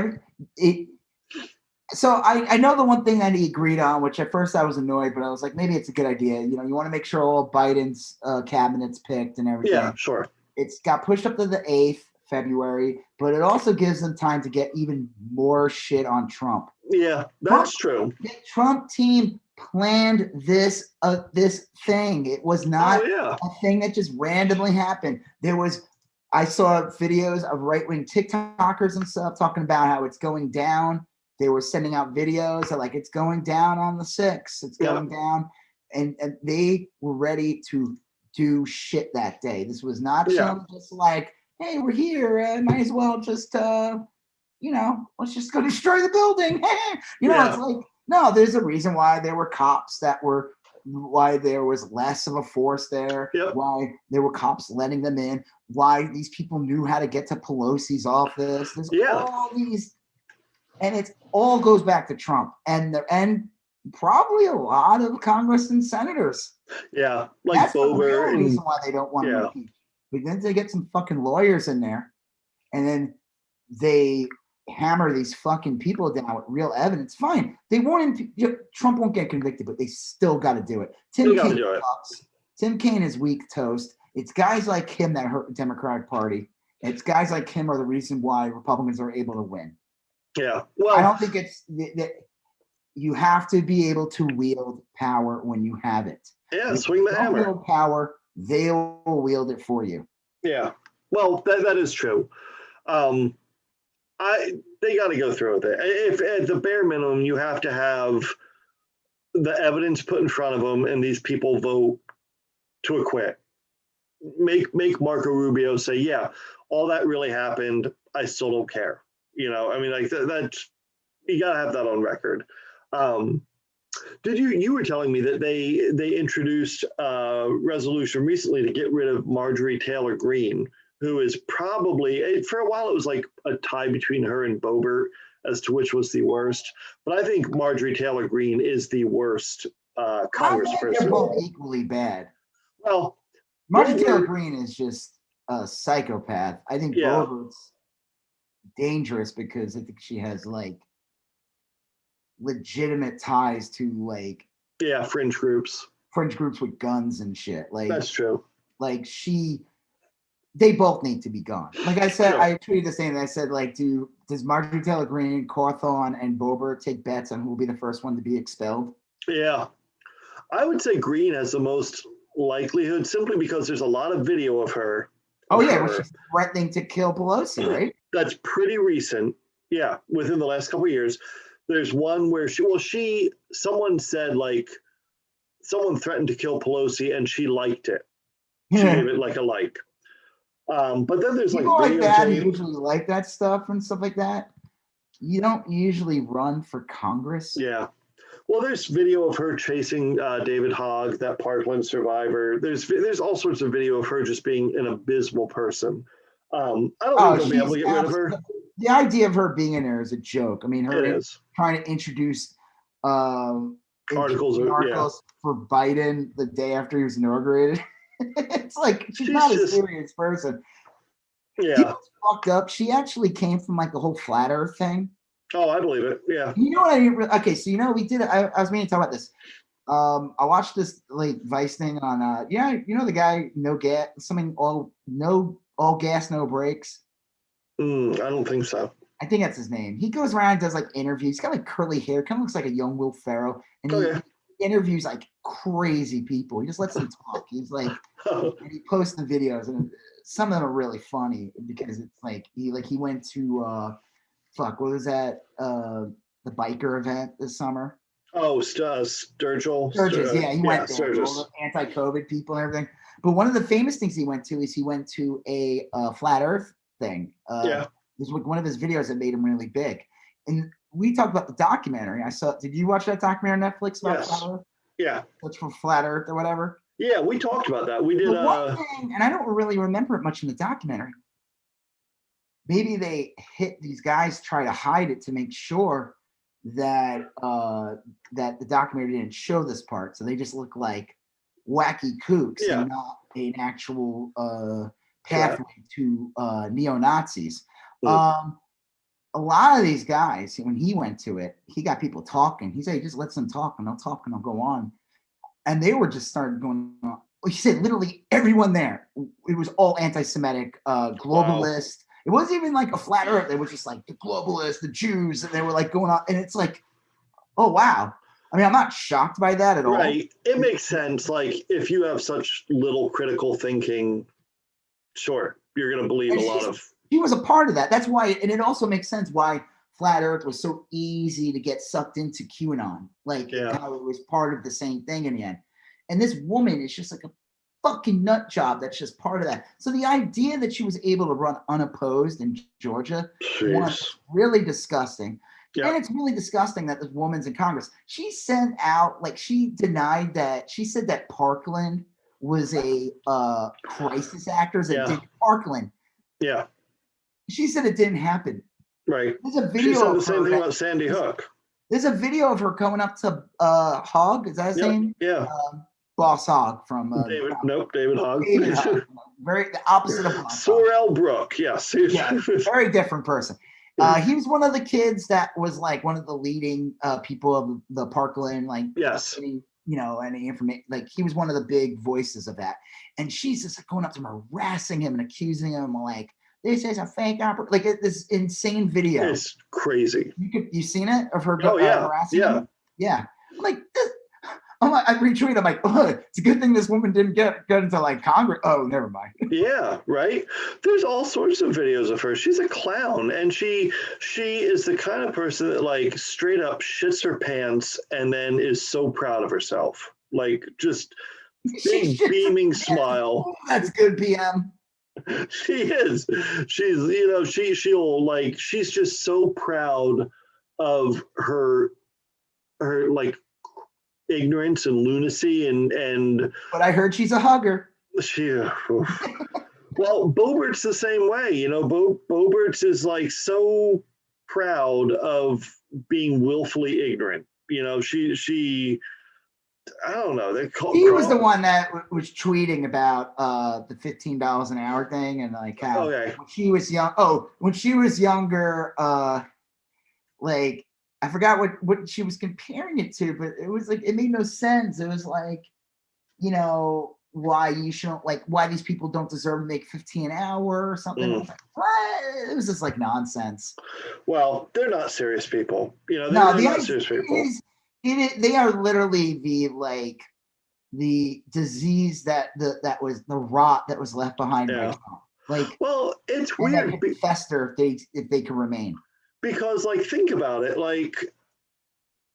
So I know the one thing that he agreed on, which at first I was annoyed, but I was like, maybe it's a good idea. You want to make sure all Biden's cabinet's picked and everything.
Yeah, sure.
It's got pushed up to the 8th February, but it also gives them time to get even more shit on Trump.
Yeah, that's true.
The Trump team planned this thing. It was not a thing that just randomly happened. I saw videos of right-wing TikTokers and stuff talking about how it's going down. They were sending out videos of, like, it's going down on the 6th. It's going down. And they were ready to do shit that day. This was not just like, hey, we're here. Might as well just, let's just go destroy the building. It's like, no, there's a reason why there were cops why there was less of a force there, why there were cops letting them in, why these people knew how to get to Pelosi's office. There's all these, and it all goes back to Trump and probably a lot of Congress and senators.
Yeah, like
that's
Bober.
The real reason why they don't want to impeach. But then they get some fucking lawyers in there, and then they hammer these fucking people down with real evidence. Fine, they won't. Trump won't get convicted, but they still got to do it. Tim Kaine is weak toast. It's guys like him that hurt the Democratic Party. It's guys like him are the reason why Republicans are able to win.
Yeah, well,
I don't think it's that. You have to be able to wield power when you have it.
Yeah, swing the hammer.
Wield power, they'll wield it for you.
Yeah, well, that is true. They got to go through with it. If at the bare minimum, you have to have the evidence put in front of them, and these people vote to acquit. Make Marco Rubio say, "Yeah, all that really happened. I still don't care." I mean, like that. You got to have that on record. Did you were telling me that they introduced a resolution recently to get rid of Marjorie Taylor Greene, who is probably, for a while it was like a tie between her and Boebert as to which was the worst. But I think Marjorie Taylor Greene is the worst congressperson.
They're both equally bad.
Well,
Marjorie Taylor Greene is just a psychopath. I think Boebert's dangerous because I think she has like legitimate ties to like
fringe groups
with guns and shit. Like
that's true.
Like they both need to be gone. Like I said, I tweeted the same. I said, like, does Marjorie Taylor Greene, Cawthon, and Boebert take bets on who will be the first one to be expelled?
Yeah, I would say Greene has the most likelihood simply because there's a lot of video of her.
Oh yeah, well, she's threatening to kill Pelosi, right?
That's pretty recent. Yeah, within the last couple of years. There's one where someone said, like, someone threatened to kill Pelosi and she liked it. She gave it like a like. But then there's
people like that who usually like that stuff and stuff like that. You don't usually run for Congress.
Yeah. Well, there's video of her chasing David Hogg, that Parkland survivor. There's all sorts of video of her just being an abysmal person. I don't think they'll be able to get rid of her.
The idea of her being in there is a joke. I mean, her trying to introduce
articles
for Biden the day after he was inaugurated. It's like she's not a serious person.
Yeah,
fucked up. She actually came from like the whole flat Earth thing.
Oh, I believe it. Yeah.
You know what I mean? Okay, so we did it. I was meaning to talk about this. I watched this like Vice thing on the guy No Gas, something all gas no brakes.
I don't think so.
I think that's his name. He goes around and does like interviews. He's got like curly hair, kind of looks like a young Will Ferrell. And interviews like crazy people. He just lets them talk. He's like, and he posts the videos, and some of them are really funny because it's like he went to what was that? The biker event this summer.
Oh, Sturgill.
Sturgis, yeah, he went there.
Sturgis.
All the anti-COVID people and everything. But one of the famous things he went to is he went to a flat Earth thing. It was like one of his videos that made him really big. And we talked about the documentary. Did you watch that documentary on Netflix about flat Earth?
Yeah.
That's from Flat Earth or whatever.
Yeah, we talked about that. We did.
One thing, and I don't really remember it much in the documentary. Maybe they hit these guys try to hide it to make sure that that the documentary didn't show this part, so they just look like wacky kooks and not an actual pathway to neo-Nazis. A lot of these guys, when he went to it, he got people talking. He said he just lets them talk, and they'll talk and they'll go on. And they were just started going on. He said literally everyone there, it was all anti-Semitic, globalist. Wow. It wasn't even like a flat earth. It was just like the globalists, the Jews, and they were like going on. And it's like, oh, wow. I mean, I'm not shocked by that at all.
Right. It makes sense. Like, if you have such little critical thinking, sure, you're going to believe a lot of.
He was a part of that. That's why, and it also makes sense why flat earth was so easy to get sucked into QAnon. Like, how it was part of the same thing in the end. And this woman is just like a fucking nut job that's just part of that. So the idea that she was able to run unopposed in Georgia was really disgusting. Yeah. And it's really disgusting that this woman's in Congress. She sent out, like, she denied that, she said that Parkland was a crisis actors that did Parkland.
Yeah.
She said it didn't happen.
Right.
There's a video
she said the same thing about Sandy Hook.
There's a video of her going up to Hogg, is that his name?
Yeah.
Boss Hogg from
David Hogg.
David Hogg. Very the opposite of Boss
Sorrel Brook, yes.
Very different person. He was one of the kids that was like one of the leading people of the Parkland, like any information. Like he was one of the big voices of that. And she's just like going up to him, harassing him and accusing him, like this is a fake opera. Like this insane video.
It's crazy.
You seen it of her
harassing
him? Yeah. I'm like this. I retweet. I'm like, oh, it's a good thing this woman didn't get into like Congress. Oh, never mind.
Yeah, right. There's all sorts of videos of her. She's a clown, and she is the kind of person that like straight up shits her pants and then is so proud of herself. Like just big beaming smile.
That's good, PM.
She is. She'll like she's just so proud of her like ignorance and lunacy and
but I heard she's a hugger.
Well, Boebert's the same way, Boebert's is like so proud of being willfully ignorant. She I don't know.
He was the one that was tweeting about the $15 an hour thing and like how when she was young. Oh, when she was younger, like I forgot what she was comparing it to, but it was like it made no sense. It was like, why you shouldn't why these people don't deserve to make $15 an hour or something. I was like, what? It was just like nonsense.
Well, they're not serious people. They're not serious people.
They are literally the disease that was the rot that was left behind.
Yeah.
Like,
well, it's weird.
Fester if they can remain.
Because, like, think about it. Like,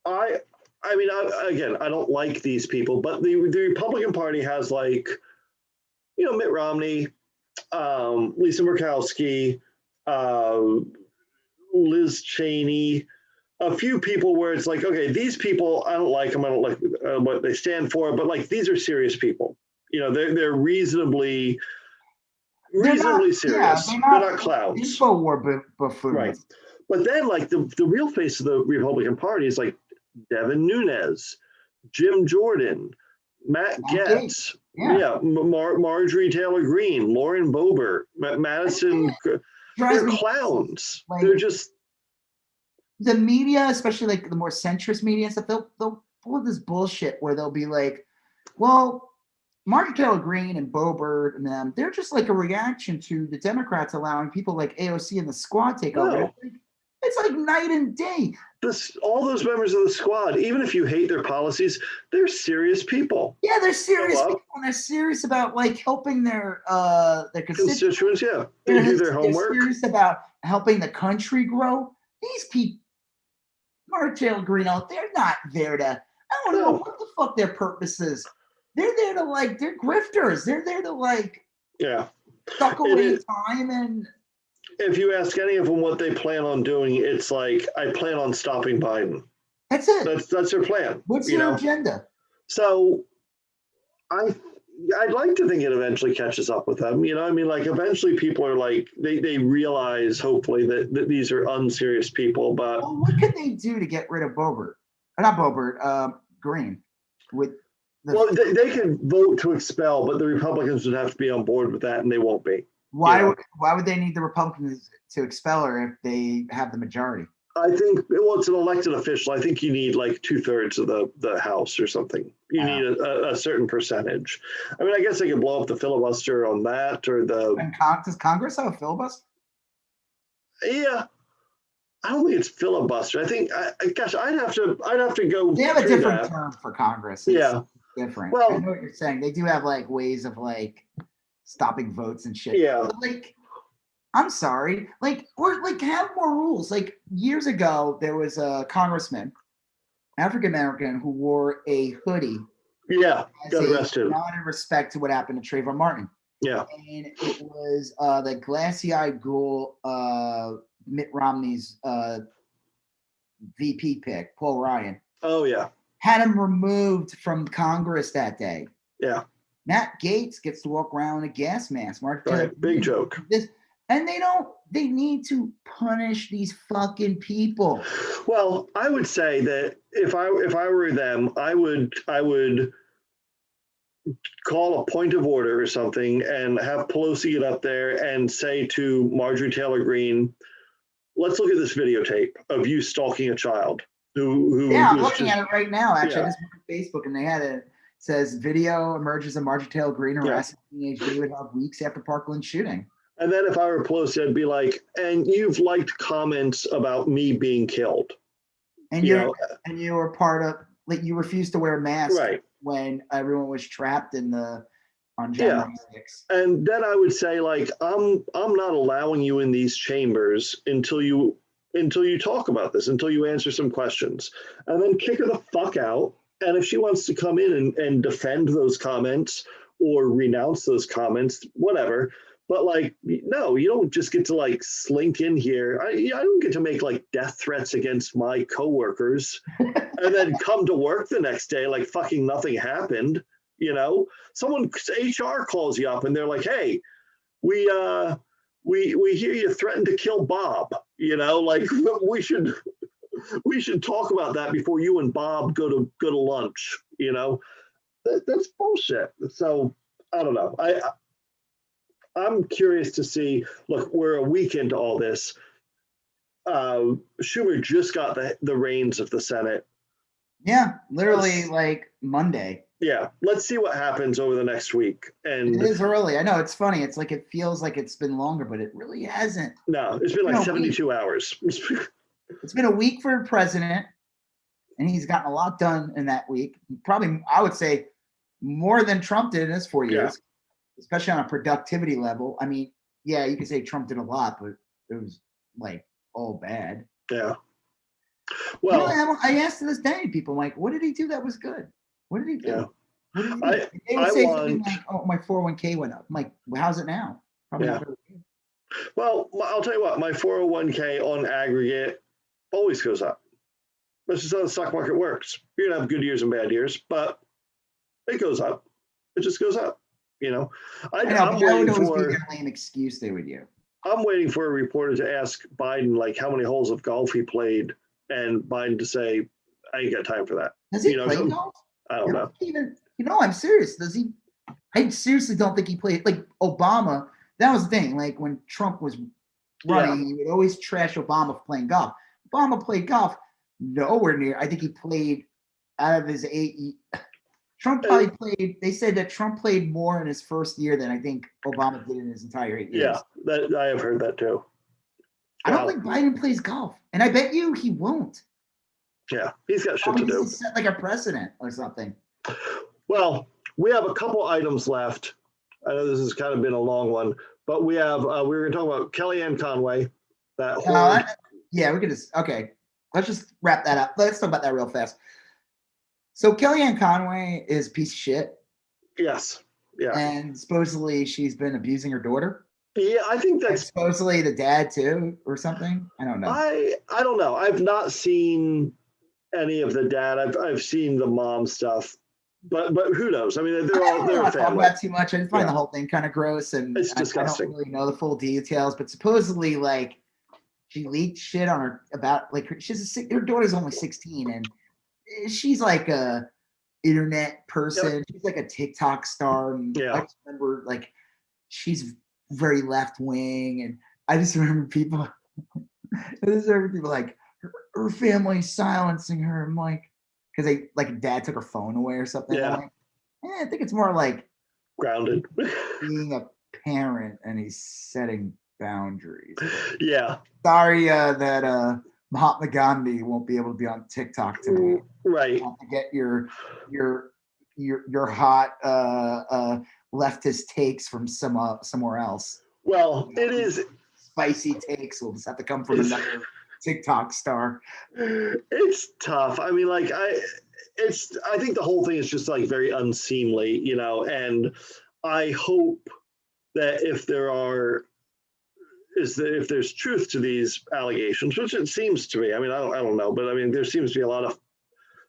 I don't like these people, but the Republican Party has like, Mitt Romney, Lisa Murkowski, Liz Cheney. A few people where it's like, okay, these people, I don't like them. I don't like what they stand for, but like, these are serious people. They're reasonably serious.
Yeah,
they're not clowns.
InfoWar buffoons.
Right. But then like the real face of the Republican Party is like Devin Nunes, Jim Jordan, Matt Gaetz, Marjorie Taylor Greene, Lauren Boebert, Madison. They're clowns. They're just.
The media, especially like the more centrist media and stuff, they'll pull this bullshit where they'll be like, well, Marjorie Taylor Greene and Boebert and them, they're just like a reaction to the Democrats allowing people like AOC and the Squad take over.
No.
It's like night and day.
all those members of the squad, even if you hate their policies, they're serious people.
Yeah, they're serious people. And they're serious about like helping their
constituents. Yeah, they do their homework.
They're serious about helping the country grow. These people, Martel Greeno, they're not there to. I don't know what the fuck their purpose is. They're there to like. They're grifters. They're there to like.
Yeah.
Suck away time and.
If you ask any of them what they plan on doing, it's like, I plan on stopping Biden.
That's it.
That's their plan.
What's your agenda?
So I'd like to think it eventually catches up with them. You know, I mean, like eventually people are like, they realize hopefully that these are unserious people, but.
Well, what could they do to get rid of Boebert? Not Boebert, Green.
Well, they can vote to expel, but the Republicans would have to be on board with that, and they won't be.
Why would they need the Republicans to expel her if they have the majority?
I think, well, it's an elected official. I think you need like 2/3 of the House or something. You need a certain percentage. I mean, I guess they could blow up the filibuster on that or the.
And does Congress have a filibuster?
Yeah. I don't think it's filibuster. I think, gosh, I'd have to go.
They have a different term for Congress. It's different.
Well,
I know what you're saying. They do have like ways of like stopping votes and shit.
Yeah.
But, like, I'm sorry. Like, or like have more rules. Like years ago, there was a congressman, African American, who wore a hoodie.
Yeah, got arrested.
Not in respect to what happened to Trayvon Martin.
Yeah.
And it was the glassy-eyed ghoul, Mitt Romney's VP pick, Paul Ryan.
Oh, yeah.
Had him removed from Congress that day.
Yeah.
Matt Gaetz gets to walk around in a gas mask.
Right. Big joke.
And they need to punish these fucking people.
Well, I would say that if I were them, I would call a point of order or something and have Pelosi get up there and say to Marjorie Taylor Greene, let's look at this videotape of you stalking a child.
I'm looking at it right now. Actually, I just went to Facebook and they had it. Says video emerges of Marjorie Taylor Greene arrested teenage David Hogg weeks after Parkland shooting.
And then if I were Pelosi, I'd be like, and you've liked comments about me being killed.
And you were part of, like, you refused to wear a mask when everyone was trapped on January 6th.
And then I would say, like, I'm not allowing you in these chambers until you talk about this, until you answer some questions. And then kick her the fuck out. And if she wants to come in and defend those comments or renounce those comments, whatever. But like, no, you don't just get to like slink in here. I don't get to make like death threats against my coworkers and then come to work the next day like fucking nothing happened. You know, someone HR calls you up and they're like, hey, we hear you threatened to kill Bob. You know, like we should talk about that before you and Bob go to lunch. You know, that's bullshit. So I don't know. I'm curious to see. Look, we're a week into all this. Schumer just got the reins of the Senate.
Yeah, literally like Monday.
Yeah, let's see what happens over the next week. And
it is early. I know it's funny. It's like it feels like it's been longer, but it really hasn't.
No, it's been like 72 hours.
It's been a week for the president, and he's gotten a lot done in that week. Probably, I would say, more than Trump did in his 4 years, especially on a productivity level. I mean, yeah, you could say Trump did a lot, but it was like all bad.
Yeah. Well,
I asked to this day, people like, what did he do that was good? What did he do?
Yeah.
What did he do? They would say something like, oh, my 401k went up. I'm like, well, how's it now? Probably not very good.
Well, I'll tell you what, my 401k on aggregate always goes up. That's just how the stock market works. You're going to have good years and bad years, but it goes up. It just goes up, you know. I'm waiting for
be a lame excuse they would use.
I'm waiting for a reporter to ask Biden, like, how many holes of golf he played, and Biden to say, I ain't got time for that.
Does he play golf?
I don't know.
I'm serious. Does he? I seriously don't think he played. Like Obama, that was the thing. Like when Trump was running, he would always trash Obama for playing golf. Obama played golf nowhere near. I think he played out of his 8 years. Trump probably played. They said that Trump played more in his first year than I think Obama did in his entire 8 years.
Yeah, I have heard that too.
I don't think Biden plays golf, and I bet you he won't.
Yeah, he's got shit to do.
Set like a precedent or something.
Well, we have a couple items left. I know this has kind of been a long one, but we have we were going to talk about Kellyanne Conway.
Yeah, we could just let's just wrap that up. Let's talk about that real fast. So Kellyanne Conway is a piece of shit.
Yes. Yeah.
And supposedly she's been abusing her daughter.
Yeah, I think that's
and supposedly the dad too, or something. I don't know.
I don't know. I've not seen any of the dad. I've seen the mom stuff, but who knows? I mean, they're a family.
Talk about too much. I just find the whole thing kind of gross, and
it's disgusting.
I don't really know the full details, but supposedly like she leaked shit on her about like her daughter's only 16, and she's like a internet person. Yep. She's like a TikTok star. And I just remember like she's very left wing, and I just remember people like her family's silencing her. I'm like, because they like dad took her phone away or something.
Yeah.
I'm like, I think it's more like
grounded
being a parent, and he's setting boundaries.
Yeah.
Sorry that Mahatma Gandhi won't be able to be on TikTok tonight.
Right.
To get your hot leftist takes from somewhere else.
Well, it is
spicy takes. Will just have to come from another TikTok star.
It's tough. I mean, like I think the whole thing is just like very unseemly, you know. And I hope that if there's truth to these allegations, which it seems to be. I mean, I don't know, but I mean, there seems to be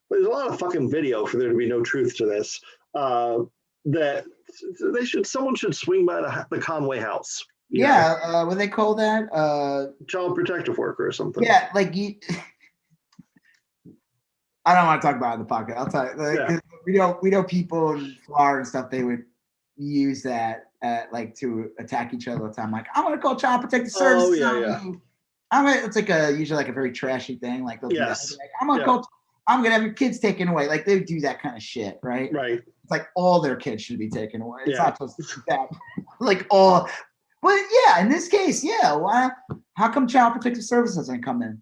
there's a lot of fucking video for there to be no truth to this. That someone should swing by the Conway house.
Yeah, what do they call that?
Child protective worker or something.
Yeah, like I don't want to talk about it on the podcast. I'll tell you. We know people in Florida and stuff. They would use that like to attack each other all the time. Like, I'm gonna call Child Protective Services. It's like usually like a very trashy thing. Like, they'll do that. Like, I'm gonna have your kids taken away. Like, they do that kind of shit, right?
Right.
It's like all their kids should be taken away. It's not just that. Like all. But yeah, in this case, why? How come Child Protective Services doesn't come in?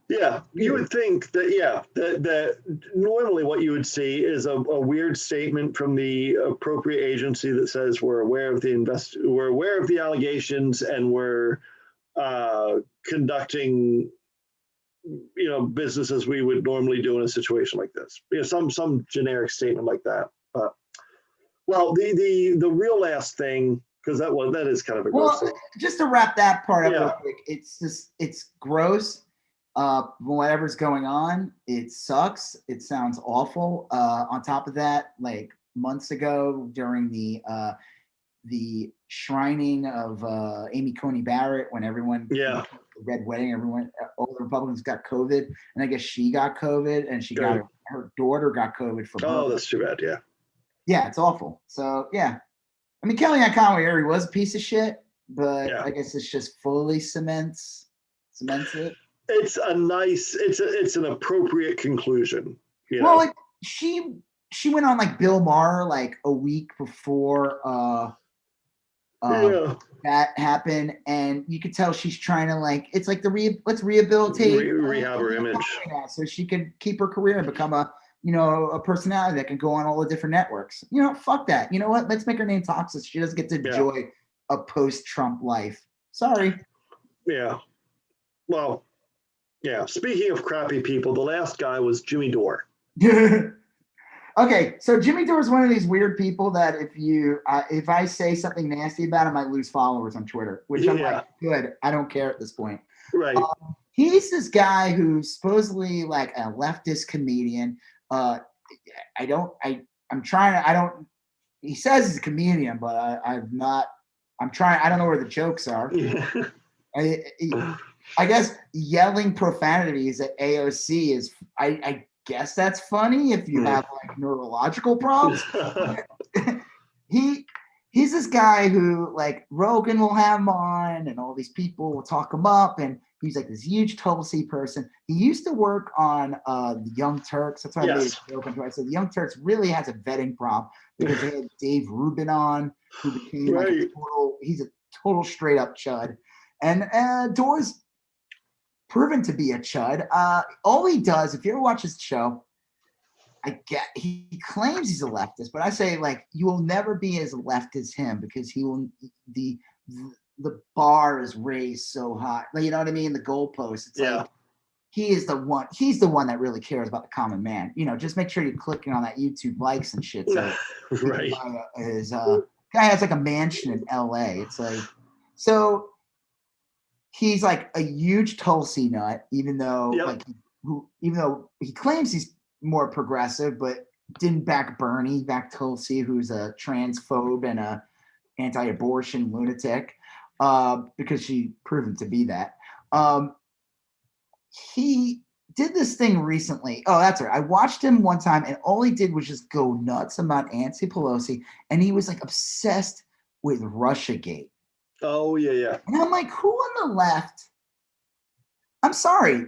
Yeah, you would think that that normally what you would see is a weird statement from the appropriate agency that says we're aware of the allegations, and we're conducting business as we would normally do in a situation like this. Some generic statement like that. But the real last thing, because that is kind of a gross thing.
Just to wrap that part up real quick, it's gross. Whatever's going on, it sucks. It sounds awful. On top of that, like months ago during the shrining of Amy Coney Barrett, when everyone the Red Wedding, all the Republicans got COVID, and I guess she got COVID, and she got her daughter got COVID from her.
That's too bad.
Yeah, it's awful. So I mean, Kellyanne Conway already was a piece of shit, but I guess it's just fully cements it.
It's it's an appropriate conclusion.
Well, like she went on like Bill Maher like a week before that happened, and you could tell she's trying to like, it's like let's rehabilitate
rehab her image
so she can keep her career and become a personality that can go on all the different networks. Fuck that. You know what? Let's make her name toxic. She doesn't get to enjoy a post-Trump life. Sorry.
Yeah. Well. Yeah, speaking of crappy people, the last guy was Jimmy Dore.
Okay, so Jimmy Dore is one of these weird people that if I say something nasty about him, I lose followers on Twitter, which I'm like, good. I don't care at this point.
Right.
He's this guy who's supposedly like a leftist comedian. He says he's a comedian, but I'm not. I'm trying. I don't know where the jokes are. Yeah. I guess yelling profanities at AOC is, I guess that's funny if you have like neurological problems. He's this guy who like Rogan will have him on, and all these people will talk him up, and he's like this huge Tulsi person. He used to work on the Young Turks. That's why I made a joke on Twitter. So the Young Turks really has a vetting problem because they had Dave Rubin on, who became like he's a total straight up chud. And Dore's proven to be a chud. All he does, if you ever watch his show, he claims he's a leftist, but I say, like, you will never be as left as him, because the bar is raised so high. Like, you know what I mean? The goalpost. It's like he's the one that really cares about the common man. You know, just make sure you're clicking on that YouTube likes and shit. So
right.
His guy has like a mansion in LA. It's like, so he's like a huge Tulsi nut, even though he claims he's more progressive, but didn't back Bernie, back Tulsi, who's a transphobe and a anti-abortion lunatic, because she proven to be that. He did this thing recently. Oh, that's right. I watched him one time, and all he did was just go nuts about Nancy Pelosi, and he was like obsessed with Russiagate.
Oh, yeah.
And I'm like, who on the left? I'm sorry.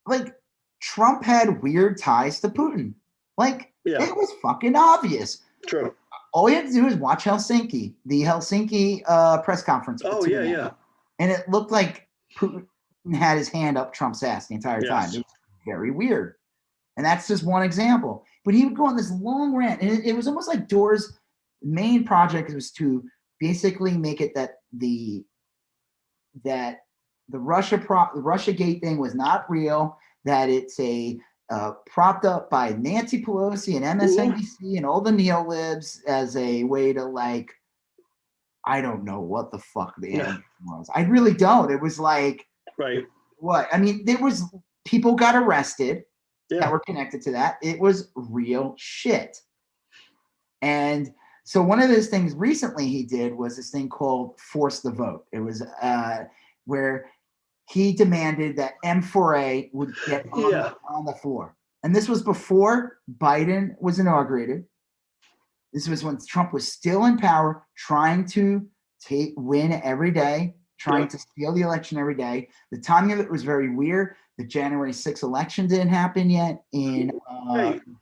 Like, Trump had weird ties to Putin. Like, it was fucking obvious.
True.
All you had to do is watch the Helsinki press conference.
Oh, yeah.
And it looked like Putin had his hand up Trump's ass the entire time. It was very weird. And that's just one example. But he would go on this long rant. And it was almost like Dore's main project was to basically make it that the Russiagate thing was not real, that it's a propped up by Nancy Pelosi and MSNBC and all the neolibs as a way to, like, I don't know what the fuck the end was. I really don't. It was like,
right.
What? I mean, people got arrested that were connected to that. It was real shit. And so one of those things recently he did was this thing called Force the Vote. It was where he demanded that M4A would get on the floor. And this was before Biden was inaugurated. This was when Trump was still in power, trying to win every day, trying to steal the election every day. The timing of it was very weird. The January 6th election didn't happen yet in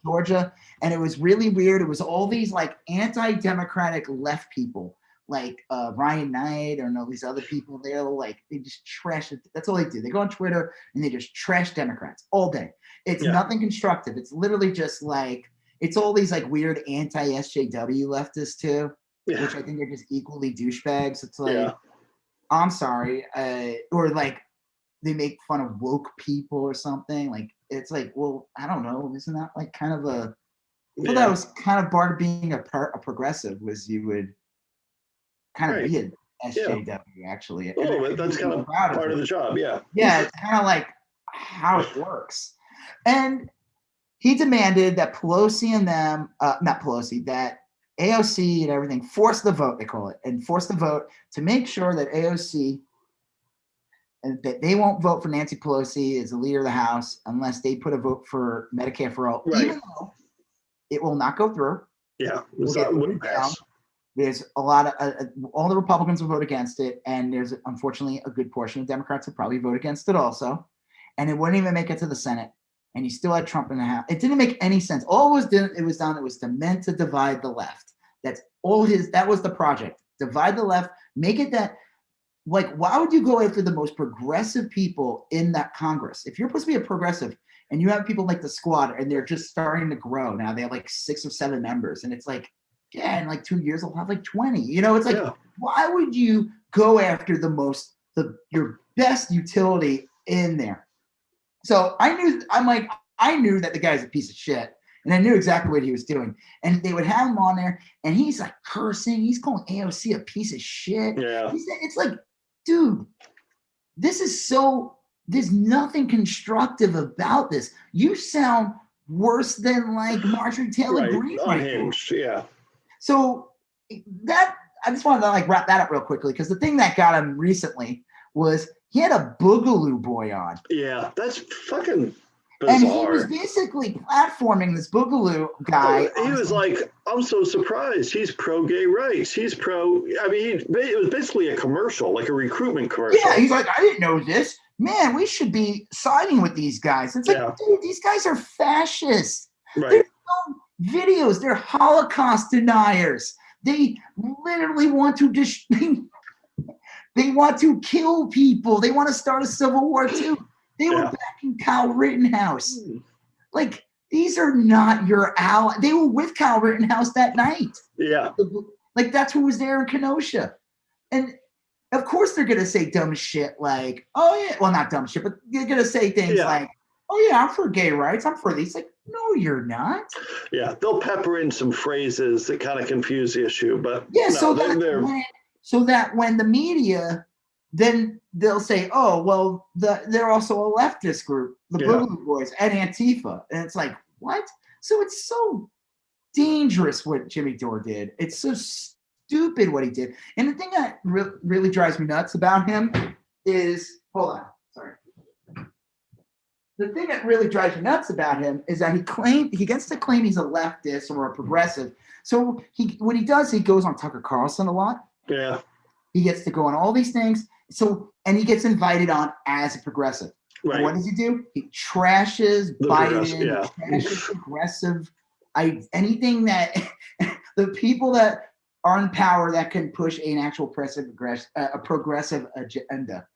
Georgia. And it was really weird. It was all these like anti-democratic left people, like Ryan Knight and all these other people. They're like, they just trash it. That's all they do. They go on Twitter and they just trash Democrats all day. It's nothing constructive. It's literally just like, it's all these like weird anti-SJW leftists too, which I think are just equally douchebags. It's like, I'm sorry. Or like, they make fun of woke people or something. Like, it's like, well, I don't know. Isn't that like kind of a, I thought that was kind of part of being a progressive, was you would kind of be an SJW actually.
A little bit. That's kind of part of the job. Yeah.
Yeah. It's kind of like how it works. And he demanded that Pelosi and them, not Pelosi, that AOC and everything force the vote, they call it, and force the vote to make sure that AOC, and that they won't vote for Nancy Pelosi as the leader of the House unless they put a vote for Medicare for all, even though it will not go through.
Yeah,
wouldn't pass. There's a lot of all the Republicans will vote against it, and there's unfortunately a good portion of Democrats will probably vote against it also, and it wouldn't even make it to the Senate. And you still had Trump in the House. It didn't make any sense. All it was meant to divide the left. That's all that was the project. Divide the left, make it that, like, why would you go after the most progressive people in that Congress? If you're supposed to be a progressive and you have people like the Squad and they're just starting to grow now, they have like 6 or 7 members, and it's like, in like 2 years they'll have like 20. You know, it's like, why would you go after your best utility in there? So I knew that the guy's a piece of shit, and I knew exactly what he was doing. And they would have him on there, and he's like cursing. He's calling AOC a piece of shit.
Yeah.
It's like, dude, there's nothing constructive about this. You sound worse than like Marjorie Taylor Greene.
Unhinged, yeah.
So that, I just wanted to like wrap that up real quickly, because the thing that got him recently was he had a Boogaloo Boy on.
Yeah, that's fucking bizarre.
And he was basically platforming this Boogaloo guy.
He was like, I'm so surprised. He's pro-gay rights. He's pro. I mean, it was basically a commercial, like a recruitment commercial.
Yeah, he's like, I didn't know this. Man, we should be siding with these guys. It's like, dude, these guys are fascists.
Right.
There's no videos. They're Holocaust deniers. They literally want to they want to kill people. They want to start a civil war too. They were backing Kyle Rittenhouse. Like, these are not your ally. They were with Kyle Rittenhouse that night.
Yeah.
Like, that's who was there in Kenosha. And of course they're going to say dumb shit like, oh, yeah. Well, not dumb shit, but they're going to say things like, oh, yeah, I'm for gay rights. I'm for these. Like, no, you're not.
Yeah. They'll pepper in some phrases that kind of confuse the issue. But
yeah,
no,
so that when the media, then they'll say, oh, well, they're also a leftist group, the Boogaloo Boys and Antifa. And it's like, what? So it's so dangerous what Jimmy Dore did. It's so stupid what he did. And the thing that really drives me nuts about him is, hold on, sorry. The thing that really drives me nuts about him is that he gets to claim he's a leftist or a progressive. So what he does, he goes on Tucker Carlson a lot.
Yeah.
He gets to go on all these things. And he gets invited on as a progressive.
Right.
And what does he do? He trashes Biden, trashes progressive. Anything that the people that are in power that can push an actual progressive agenda,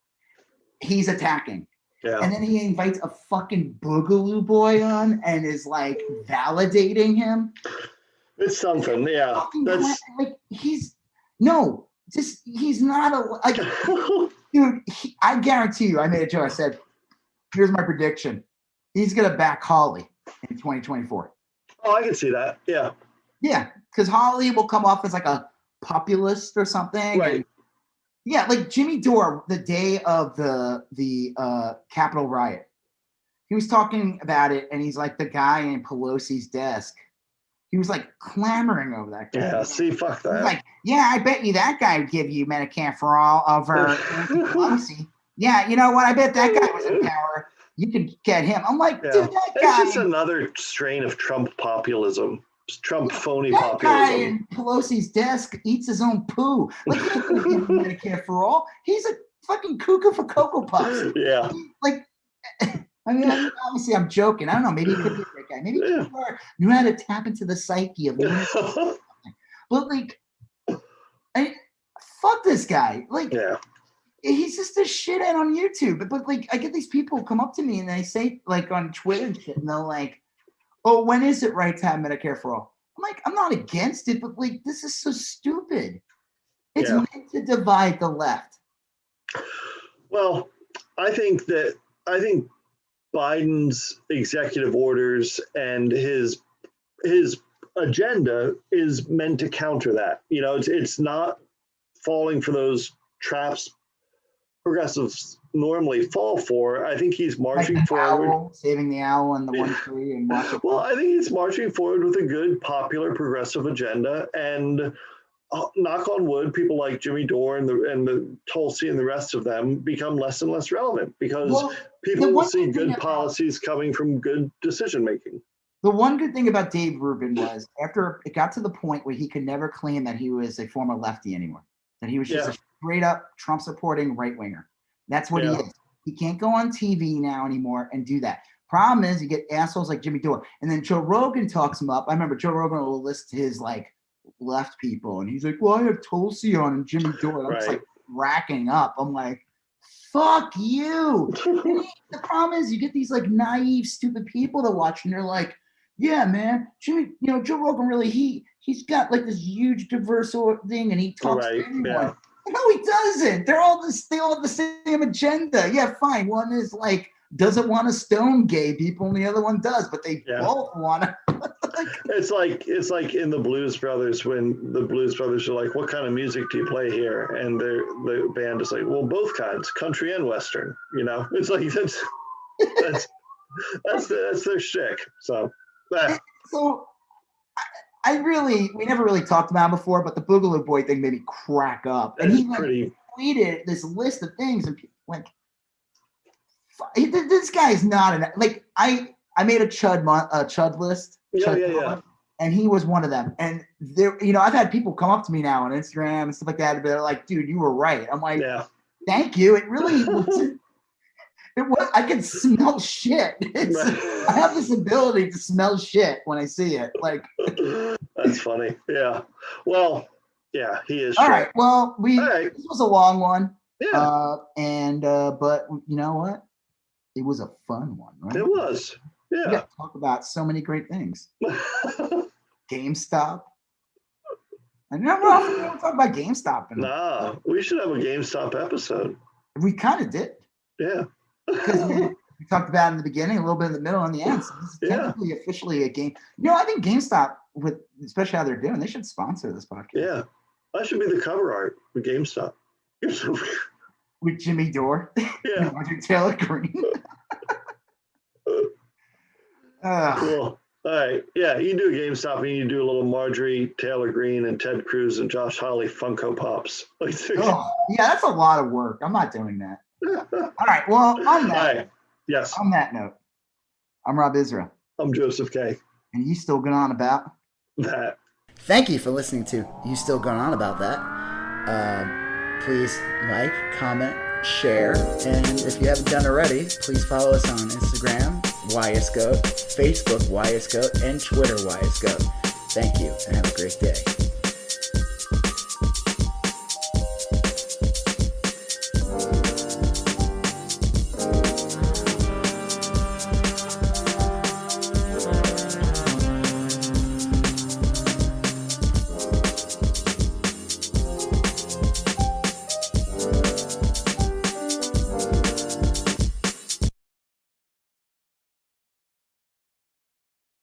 he's attacking.
Yeah.
And then he invites a fucking Boogaloo boy on and is like validating him.
It's something, yeah. That's
like he's not dude. I guarantee you. I made a joke. I said, "Here's my prediction: he's gonna back Hawley in 2024."
Oh, I can see that. Yeah.
Yeah, because Hawley will come off as like a populist or something.
Right.
And yeah, like Jimmy Dore, the day of the Capitol riot, he was talking about it, and he's like the guy in Pelosi's desk. He was like clamoring over that guy.
Yeah, see, fuck that.
He's like, yeah, I bet you that guy would give you Medicare for all over Pelosi. Yeah, you know what? I bet that guy was in power. You can get him. I'm like, dude, that guy.
It's just another strain of Trump populism. Trump phony
that
populism.
Guy in Pelosi's desk eats his own poo. Like, he can't give him Medicare for all. He's a fucking cuckoo for Cocoa Puffs.
Yeah.
I mean, obviously, I'm joking. I don't know. Maybe he could be a great guy. Maybe he knew how to tap into the psyche of women. But like, fuck this guy. Like, he's just a shithead on YouTube. But like, I get these people come up to me and they say, like, on Twitter and shit, and they're like, "Oh, when is it right to have Medicare for all?" I'm like, I'm not against it, but like, this is so stupid. It's meant to divide the left.
Well, I think Biden's executive orders and his agenda is meant to counter that. You know, it's not falling for those traps progressives normally fall for. I think he's marching forward.
Owl, saving the owl and the one tree and watching.
Well, I think he's marching forward with a good, popular, progressive agenda. And knock on wood, people like Jimmy Dore and the Tulsi and the rest of them become less and less relevant because people will see good policies coming from good decision making.
The one good thing about Dave Rubin was after it got to the point where he could never claim that he was a former lefty anymore, that he was just a straight up Trump supporting right winger. That's what he is. He can't go on TV now anymore and do that. Problem is, you get assholes like Jimmy Dore, and then Joe Rogan talks him up. I remember Joe Rogan will list his like left people, and he's like, "Well, I have Tulsi on and Jimmy Dore." I'm just like racking up. I'm like, "Fuck you!" The problem is, you get these like naive, stupid people to watch, and they're like, "Yeah, man, Jimmy, Joe Rogan really he's got like this huge diverse thing, and he talks to everyone."
Yeah.
No, he doesn't. They all have the same agenda. Yeah, fine. One is like doesn't want to stone gay people, and the other one does, but they both want to.
It's like in the Blues Brothers when the Blues Brothers are like, "What kind of music do you play here?" And the band is like, "Well, both kinds, country and western." You know, it's like that's their shtick. So.
So. We never really talked about it before, but the Boogaloo Boy thing made me crack up. And he tweeted this list of things, and people like, this guy's not I made a Chud list. And he was one of them. And there, I've had people come up to me now on Instagram and stuff like that, and they're like, "Dude, you were right." I'm like, "Thank you." It really wasn't. I can smell shit. I have this ability to smell shit when I see it. Like,
that's funny. Yeah. Well, yeah, he is.
All right. Well, this was a long one.
Yeah.
But you know what? It was a fun one, right?
It was. Yeah.
We got to talk about so many great things. GameStop. I never often talk about GameStop.
Nah, we should have a GameStop episode.
We kind of did.
Yeah.
Because we talked about it in the beginning, a little bit in the middle, and the end. So this is technically officially a game. I think GameStop, with especially how they're doing, they should sponsor this podcast.
Yeah. That should be the cover art with GameStop.
With Jimmy Dore.
Yeah.
Marjorie Taylor Greene.
Cool. All right. Yeah, you do GameStop and you do a little Marjorie Taylor Greene and Ted Cruz and Josh Hawley Funko Pops.
Yeah, that's a lot of work. I'm not doing that. All right. Well, on that,
yes.
On that note, I'm Rob Israel.
I'm Joseph K.
And you still going on about
that.
Thank you for listening to You Still Going On About That. Please like, comment, share, and if you haven't done already, please follow us on Instagram, YSGOAT, Facebook, YSGOAT, and Twitter, YSGOAT. Thank you, and have a great day.